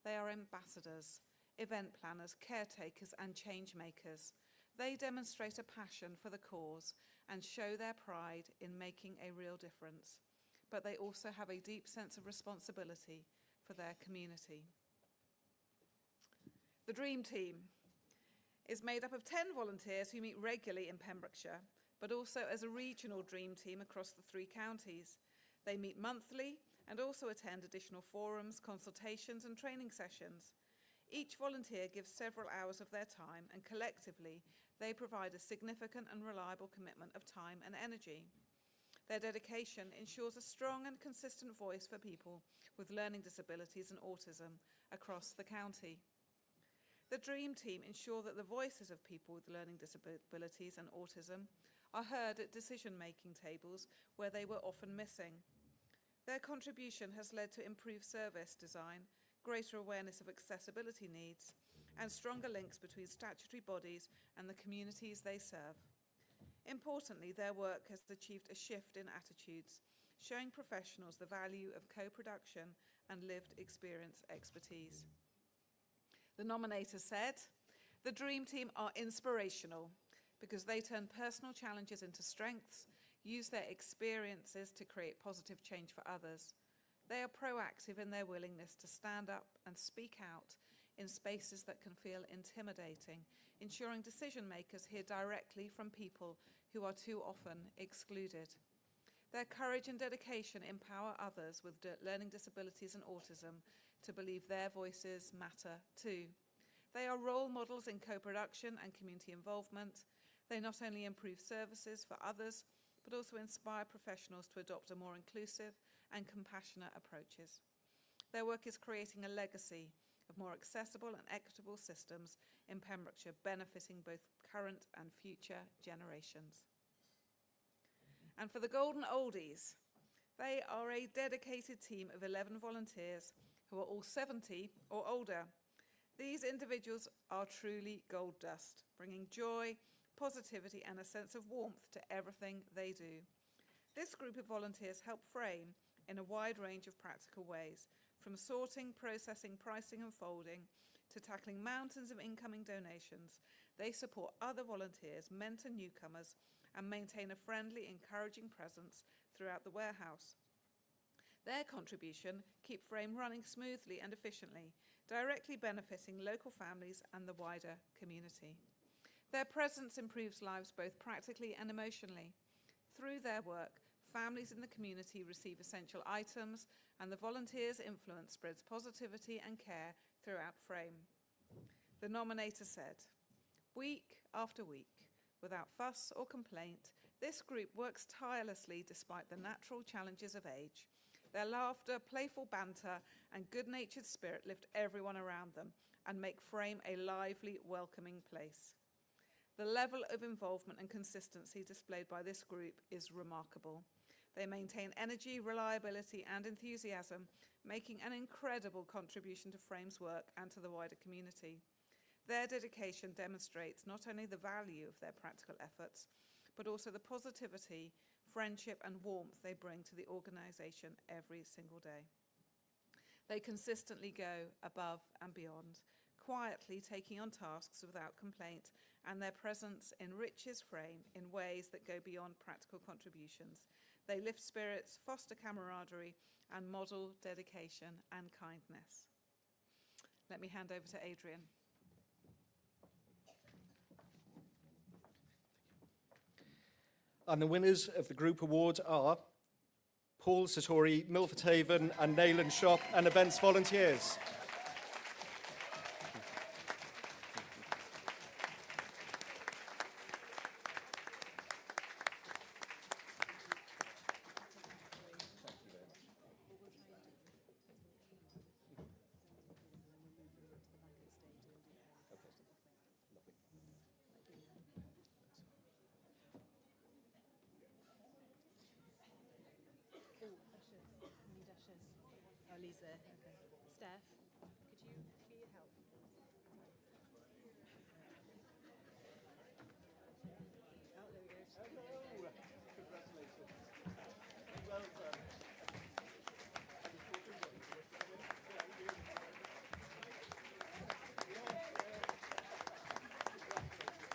They are ambassadors, event planners, caretakers, and change makers. They demonstrate a passion for the cause and show their pride in making a real difference. But they also have a deep sense of responsibility for their community." The Dream Team is made up of 10 volunteers who meet regularly in Pembrokeshire, but also as a regional dream team across the 3 counties. They meet monthly and also attend additional forums, consultations, and training sessions. Each volunteer gives several hours of their time, and collectively, they provide a significant and reliable commitment of time and energy. Their dedication ensures a strong and consistent voice for people with learning disabilities and autism across the county. The Dream Team ensure that the voices of people with learning disabilities and autism are heard at decision-making tables where they were often missing. Their contribution has led to improved service design, greater awareness of accessibility needs, and stronger links between statutory bodies and the communities they serve. Importantly, their work has achieved a shift in attitudes, showing professionals the value of co-production and lived experience expertise. The nominator said, "The Dream Team are inspirational because they turn personal challenges into strengths, use their experiences to create positive change for others. They are proactive in their willingness to stand up and speak out in spaces that can feel intimidating, ensuring decision makers hear directly from people who are too often excluded. Their courage and dedication empower others with learning disabilities and autism to believe their voices matter too. They are role models in co-production and community involvement. They not only improve services for others, but also inspire professionals to adopt a more inclusive and compassionate approaches. Their work is creating a legacy of more accessible and equitable systems in Pembrokeshire, benefiting both current and future generations." And for the Golden Oldies, they are a dedicated team of 11 volunteers who are all 70 or older. These individuals are truly gold dust, bringing joy, positivity, and a sense of warmth to everything they do. This group of volunteers help frame in a wide range of practical ways, from sorting, processing, pricing, and folding, to tackling mountains of incoming donations. They support other volunteers, mentor newcomers, and maintain a friendly, encouraging presence throughout the warehouse. Their contribution keeps Frame running smoothly and efficiently, directly benefiting local families and the wider community. Their presence improves lives both practically and emotionally. Through their work, families in the community receive essential items, and the volunteers' influence spreads positivity and care throughout Frame. The nominator said, "Week after week, without fuss or complaint, this group works tirelessly despite the natural challenges of age. Their laughter, playful banter, and good-natured spirit lift everyone around them and make Frame a lively, welcoming place. The level of involvement and consistency displayed by this group is remarkable. They maintain energy, reliability, and enthusiasm, making an incredible contribution to Frame's work and to the wider community. Their dedication demonstrates not only the value of their practical efforts, but also the positivity, friendship, and warmth they bring to the organisation every single day. They consistently go above and beyond, quietly taking on tasks without complaint, and their presence enriches Frame in ways that go beyond practical contributions. They lift spirits, foster camaraderie, and model dedication and kindness." Let me hand over to Adrian. And the winners of the group award are Paul Satori, Milford Haven and Nayland Shop and Events Volunteers. Oh, Lee's there. Okay. Steph, could you be a help? Oh, there we go. Hello. Congratulations. Well done.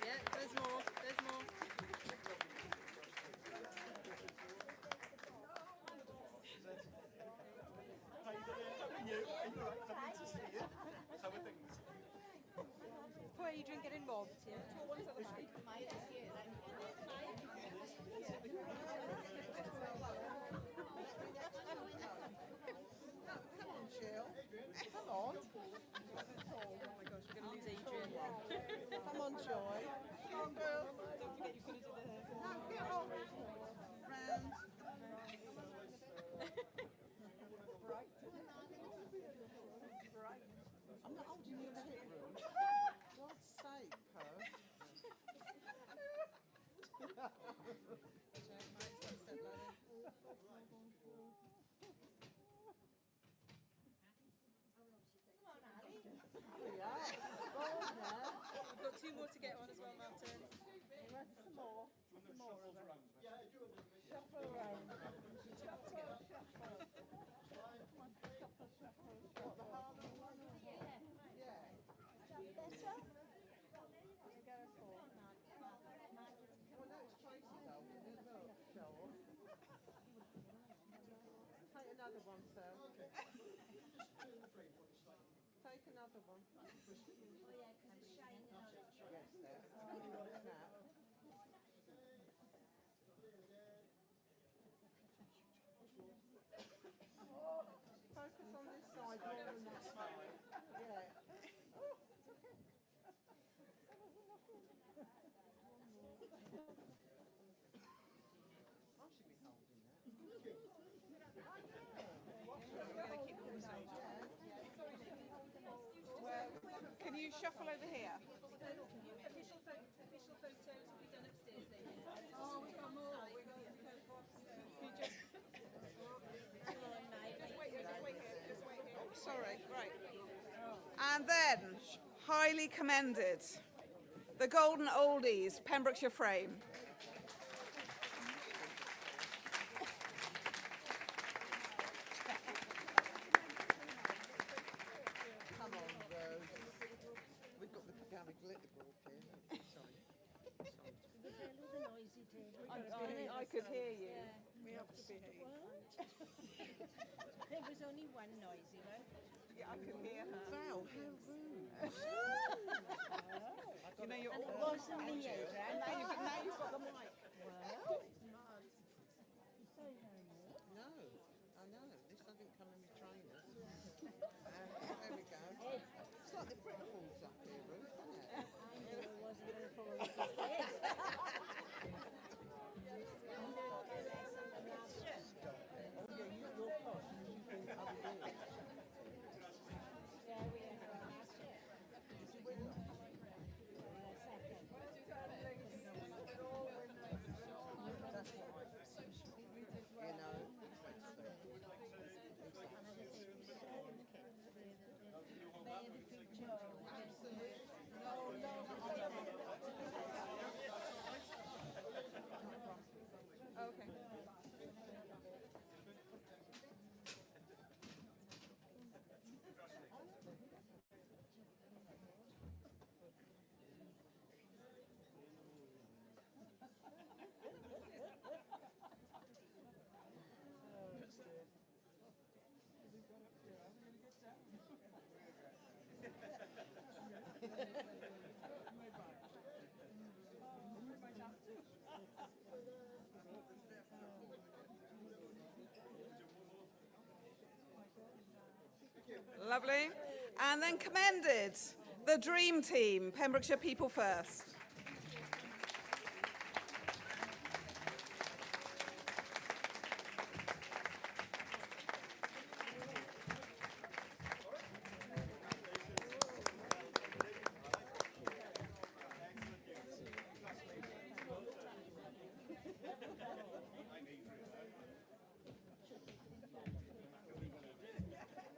Yeah, there's more. There's more. How are you? Are you all right? Lovely to see you. How are things? Poor Adrian getting mobbed, yeah? Come on, Jill. Come on. Oh my gosh, we're going to lose Adrian. Come on, Joy. Come on, girl. Don't forget you've got to do the hair. No, get off. Round. Right. Right. I'm not holding your tip room. God's sake, Pearl. We've got two more to get on as well, Martin. Some more. Some more of them. Shuffle around. What, the harder one? Yeah. Better? Go for it. Well, no, it's Tracy's old, isn't it? Look, show off. Take another one, sir. Take another one. Yes, there. Snap. Focus on this side more than that side. Yeah. Oh, it's okay. I should be holding that. Can you shuffle over here? Official photos will be done upstairs, ladies. Oh, we've got more. Sorry, right. And then, highly commended, the Golden Oldies, Pembrokeshire Frame. Come on, Rose. We've got the Gary Glitter group here. Sorry. I could hear you. We have to behave. There was only one noisy one. Yeah, I could hear her. Val, how rude. You know, you're And it all... wasn't me, Adrian. Now you've got the mic. Well, Lovely. And then commended, the dream team, Pembrokeshire People First.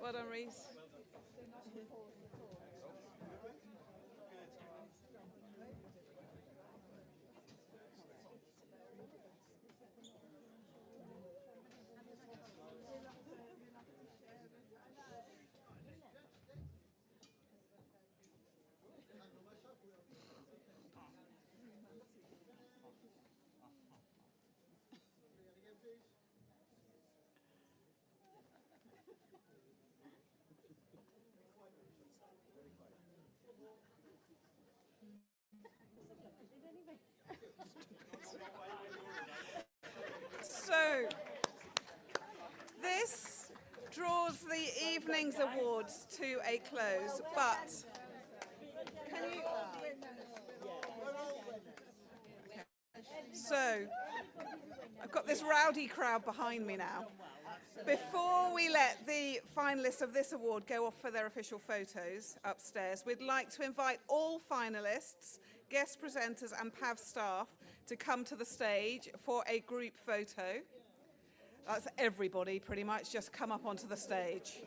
Well done, Reese. So, this draws the evening's awards to a close, but can you... Okay. So, I've got this rowdy crowd behind me now. Before we let the finalists of this award go off for their official photos upstairs, we'd like to invite all finalists, guest presenters and PAVS staff to come to the stage for a group photo. That's everybody pretty much, just come up onto the stage.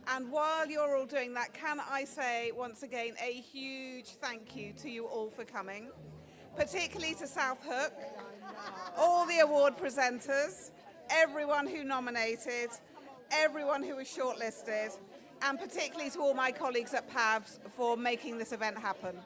And while you're all doing that, can I say once again a huge thank you to you all for coming, particularly to South Hook, all the award presenters, everyone who nominated, everyone who was shortlisted, and particularly to all my colleagues at PAVS for making this event happen.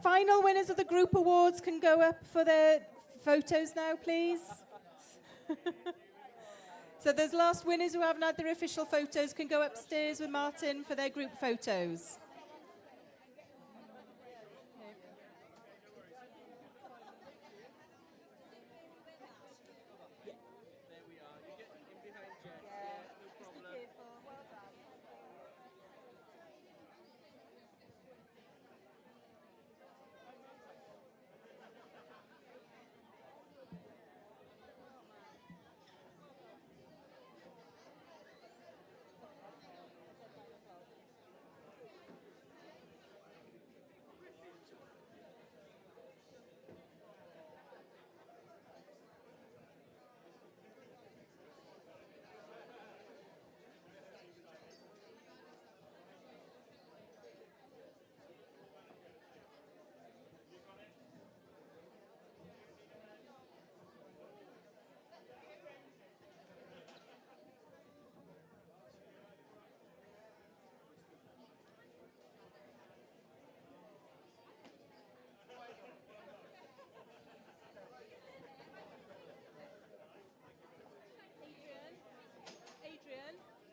Final winners of the group awards can go up for their photos now, please. So those last winners who haven't had their official photos can go upstairs with Martin for their group photos.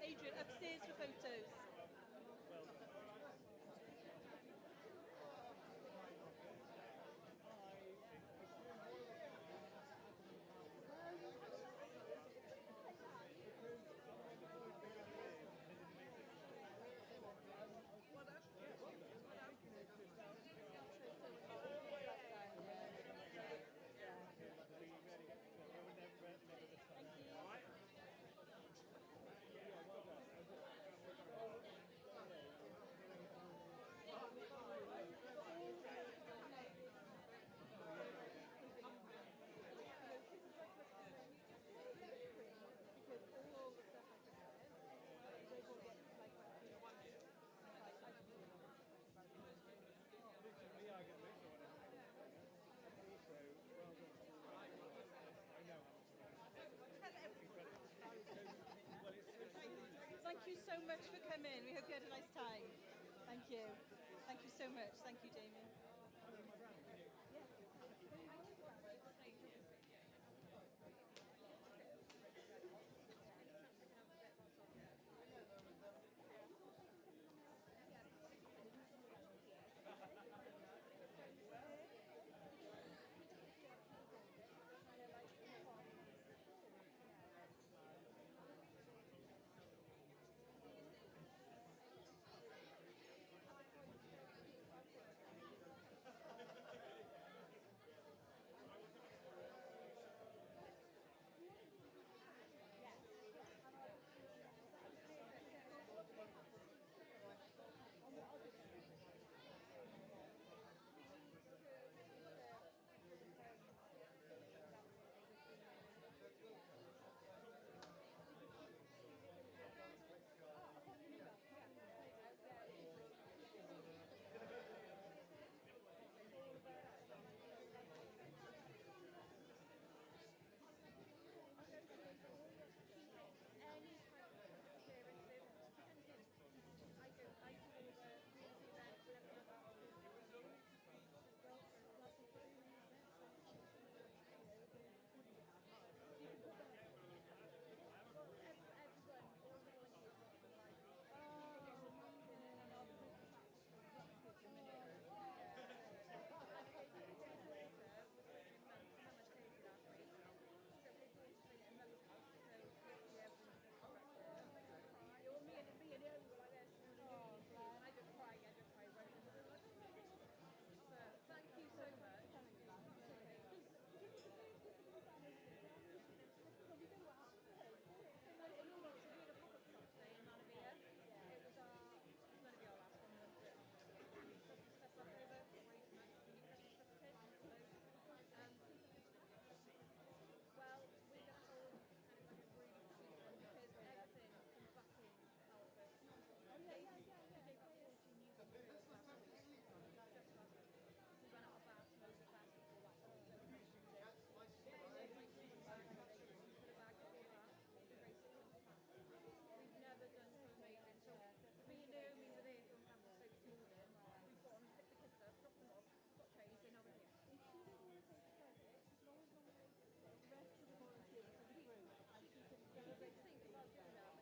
Adrian, upstairs for photos. Thank you so much for coming. We hope you had a nice time. Thank you. Thank you so much. Thank you, Jamie.